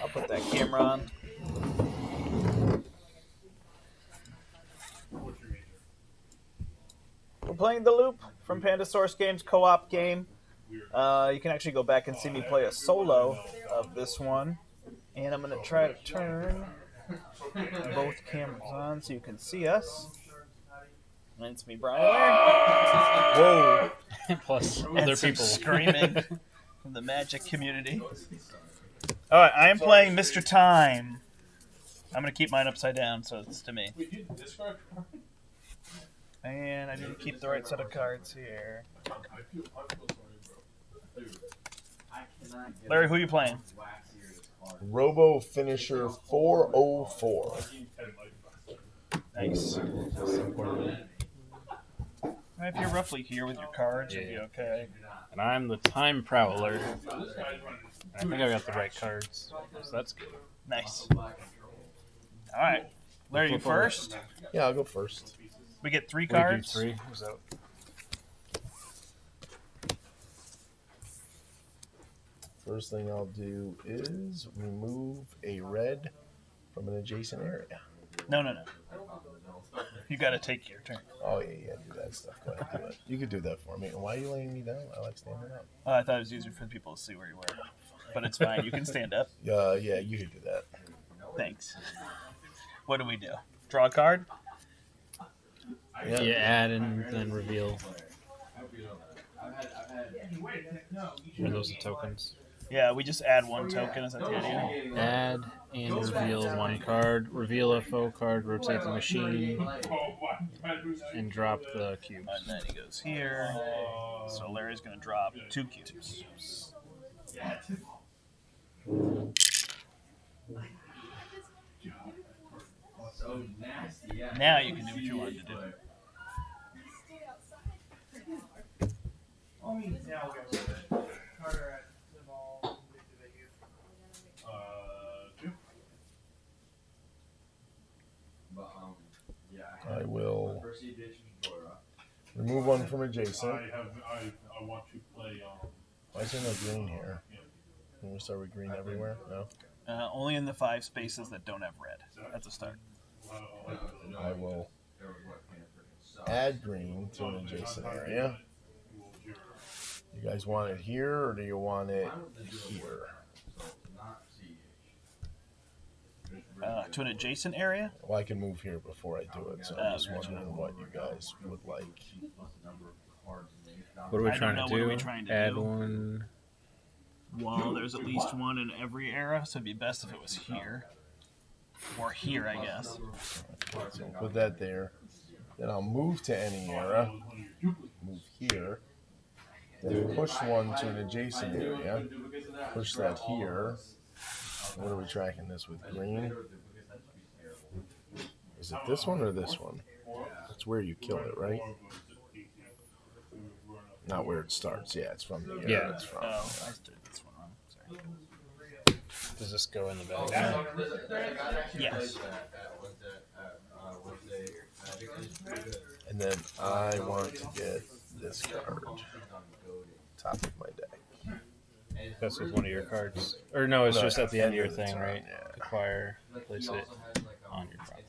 I'll put that camera on. We're playing The Loop from Pandasaurus Games co-op game. You can actually go back and see me play a solo of this one. And I'm going to try to turn both cameras on so you can see us. And it's me, Bryan. Whoa. Plus And other some people. screaming from the Magic community. All right, I am playing Mr. Time. I'm going to keep mine upside down so it's to me. And I need to keep the right set of cards here. Larry, who are you playing? Robo Finisher 404. Nice. If you're roughly here with your cards, you'll be okay. And I'm the Time Prowler. I think I got the right cards, so that's good. Nice. All right. Larry, you first? Yeah, I'll go first. We get 3 We do cards. 3. Is that... First thing I'll do is remove a red from an adjacent area. No. You got to take your turn. Oh, yeah, do that stuff. Go ahead, do it. You could do that for me. Why are you laying me down? I like standing up. Oh, I thought it was easier for people to see where you were. But it's fine. You can stand up. Yeah, you could do that. Thanks. What do we do? Draw a card? Yeah. You add and then reveal. Are those the tokens? Yeah, we just add 1 token. Is that the idea? Add and reveal 1 card. Reveal a foe card, rotate the machine, and drop the cubes. And then he goes here. So Larry's going to drop 2 cubes. Now you can do what you wanted to do. I will remove 1 from adjacent. I want to play. Why is there no green here? Can we start with green everywhere? No? Only in the 5 spaces that don't have red. That's a start. I will add green to an adjacent area. You guys want it here, or do you want it here? To an adjacent area? Well, I can move here before I do it, so I'm just wondering what you guys would like. What are we I don't trying know. to What do? are we trying to Add do? 1. Well, there's at least 1 in every era, so it'd be best if it was here. Or here, I guess. So put that there. Then I'll move to any era. Move here. Then push 1 to an adjacent area. Push that here. What are we tracking this with? Green? Is it this one or this one? That's where you kill it, right? Not where it starts. Yeah, it's from the area Yeah. it's from. Oh, I did this one wrong. Sorry. Does this go in the back? Yes. And then I want to get this card. Top of my deck. That's with 1 of your cards. Or no, it's No, just at the end of your end of the thing, turn, right? yeah. Acquire, place it on your drop.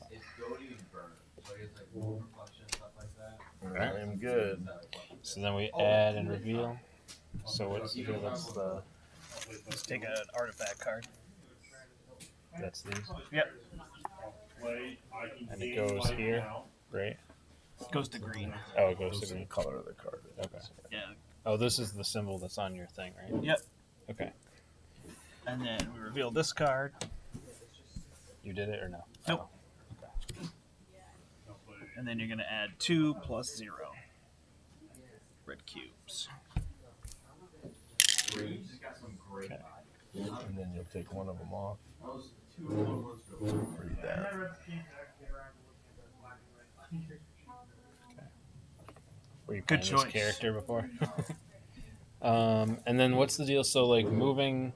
I am good. So then we add and reveal. So what's the deal? That's the... Let's take an artifact card. That's these. Yep. And it goes here, right? It goes to green. Oh, it goes Those to are the green. color of the card. Okay. Yeah. Oh, this is the symbol that's on your thing, right? Yep. Okay. And then we reveal this card. You did it or no? Nope. And then you're going to add 2 plus 0 red cubes. Okay. And then you'll take 1 of them off. Read that. Were you Good playing this choice. character before? And then what's the deal? So like moving,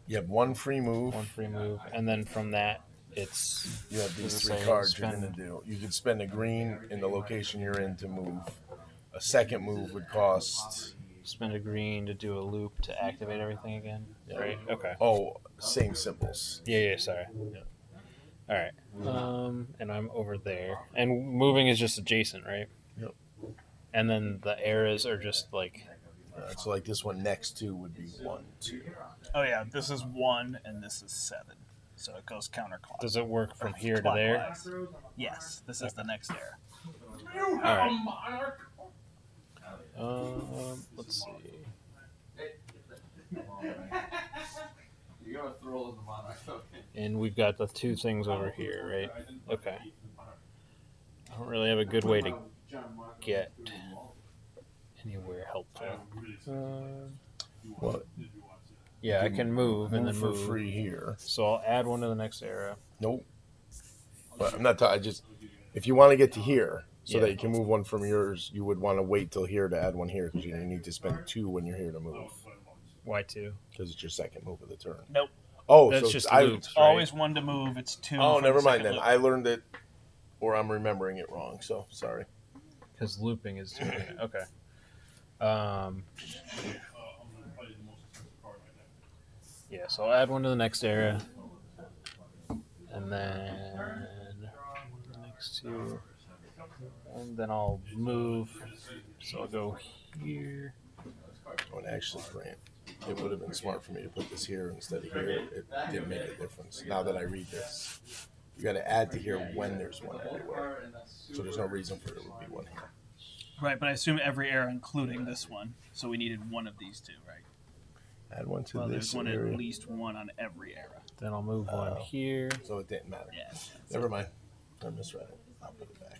You have 1 free move. 1 free move, and then from that it's You have these Does it 3 say cards you're spend- going to do. You can spend a green in the location you're in to move a second move would cost. Spend a green to do a loop to activate everything again. Yeah. Right. Okay. Oh, same symbols. Yeah. Sorry. Yeah. All right. And I'm over there, and moving is just adjacent, right? Yep. And then the eras are just like. So like this one next to would be 1, 2. Oh yeah, this is 1 and this is 7, so it goes counterclockwise. Does it work from here to there? Yes, this is the next era. All right. Let's see. You're gonna throw those monarchs, okay? And we've got the 2 things over here, right? Okay. I don't really have a good way to get anywhere helpful. What? Yeah, I can move and then for move. free here. So I'll add one to the next era. Nope. But I'm not. I just if you want to get to here, so Yeah. that you can move one from yours, you would want to wait till here to add one here because you need to spend 2 when you're here to move Why 2? because it's your second move of the turn. Nope. Oh, That's so just I. loops, right? Always 1 to move. It's 2. Oh, for never the mind second then. loop. I learned it, or I'm remembering it wrong. So sorry. Because looping is doing it. Okay. Yeah, so I'll add one to the next era. And then next 2. And then I'll move. So I'll go here. Oh, and actually, Grant, it would have been smart for me to put this here instead of here. It didn't make a difference. Now that I read this, you got to add to here when there's one everywhere. So there's no reason for there would be one here. Right, but I assume every era, including this one. So we needed one of these 2, right? Add one to Well, this there's one area. at least 1 on every era. Then I'll move one here. So it didn't matter. Yeah. Never mind. I misread it. I'll put it back.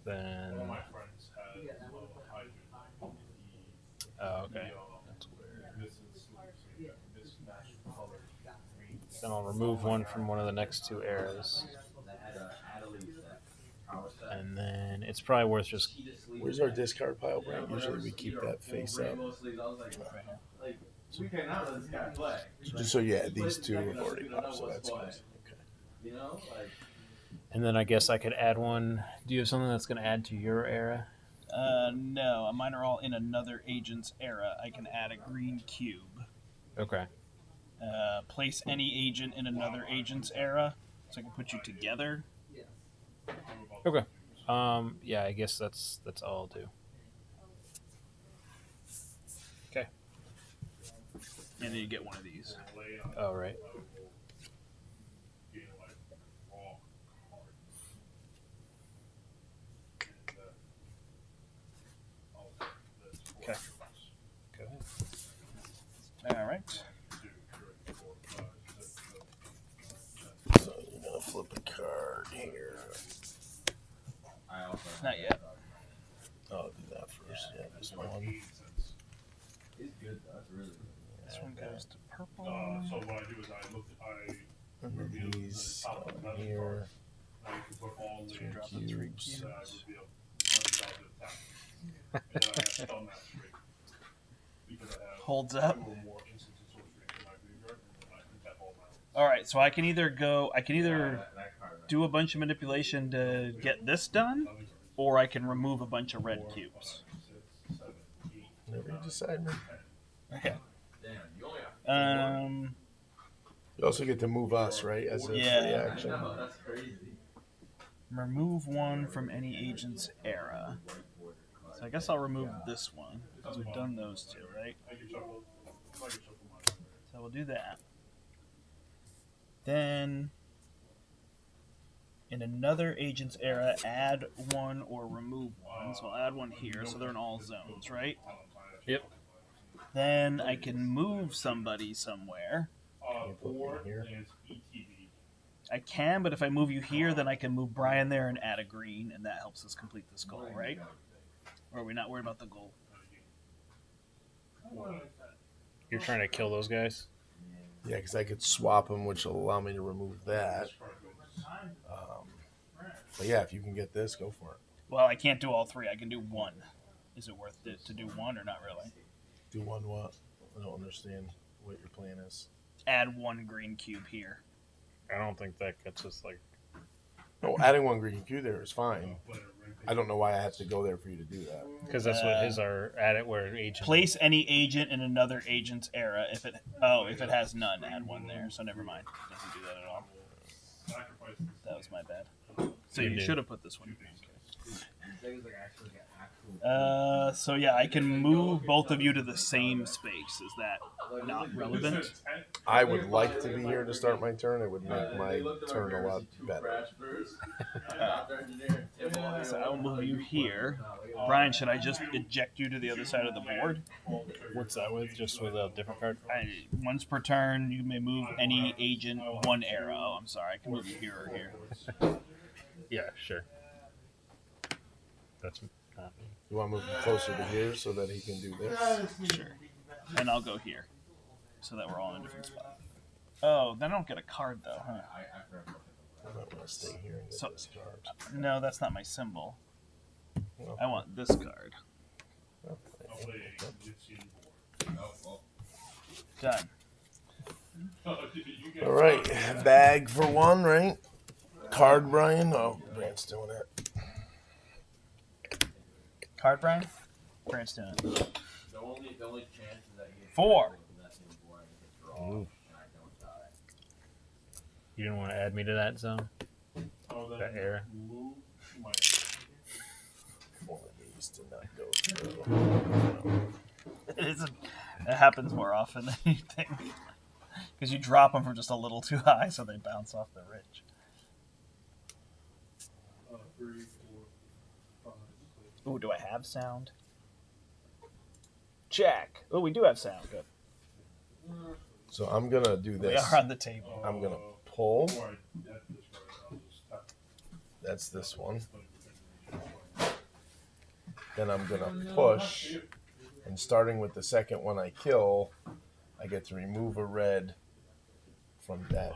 Then. My friends had a hydrant. Oh, okay. That's weird. Then I'll remove one from one of the next 2 eras. And then it's probably worth just. Where's our discard pile, Brent? Usually we keep that face up. So just so you add these 2 have already popped, so that's good. Okay. And then I guess I could add one. Do you have something that's going to add to your era? No, mine are all in another agent's era. I can add a green cube. Okay. Place any agent in another agent's era, so I can put you together. Okay. Yeah, I guess that's all I'll do. Okay. And then you get one of these. Oh, right. Okay. Go ahead. All right. So you're going to flip a card here. Not yet. I'll do that first. Yeah, just one. It's good though. That's really good. This one goes to purple. So what I do is And then these down here. I can put all the Drop the 3 cubes. that I reveal. Once out of the town. And then I have done that straight. Because I have Holds up. 2 or more instances of sorcery in my graveyard, and then I can tap all my own. All right, so I can either That card, right? do a bunch of manipulation to get this done, or I can remove a bunch of red cubes. 6, 7, 8. Whatever you decide, man. Okay. Damn, you only got You also get to move us, right? As a Yeah. free action. No, that's crazy. Remove 1 from any agent's era. So I guess I'll remove this one, because we've done those 2, right? I can shuffle mine. So we'll do that. Then, in another agent's era, add 1 or remove 1. So I'll add 1 here, so they're in all zones, right? Yep. Then I can move somebody somewhere. Or here? is ETB. I can, but if I move you here, then I can move Bryan there and add a green, and that helps us complete this goal, right? Or are we not worried about the goal? You're trying to kill those guys? Yeah, because I could swap them, which will allow me to remove that. But yeah, if you can get this, go for it. Well, I can't do all 3. I can do 1. Is it worth it to do 1 or not really? Do one what? I don't understand what your plan is. Add 1 green cube here. I don't think that gets us like. No, adding 1 green cube there is fine. I don't know why I have to go there for you to do that. Because that's what his are at it where agent. Place any agent in another agent's era. If it has none, add one there. So never mind. It doesn't do that at all. That was my bad. So you should have put this one. So yeah, I can move both of you to the same space. Is that not relevant? I would like to be here to start my turn. It would make my turn a lot better. So I will move you here. Brian, should I just eject you to the other side of the board? What's that with? Just with a different card? Once per turn, you may move any agent one arrow. Oh, I'm sorry. I can move you here or here. Yeah, sure. That's not me. You want to move him closer to here so that he can do this? Sure. And I'll go here, so that we're all in a different spot. Oh, then I don't get a card though, huh? I might want to stay here and get this card. No, that's not my symbol. Well, I want this card. Done. All right, bag for one, right? Card, Brian. Oh, Brandt's doing it. Card, Brian? Brandt's doing it. The only chance is that you get 4. Ooh. You didn't want to add me to that zone? That era? One of these did not go through. It happens more often than you think. Because you drop them from just a little too high, so they bounce off the ridge. 3, 4, 5. Ooh, do I have sound? Check. Oh, we do have sound. Good. So I'm gonna do We this. are on the table. I'm gonna pull. That's this one. Then I'm gonna push, and starting with the second one I kill, I get to remove a red from that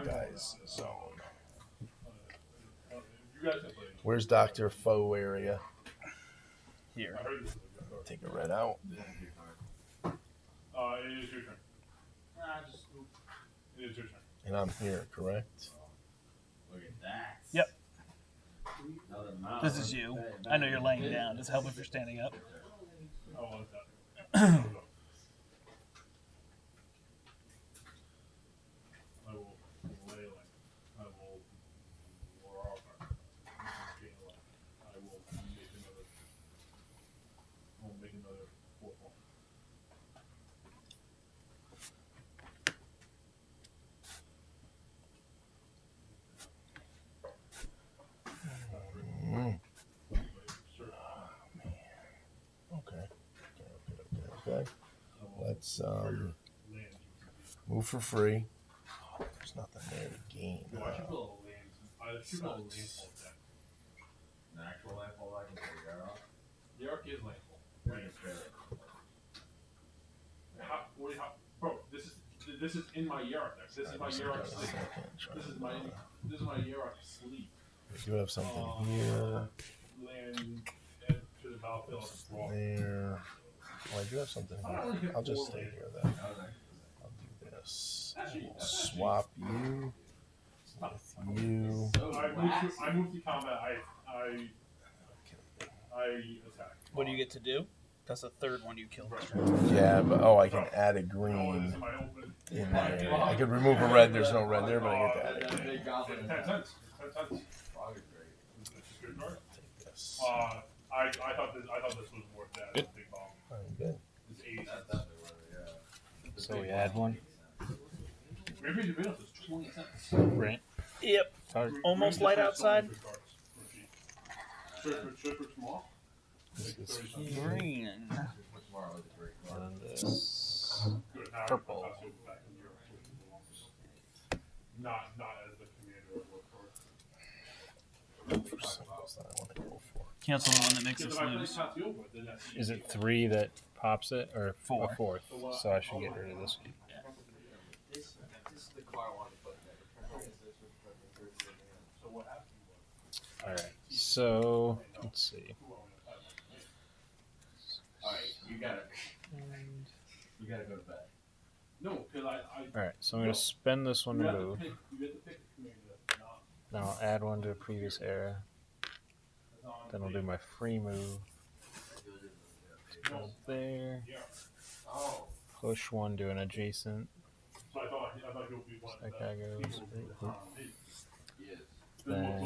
guy's zone. Where's Dr. Foe area? Here. Take a red out. It is your turn. It is your turn. And I'm here, correct? Look at that. Yep. This is you. I know you're laying down. Does it help if you're standing up? I want that. I will lay like. I will roar off. I will make another. I'll make another 4 point. Okay. Let's move for free. There's nothing there to gain. No, I should build a land. I should build a landfall deck. An actual landfall I can figure out. The arc is landfall. Bring it straight. Bro, this is in my Yarok deck. This is my Yarok sleep. This is my Yarok sleep. You have something here. Land to the battlefield. There. Oh, I do have something here. I'll just stay here then. I'll do this. We'll swap you with you. I move to combat. I attack. What do you get to do? That's the third one you killed. Yeah, but I can add a green in there. I could remove a red. There's no red there, but I get to add a green. 10 cents. 10 cents. Take this. I thought this was worth that. It's a big bomb. I'm good. It's 80 cents. So we add one. Maybe the is 20 cents. Brent. Yep. Card. Almost light outside. Super small. This is Green. and this. Good. Now Purple. I'll go back in Europe. Not as the commander of work for. For symbols that I want to go for. Cancel the one that makes us lose. Is it 3 that pops it, or 4? A 4th? So I should get rid of this one. This is the car I wanted to put there. So what happened? Alright, so let's see. Alright, you gotta go to bed. No, because I Alright, so I'm going to spend this one you to have to move. pick. You get to pick a commander that's not Then I'll add one to a previous era. as on Then I'll do my free move. Go there. Push one to an adjacent. So I thought you'll be one. That guy goes. Then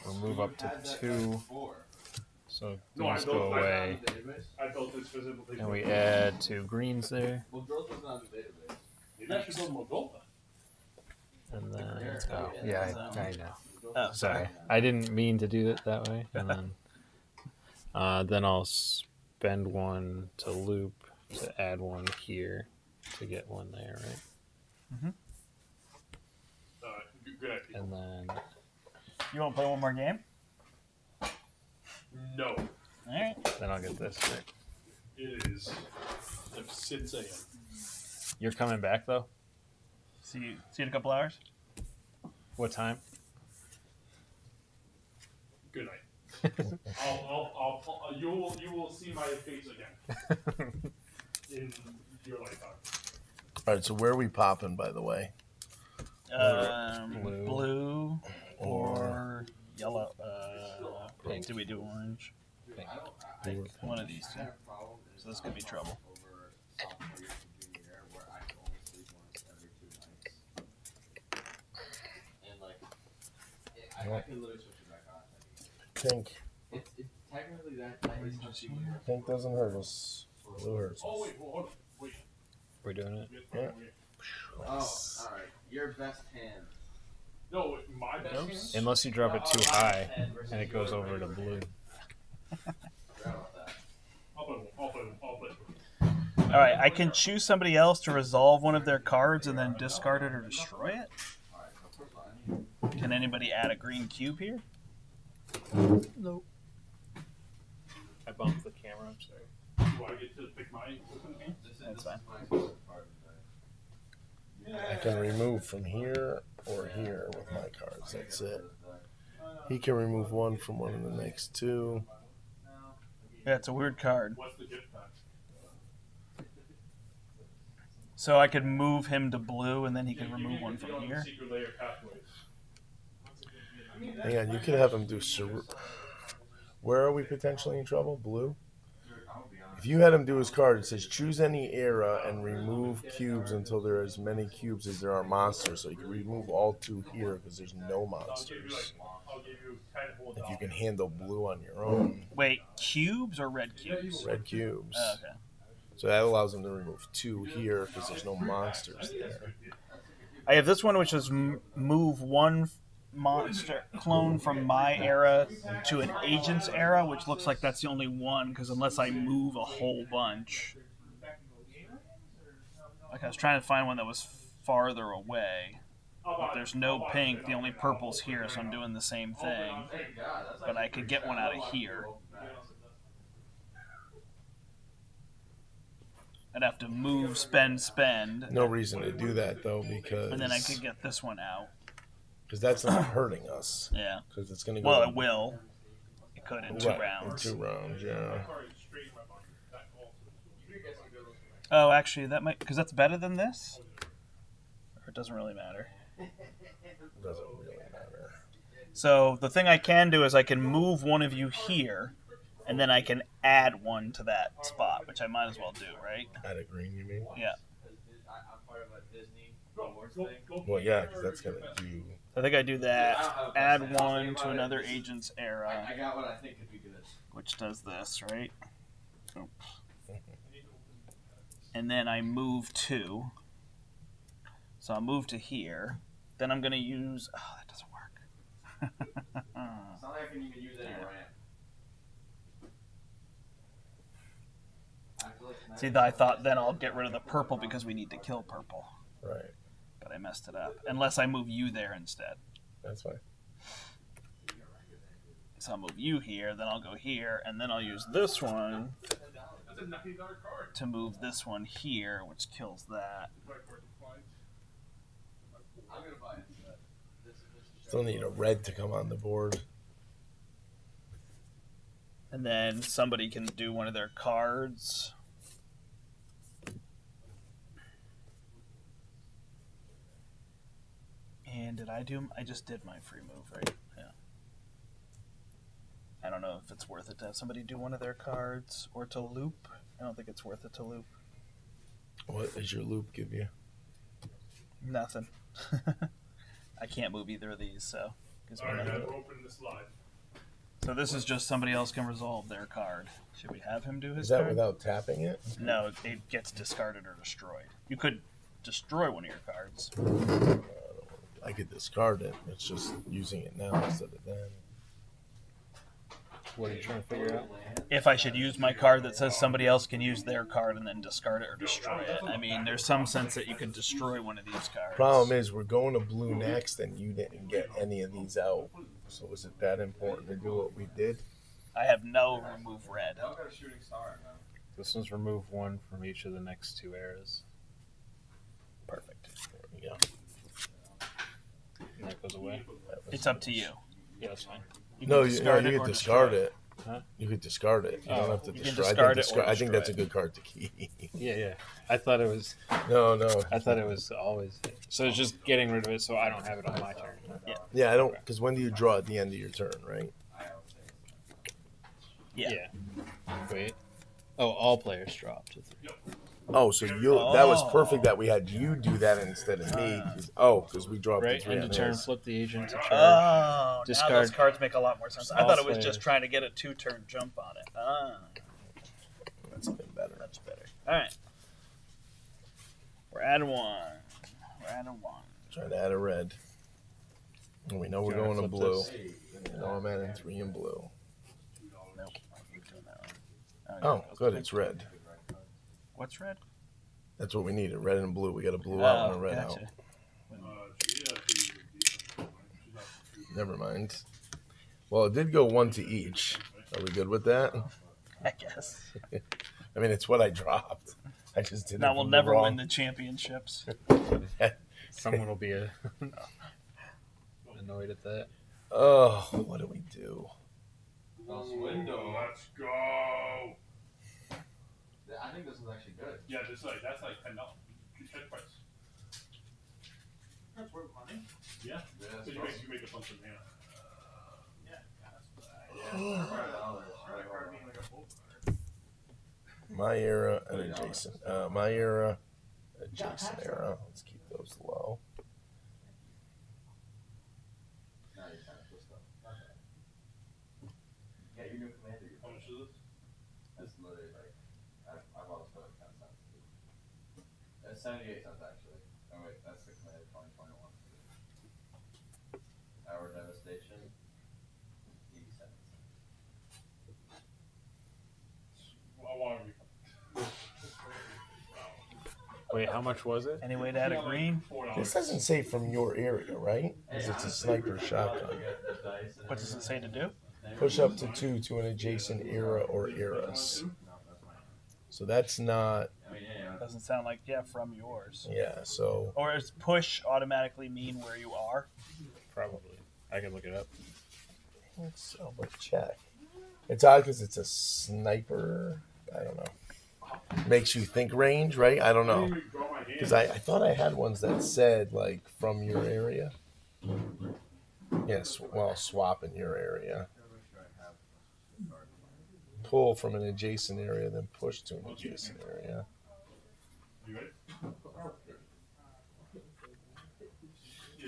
we'll move up to 2. So these go away. I built this physical thing. And we add 2 greens there. Well, Growth wasn't on the database. You actually built more gold then. And then, oh, yeah, I know. Oh, Sorry. I didn't mean to do it that way. And then I'll spend 1 to loop to add 1 here to get 1 there, right? Good idea. And then You want to play one more game? No, All right. then I'll get this. Right? it is like 6 a.m. You're coming back though? See you in a couple hours. What time? Good night. You will see my face again in your lifetime. All right, so where are we popping, by the way? Blue or yellow. Pink. Did we do orange? Pink. One of these two. So this could be trouble. I can literally switch it back on. Pink. It's technically that is just Pink doesn't hurt us. Blue hurts us. Oh wait, hold on. Wait. We're doing it? Yeah. Oh, alright. Your best hand. No, my best hand. Unless you drop it too high and it goes over to blue. I'll play. All right. I can choose somebody else to resolve one of their cards and then discard it or destroy it. Can anybody add a green cube here? Nope. I bumped the camera, I'm sorry. Do I get to pick my game? That's fine. I can remove from here or here with my cards. That's it. He can remove 1 from one of the next 2. Yeah, it's a weird card. What's the gift pack? So I could move him to blue and then he could remove 1 from here. Secret layer pathways. Hang on, you could have him do. Where are we potentially in trouble? Blue? If you had him do his card, it says choose any era and remove cubes until there are as many cubes as there are monsters. So you can remove all 2 here because there's no monsters. I'll give you 10 whole If you can handle blue on your own. Wait, cubes or red cubes? Red cubes. Oh, okay. So that allows him to remove 2 here because there's no monsters there. I have this one, which is move 1 monster clone from my era to an agent's era, which looks like that's the only one because unless I move a whole bunch. Like I was trying to find one that was farther away. But there's no pink, the only purple's here, so I'm doing the same thing. But I could get one out of here. I'd have to move, spend. No reason to do that though because. And then I could get this one out. Because that's not hurting us. Yeah. Because it's going to go. Well, it will. It could in 2 Right, rounds. In 2 rounds, yeah. Oh, actually, that might because that's better than this. Or it doesn't really matter. It doesn't really matter. So the thing I can do is I can move one of you here, and then I can add 1 to that spot, which I might as well do, right? Add a green, you mean? Yeah. I'm part of a Disney awards Go, thing. go. Well, yeah, because that's going to do. I think I do that. Add 1 to another agent's era, I got what I think could be good. which does this, right? Oops. And then I move 2. So I'll move to here. Then I'm going to use... Oh, that doesn't work. It's not like I can even use any ramp. See, I thought then I'll get rid of the purple because we need to kill purple. Right. But I messed it up. Unless I move you there instead. That's fine. So I'll move you here, then I'll go here, and then I'll use this one That's a $90 card. to move this one here, which kills that. I'm gonna buy it. Still need a red to come on the board. And then somebody can do one of their cards. And did I do... I just did my free move, right? Yeah. I don't know if it's worth it to have somebody do one of their cards or to loop. I don't think it's worth it to loop. What does your loop give you? Nothing. I can't move either of these, so gives me Alright, nothing. open this live. So this is just somebody else can resolve their card. Should we have him do his Is that card? without tapping it? No, it gets discarded or destroyed. You could destroy one of your cards. I could discard it. It's just using it now instead of then. What are you trying to figure out? If I should use my card that says somebody else can use their card and then discard it or destroy it. I mean, there's some sense that you could destroy one of these cards. Problem is, we're going to blue next, and you didn't get any of these out. So is it that important to do what we did? I have no remove red. Now I've got a shooting star now. This one's remove one from each of the next 2 eras. Perfect. There we go. And that goes away. It's up to you. Yeah, that's fine. You No, can you discard could or discard destroy it. Huh? You could discard it. You don't have to you can destroy. discard it or I think that's a destroy good card to keep. Yeah. I thought it was. No. I thought it was always. So it's just getting rid of it, so I don't have it on my turn. Yeah, I don't. Because when do you draw at the end of your turn, right? Yeah. Wait. Oh, all players drop to 3. Oh, so you. That was perfect that we had you do that instead of me. Because we dropped Right. the 3 End on of turn. his. Flip the agent to charge. Oh, now those Discard cards make a lot more sense. I all thought it was players. just trying to get a 2-turn jump on it. That's even better. That's better. All right. We're adding 1. Try to add a red. And we know we're Do you wanna going to flip blue. this? We know I'm adding 3 in blue. Nope. I'm doing that one. Oh, good. It's red. What's red? That's what we needed. Red and blue. We got a blue out and a red gotcha. out. She actually is decent. She's not too Never mind. Well, it did go 1 to each. Are we good with that? I guess. I mean, it's what I dropped. I just did. Now we'll never win the championships. Someone will be annoyed at that. Oh, what do we do? Those window. Let's go. I think this was actually good. Yeah, that's like $10. Check price. That's worth money. Yeah. Yeah, So you make a bunch of mana. $5. Credit card being like a full card. My era and adjacent. My era, adjacent era. Let's keep those low. Now you're kind of twist up. Yeah, your new commander. How much is this? That's literally like, I've always felt like 10 cents. It's 78 cents actually. Oh wait, that's the commander 2021. Our devastation, 80 cents. I want to be. Wait, how much was it? Any way to add a green? $4. This doesn't say from your area, right? Because it's a sniper shotgun. What does it say to do? Push up to 2 to an adjacent era or eras. So that's not. Doesn't sound like from yours. Yeah. So Or does push automatically mean where you are? Probably. I can look it up. so, but check. It's odd because it's a sniper. I don't know. Makes you think range, right? I don't know. Because I thought I had ones that said like from your area. Yes, well, swap in your area. Pull from an adjacent area, then push to an adjacent area. You ready?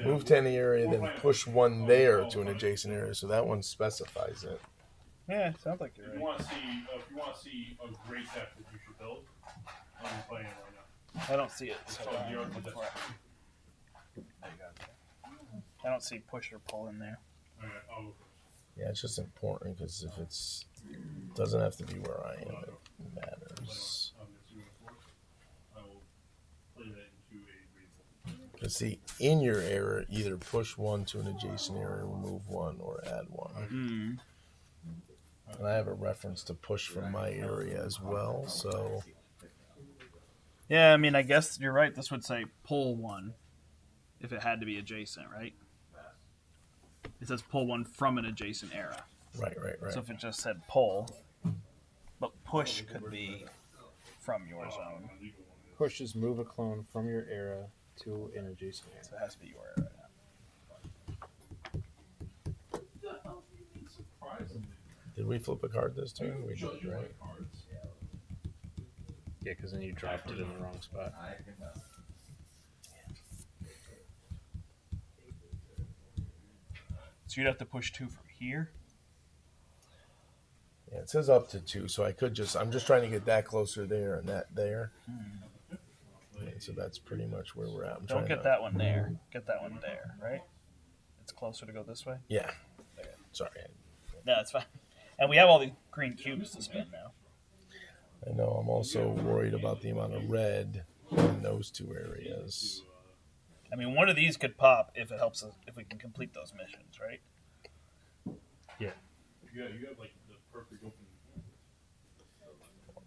Move to any area, then push one there to an adjacent area. So that one specifies it. Yeah, sounds like you're If you want to see a great deck that you should build, I'm playing it right now. I don't see it. So Oh, I'm you're looking the for it. I don't see push or pull in there. Okay, I'll Yeah, it's just important because if it's doesn't have to be where I am, it matters. I will play that into a green. Because see, in your area, either push one to an adjacent area, remove one, or add one. And I have a reference to push from my area as well. So Yeah, I mean, I guess you're right. This would say pull 1 if it had to be adjacent, right? It says pull 1 from an adjacent era. right. So if it just said pull, but push could be from your zone. Push is move a clone from your era to an adjacent area. So it has to be your era. Did we flip a card this turn? We did, right? Yeah, because then you dropped it in the wrong spot. So you'd have to push 2 from here. Yeah, it says up to 2, so I could just. I'm just trying to get that closer there and that there. Yeah, so that's pretty much where we're at. I'm Don't trying get to, that one there. Get that one there, right? It's closer to go this way. Yeah. Okay. Sorry. No, it's fine. And we have all the green cubes to spin now. I know. I'm also worried about the amount of red in those 2 areas. I mean, one of these could pop if it helps us, if we can complete those missions, right? Yeah. You got like the perfect open.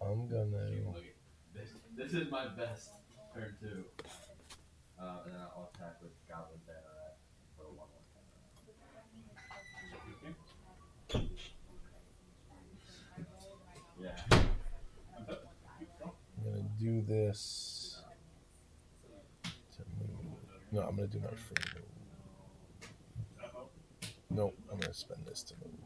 I'm gonna. This is my best turn 2. And then I'll attack with Goblin Banner for 1/1. Yeah. I'm gonna do this to move. No, I'm gonna do my free move. Nope, I'm gonna spend this to move.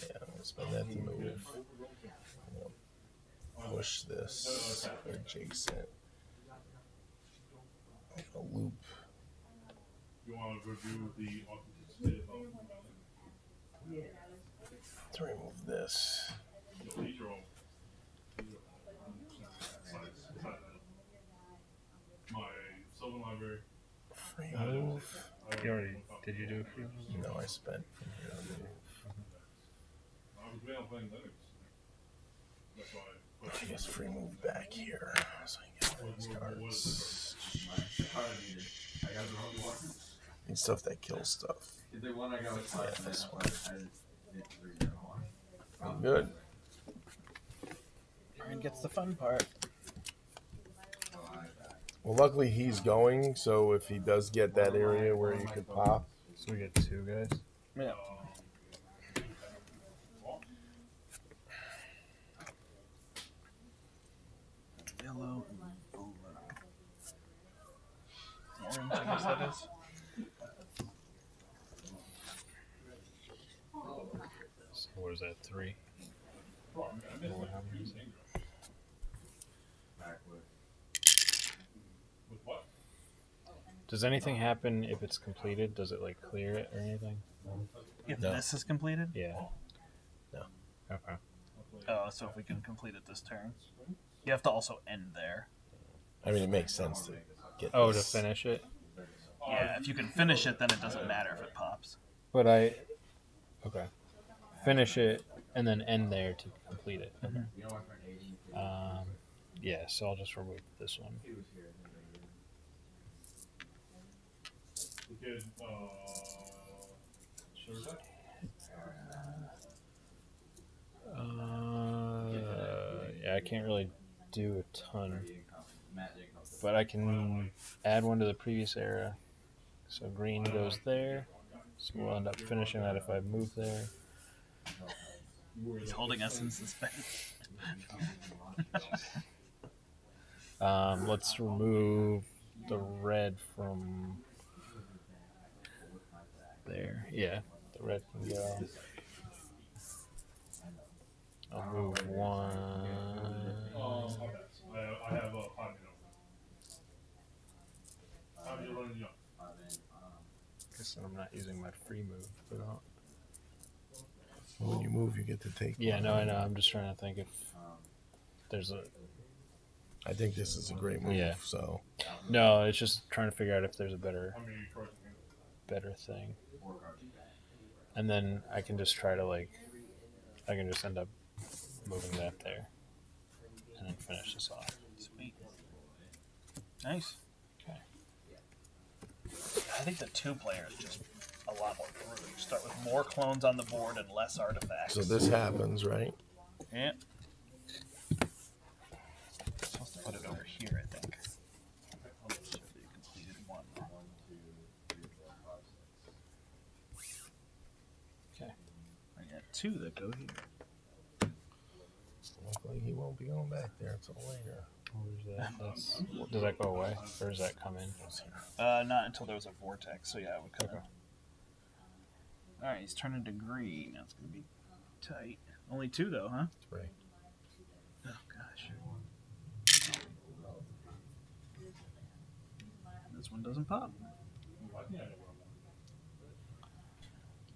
Yeah, I'm gonna spend that to move. Push this adjacent. I'm gonna loop. You want to review the authenticity of To remove this. these are all. My Sylvan Library. Free move. You already did you do a free move? No, I spent from here to move. I was playing Linux. That's why. I guess free move back here. So I can get these cards. I got the wrong one. Need stuff that kills stuff. The one I got was 5 Yeah, this one. I just did 3 and 1. I'm good. Bryan gets the fun part. Well, luckily he's going, so if he does get that area where you could pop. So we get 2 guys. Yeah. Yellow and over. Orange, I guess that is. So what is that? 3. Or how many is it? With what? Does anything happen if it's completed? Does it like clear it or anything? If No. this is completed? Yeah. No. Okay. Oh, so if we can complete it this turn. You have to also end there. I mean, it makes sense to get Oh, this. to finish it? Yeah, if you can finish it, then it doesn't matter if it pops. But I... Okay. Finish it and then end there to complete it. Yeah, so I'll just remove this one. The kid, Sugar? Yeah, I can't really do a ton. But I can add one to the previous era. So green goes there. So we'll end up finishing that if I move there. He's holding us in suspense. Let's remove the red from there. Yeah, the red can go. I'll move 1. I have a 5 minute. How are you running up? Guess I'm not using my free move. But When you move, you get to take. yeah, one. no, I know. I'm just trying to think if there's a. I think this is a great move. Yeah. So No, it's just trying to figure out if there's a better How many cards thing. And then I can just try to like. I can just end up moving that there. And then finish this off. Sweet. Nice. Okay. I think the 2-player is just a lot more brutal. You start with more clones on the board and less artifacts. so this happens, right? Yeah. Supposed to put it over here, I think. Should be completed 1. Okay. I got 2 that go here. Luckily, he won't be going back there until later. Where's that? Does that go away? Or does that come in? Not until there was a vortex, so yeah, it would come in. All right, he's turning to green. That's gonna be tight. Only 2 though, huh? 3. Oh gosh. This one doesn't pop.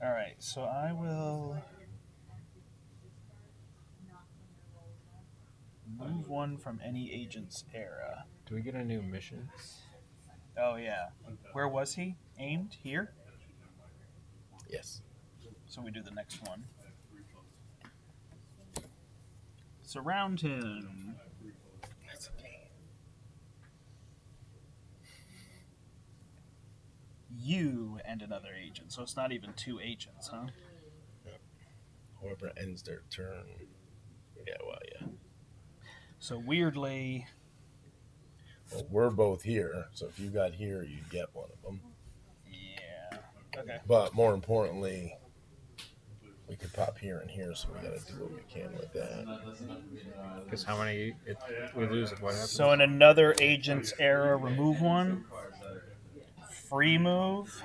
All right, so I will move 1 from any agent's era. Do we get a new mission? Oh yeah. Where was he? Aimed here. Yes. So we do the next one. Surround him. You and another agent. So it's not even 2 agents, huh? Whoever ends their turn. Yeah, well, yeah. So weirdly, Well, we're both here, so if you got here, you'd get one of them. yeah. Okay. But more importantly, we could pop here and here, so we gotta do what we can with that. Because how many we lose? What happens? So in another agent's era, remove 1. Free move.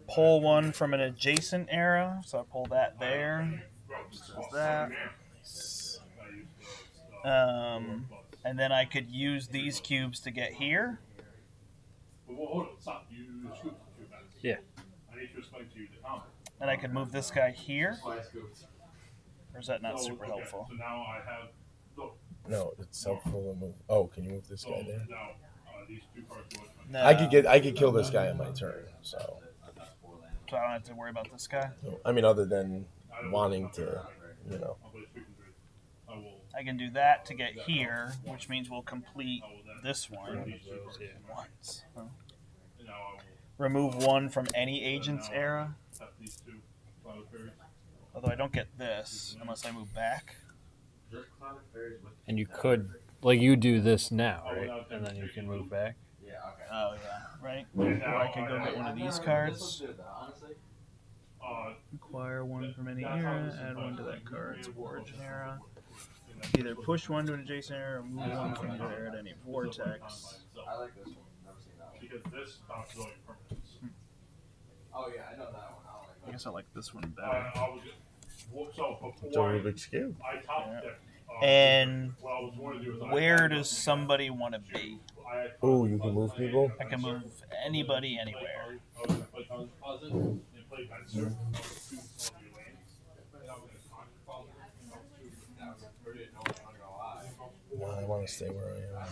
Pull 1 from an adjacent era. So I pull that there. Just as that. And then I could use these cubes to get here. Yeah. I need to explain to you the combo. And I could move this guy here. Or is that not super helpful? So now I have. Look. No, it's helpful to move. Oh, can you move this guy there? Now these 2 cards go into my. No. I could kill this guy on my turn. So So I don't have to worry about this guy. I mean, other than wanting to, you know. I'll play 3 and 3. I will. I can do that to get here, which means we'll complete this one once. Huh? Now I will Remove 1 from any agent's era. have these 2 cloud fairies. Although I don't get this unless I move back. And you could, like, you do this now, right? And then you can move back. Oh yeah, right. Or I could go get one of these cards. Acquire 1 from any era. Add 1 to that card's origin era. Either push 1 to an adjacent era or move 1 from either era to any vortex. I like this one. Never seen that one. Because this bounces all your permanents. Oh yeah, I know that one. I don't like I guess I like this one better. I was just. So It's a before Rubik's Cube. I top Yeah. deck. And What I was going to do is where does somebody want to be? Oh, you can move people? I can move anybody anywhere. I was going to play Puzzle and play Venture. Two of your lands. And I was going to conquer No, I want to stay where I am.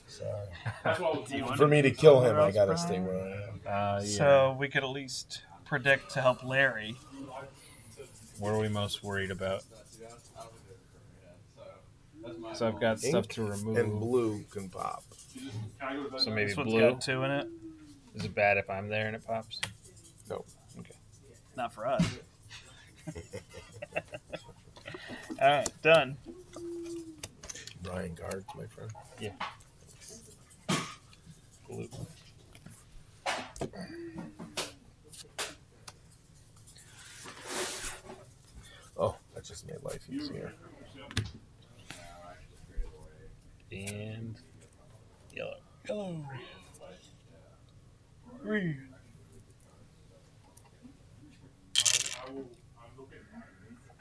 Sorry. That's what I was Do you doing. want For me to kill him, Somewhere I else, gotta Bryan? stay where I am. Yeah. So we could at least predict to help Larry. What are we most worried about? So I've got stuff to remove. And blue can pop. So maybe This one's blue. got 2 in it. Is it bad if I'm there and it pops? No. Okay. Not for us. All right, done. Bryan guards, my friend. Blue. Oh, that just made life easier. And yellow. Hello. Green.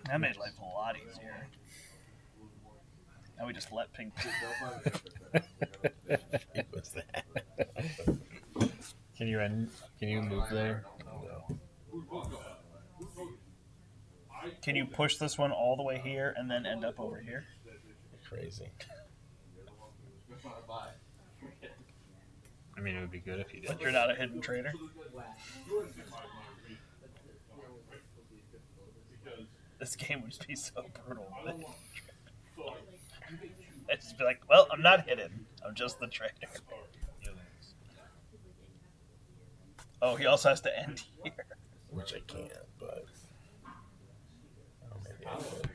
That made life a lot easier. Now we just let pink. It was that. Can you move there? Can you push this one all the way here and then end up over here? Crazy. I mean, it would be good if you did. But you're not a hidden traitor. This game would just be so brutal. I'd just be like, well, I'm not hidden. I'm just the traitor. Oh, he also has to end here. Which I can't, but oh, maybe I could.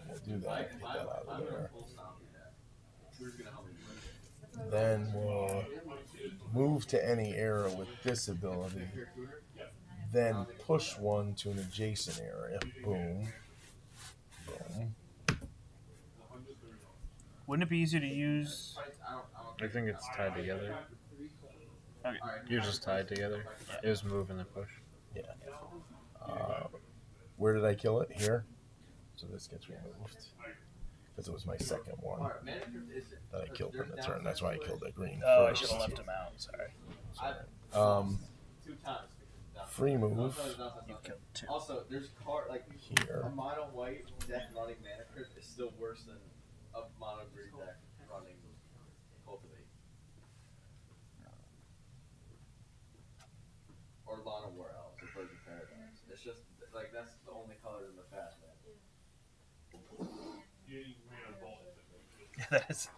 We'll do that. Get that out of there. Then we'll move to any era with this ability. Then push 1 to an adjacent area. Boom. Boom. Wouldn't it be easy to use? I think it's tied together. Okay. You're just tied together. It was move and then push. Yeah. Where did I kill it? Here. So this gets removed. Because it was my second one that I killed on the turn. That's why I killed the green Oh, I first. should have left him out. Sorry. Free move You killed 2. Also, there's here. a mono white deck running mana crypt is still worse than a mono green deck running cultivate. Or Lana War Elves or Birds of Paradise. It's just like that's the only colors in the fast man.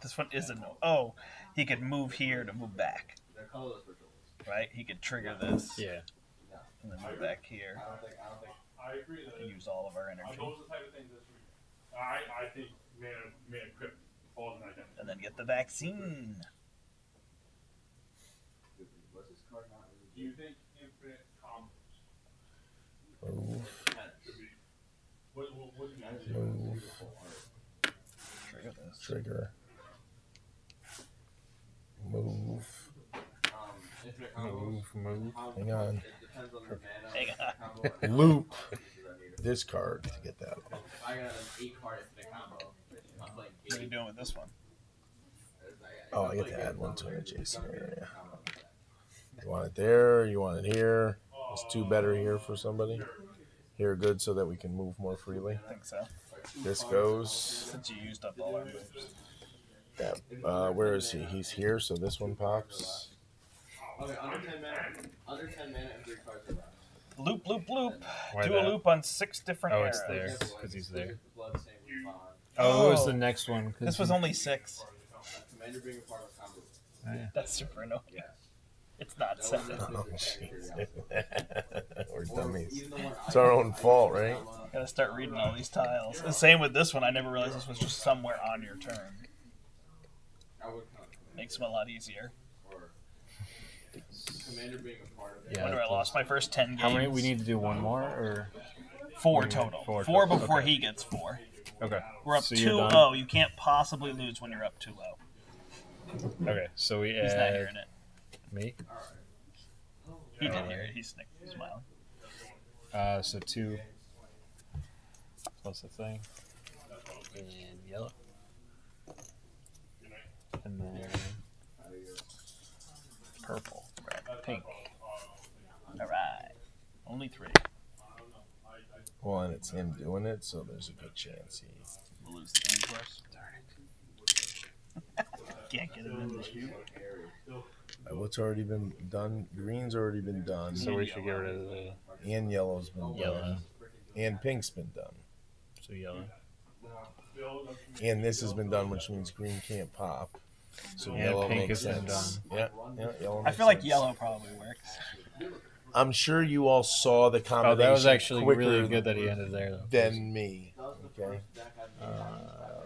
This one is a no. Oh, he could move here to move back. They're colorless rituals. Right? He could trigger this. Yeah. And then move back here. I don't think. I agree that And use all of our energy. those are the type of things that I think man crypt falls in that category. And then get the vaccine. What's this card not really Do you think infinite combos Move. should be? What do you Move. Trigger this. Trigger. Move. infinite combos? Move. Hang on. It depends on the mana. Hang combo. Loop this card to get that off. I got an 8-card infinite combo. I'm playing What are you 8. doing with this one? Oh, I get to add one to an adjacent area. You want it there? You want it here? Is 2 better here for somebody? Here good so that we can move more freely. I think so. This goes. Since you used up all our moves. Yeah. Where is he? He's here, so this one pops. Okay, under 10 mana and 3 cards are left. Loop, loop, loop. Why Do that? a loop on 6 different Oh, arrows. it's there because he's there. Blood same with bond. Oh, it was Oh. the next one. 'cause This was only 6. Commander being a part of combo. Oh, yeah. That's super annoying. Yes. It's not 7. Oh, jeez. We're dummies. Even the one It's our own fault, right? Gotta start reading all these tiles. The same with this one. I never realized this was just somewhere on your turn. I would come. Makes them a lot easier. Or Commander being a part of it. Yeah. Wonder I lost my first 10 games. How many? We need to do one more, or 4 total. 4 4 total. before Okay. he gets 4. Okay. We're up So you're 2-0. done? You can't possibly lose when you're up 2-0. Okay, so we He's not add hearing it. me. He did hear it. He's smiling. So 2 plus the thing, and yellow, and then purple, red, pink. All right. Only 3. Well, and it's him doing it, so there's a good chance he. We'll lose the game course. Can't get him in the shoot. What's already been done? Green's already been done, So we should get rid of the and yellow's been Yellow. done, and pink's been done, so yellow. and this has been done, which means green can't pop. So And yellow pink makes has been sense. Yeah, yellow. I makes feel like sense. yellow probably works. I'm sure you all saw the Oh, combination. that was actually quicker really good that he ended there, though. than me. Okay.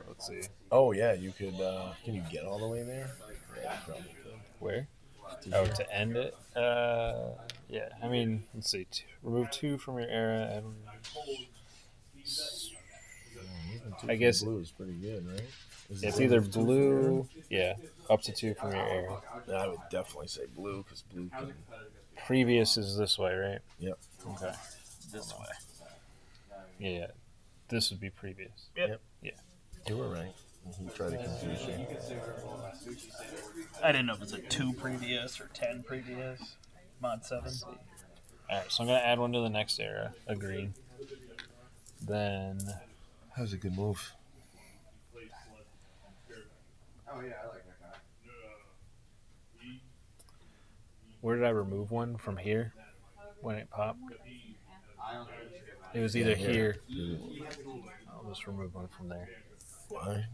Let's see. Oh yeah, you could. Can you get all the way there? Yeah, you probably could. Where? Oh, to end it? Yeah. I mean, let's see. Remove 2 from your era. And I guess blue is pretty good, right? Is it's it either two from blue. Yeah, up to 2 from your era. here? I would definitely say blue because blue can. Previous is this way, right? Yep. Okay. This way. Yeah. This would be previous. Yep. You were right. He tried to confuse you. I didn't know if it was a 2 previous or 10 previous. Mod 7. Alright, so I'm going to add one to the next era. A green. Then. That was a good move. Oh yeah, I like that guy. Where did I remove one? From here? When it popped? I don't think we should get mad. It was either here. here. I'll just remove one from there. Why?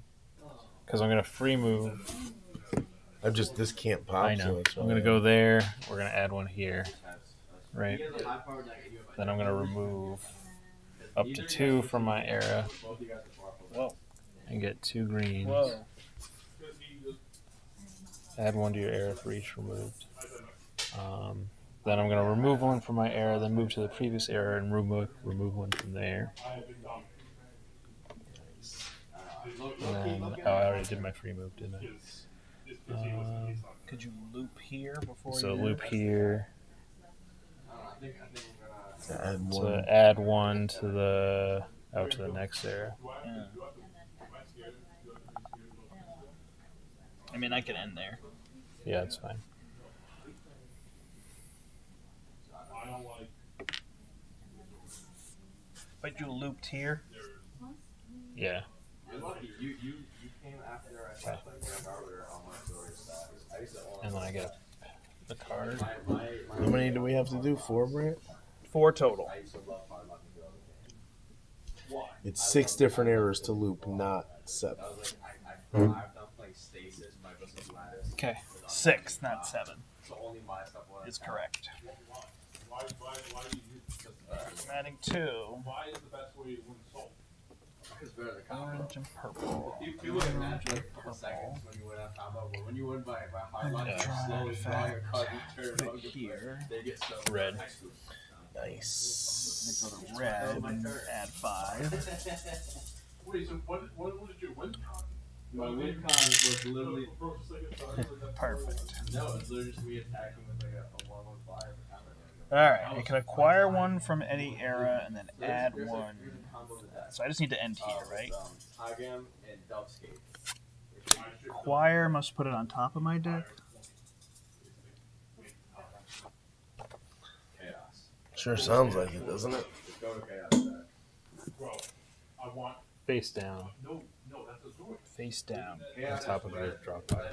Because I'm going to free move. I'm just. This can't pop. I So know. that's I'm why going to go there. We're going to add one here. Right? You have a high power deck and you have a Then I'm going to remove up to 2 from my era both you guys are powerful. Whoa. and get 2 greens. Whoa. Add one to your era for each removed. Then I'm going to remove one from my era, then move to the previous era and remove one from there. And then, oh, I already did my free move, didn't I? Could you loop here before So you loop here. I think I'm gonna. Add So one. add one to the out to the next area. Yeah. I mean, I can end there. Yeah, it's fine. But you looped here. Yeah. You're lucky. You came after I stopped playing Grand Arbiter on my story stacks. I used to own. And then I get the card. How many do we have to do? 4, Brant? 4 total. I used to love hard luck and go. It's 6 different errors to loop, not 7. I was like, I've done playing stasis, my business lattice. Okay. 6, not 7, So only my stuff was. is correct. Why do you use I'm adding 2. why is the best way to win salt? It's better than combo. Orange and purple. People get mad for like a couple seconds when you win a combo, but when you win by hard luck, you slowly draw your card, you turn it Put over, it here. they get so Red. Nice. Go to red and add 5. Wait, so what did you win? My win con was literally Perfect. no, it's literally just me attacking with like a 1-1 flyer for combo. Alright, I can acquire one from any era and then add There's one. a combo to that. So I just need to end here, right? Hagam and Dubscape. Acquire must put it on top of my deck. Chaos. Sure sounds like it, doesn't it? Just go to chaos deck. Bro, I want Face down. no, that's a sword. Face down. On top of your drop pod.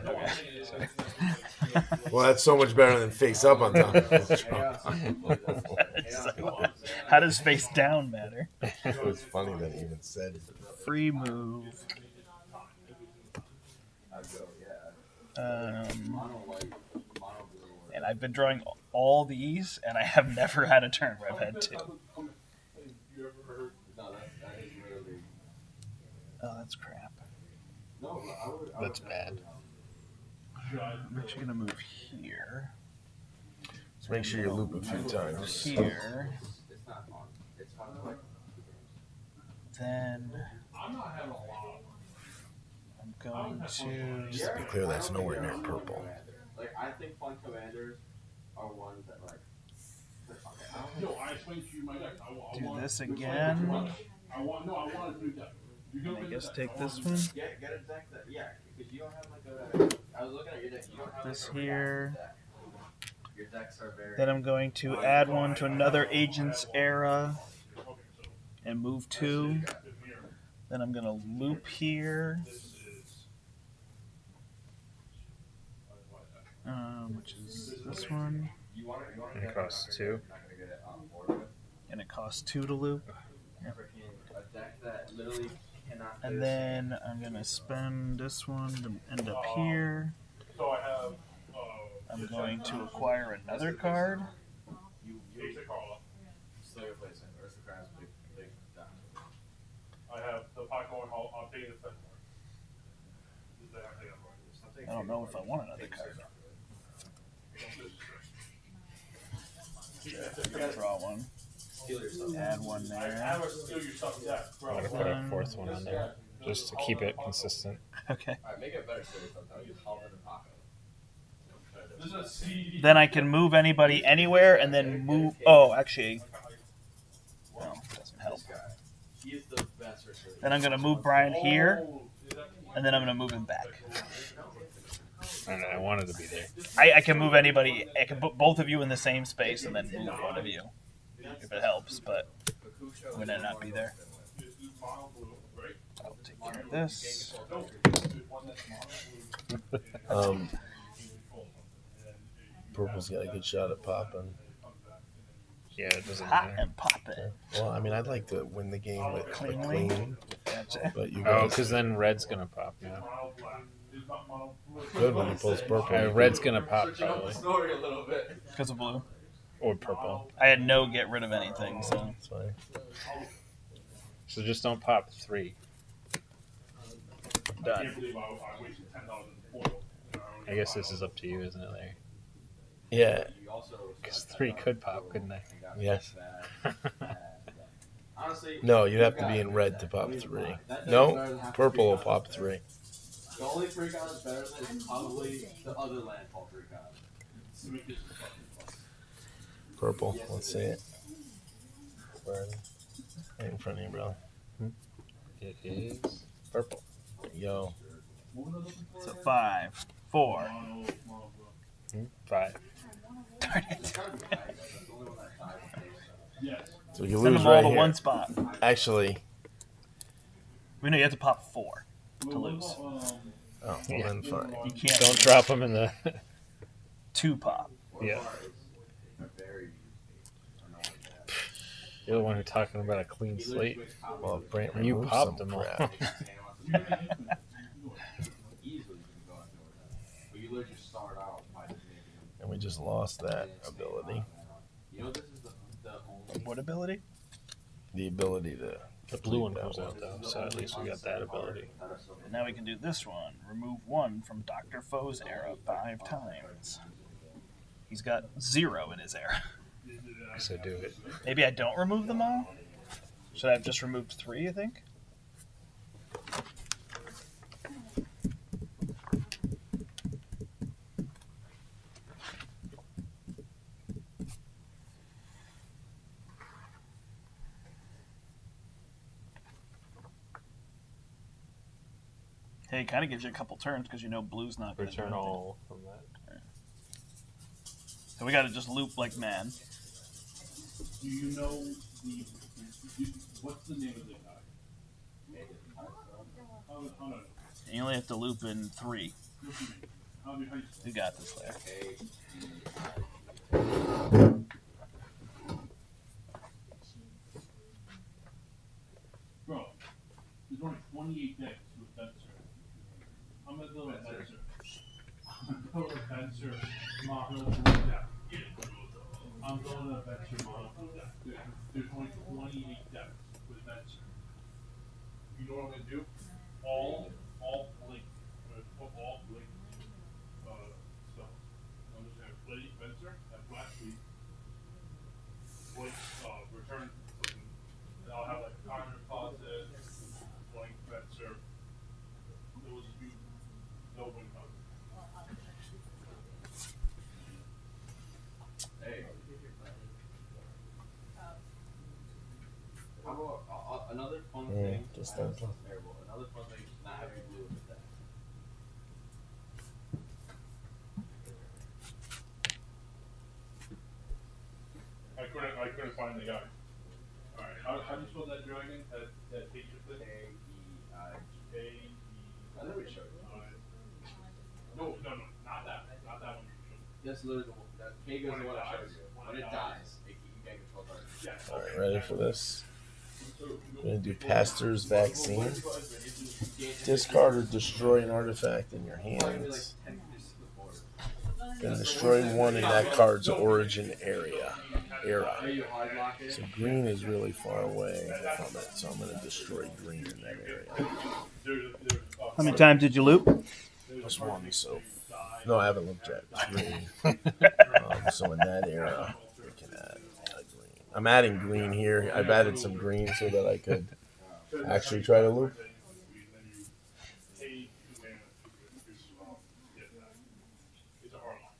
Well, that's so much better than face up on top. How does face down matter? It was funny that he even said Free move. I'd go, yeah. Mono white, mono blue. And I've been drawing all these, and I have never had a turn where I've had 2. You ever heard? No, that is literally. Oh, that's crap. No, I would. That's bad. I'm actually gonna move here. Just make sure you loop a few times. Here. It's not fun. It's fun to like. Then I'm not having a lot. I'm going to. Just to be clear, that's nowhere near purple. Like I think fun commanders are ones that like. Yo, I explained to you my deck. I Do want this again. I want a new deck. You go I get guess the deck. take I want this a new one. Get a deck that because you don't have like a. I was looking at your deck. You don't have This like a here. deck. Your decks are very. Then I'm going to add one to another agent's era and move 2. Then I'm gonna loop here, which is this one, You want And it costs 2. not gonna get it on board with. and it costs 2 to loop. Freaking a deck that literally cannot. And then I'm gonna spend this one to end up here. So I have. I'm going to acquire another card. You Basic Carla. still replacement. Aristocrats big down. I have the Paco Hall. I'm taking the fifth one. I don't know if I want another card. Draw one. Steal yourself. Add one I there. have a steal your stuff deck, I'm bro. gonna put a 4th one on there just to keep it consistent. Okay. Alright, make it better. Steal yourself. Don't use Halvin and Paco. This is a CD. Then I can move anybody anywhere and then move. Oh, actually. No, doesn't help. This guy. He is the best for sure. Then I'm going to move Bryan here, Oh, is that- and then I'm going to move him back. I don't know, I wanted to be there. I can move anybody. I can put both of you in the same space and then move one of you. If it helps, but I'm going to not be there. this is mono blue, right? I'll take care of this. No, there's one that's mono blue. Purple's got a good shot at popping. Yeah, it doesn't Hot matter. and pop it. Well, I mean, I'd like to win the game with Cleanly. clean, Gotcha. but you Oh, guys because then red's gonna pop now. Mono black. It's not mono blue. good when he pulls purple. Red's gonna pop Switching up the probably, story a little bit. Because of blue. or purple. I had no get rid of anything, so. That's fine. So just don't pop 3. I Done. can't believe I wasted $10 in foil. I guess this is up to you, isn't it, Larry? Yeah. You also. Because 3 could pop, couldn't they? Yes. Honestly. No, you'd have to be in red to pop 3. No, purple will pop 3. The only freak out that's better than is probably the other landfall freak out. Purple. Let's see it. Where are they? Right in front of you, brother. It is. Purple. Yo. So 5, 4. 5. Darn it. So we can Send lose them all right to here. one spot. Actually. We know you have to pop 4 to lose. Oh, well then fine. You can't. Don't drop them in the. 2 pop. Yeah. You're the one who's talking about a clean slate. Well, if Brant You removes popped some them all. crap. And we just lost that ability. What ability? The ability to. The blue one that comes out though, so at least we got that ability. And now we can do this one. Remove 1 from Dr. Foe's era 5 times. He's got 0 in his era. So do it. Maybe I don't remove them all? Should I have just removed 3, I think? Hey, it kind of gives you a couple turns because you know blue's not going to do Return anything. all from that. So we got to just loop like mad. Do you know what's the name of the guy? How You only have to loop in 3. do you You got this there. Bro, there's only 28 decks with Fencer. I'm gonna go with Fencer. I'm going with Fencer. Mono blue deck. I'm going to Fencer mono blue deck. There's only 28 decks with Fencer. You know what I'm gonna do? All blink. I'm gonna put all blink spells. I'm just gonna play Fencer at Black Fleet. Blink, return. And I'll have like Conjure Closet, Blank Fencer. Those you no win cover. Hey. How about another fun thing? just I know thinking. it's terrible. Another fun thing is not having blue in the deck. I couldn't find the guy. Alright, how do you spell that dragon? That picture thing? A-E. I know we showed you. No, not that one. That's literally the one. That K goes the one I showed you. When it dies, you can't control cards. Yes. Alright, ready for this? We're going to do Pastor's Vaccine. Discard or destroy an artifact in your hands. Then destroy one in that card's origin era. So green is really far away from it, so I'm going to destroy green in that area. How many times did you loop? Just one, so. No, I haven't looked yet. It's green. So in that area, we can add a green. I'm adding green here. I've added some green so that I could actually try to loop. It's a hard line.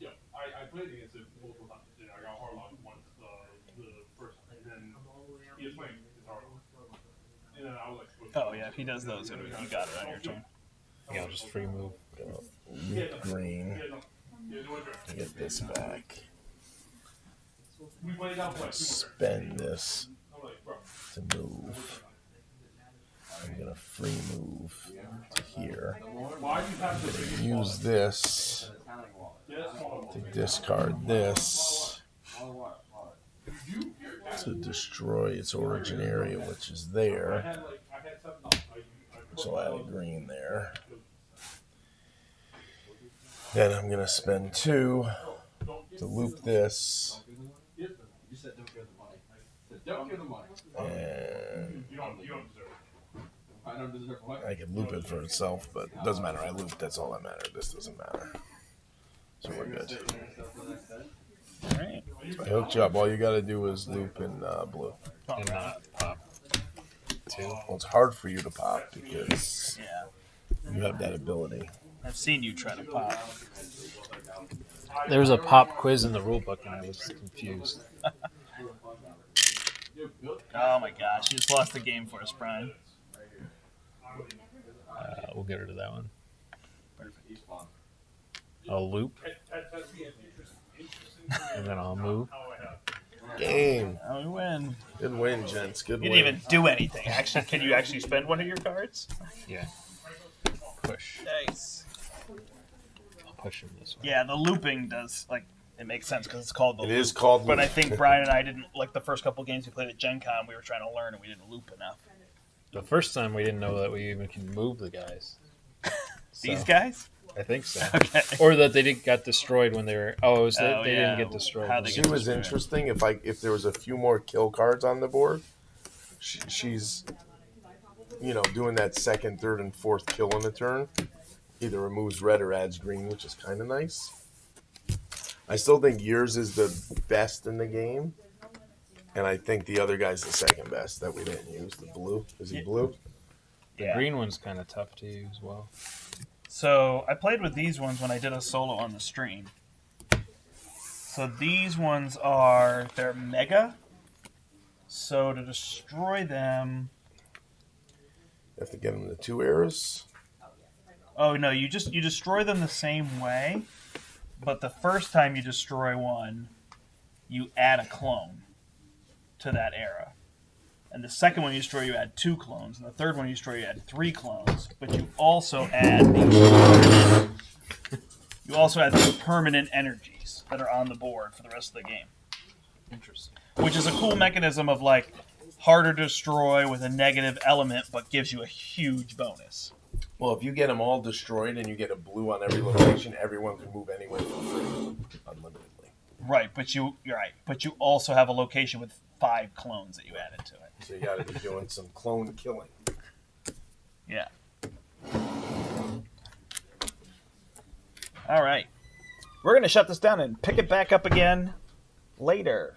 Yeah, I played against it multiple times. I got hard line once the first time, and then he was playing his hard line. And then I was like, Oh, yeah, if he does those, you got it on your turn. Yeah, I'll just free move. Loop green. Get this back. We played out for like 2 more Spend this I'm like, bro. to move. I'm going to free move to here. Why do you have the biggest Use this to discard this to destroy its origin area, which is there. So I'll add a green there. Then I'm going to spend 2 to loop this. You said don't give the money. I said don't give the money. And You don't deserve it. I don't deserve what? I can loop it for itself, but it doesn't matter. I looped. That's all that matters. This doesn't matter. So we're good. All right. I hooked you up. All you got to do is loop in blue. And not pop. too. Well, it's hard for you to pop because Yeah, you have that ability. I've seen you try to pop. There was a pop quiz in the rule book, and I was confused. Oh my gosh, you just lost the game for us, Bryan. We'll get rid of that one. Perfect. I'll loop, and then I'll move. Game. Oh, we win. Good win, gents. Good You win. didn't even do anything. Actually, can you actually spend one of your cards? Yeah. Push. Nice. I'll push him this way. Yeah, the looping does it makes sense because it's called the It loop. is called But loop. I think Bryan and I didn't like the first couple games we played at Gen Con. We were trying to learn and we didn't loop enough. The first time we didn't know that we even can move the guys. These guys? I think so. Okay. Or that they got destroyed when they were. Oh, it was that Oh, they yeah. didn't get destroyed. How when they they She get was destroyed. interesting. If there was a few more kill cards on the board, she's doing that second, third, and fourth kill in a turn. Either removes red or adds green, which is kind of nice. I still think yours is the best in the game, and I think the other guy's the second best that we didn't use. The blue. Is he blue? The Yeah. green one's kind of tough to use as well. So I played with these ones when I did a solo on the stream. So these ones they're mega. So to destroy them, You have to get them to 2 arrows. oh no, you destroy them the same way, but the first time you destroy one, you add a clone to that era. And the second one you destroy, you add 2 clones, and the third one you destroy, you add 3 clones. But you also add these permanent energies that are on the board for the rest of the game. Interesting. Which is a cool mechanism of harder to destroy with a negative element, but gives you a huge bonus. Well, if you get them all destroyed and you get a blue on every location, everyone can move anywhere for free, unlimitedly. Right, but you're right. But you also have a location with 5 clones that you added to it. So you got to be doing some clone killing. Yeah. All right. We're going to shut this down and pick it back up again later.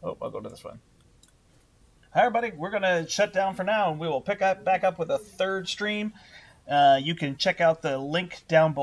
Oh, I'll go to this one. Hi, everybody. We're going to shut down for now, and we will pick back up with a third stream. You can check out the link down below.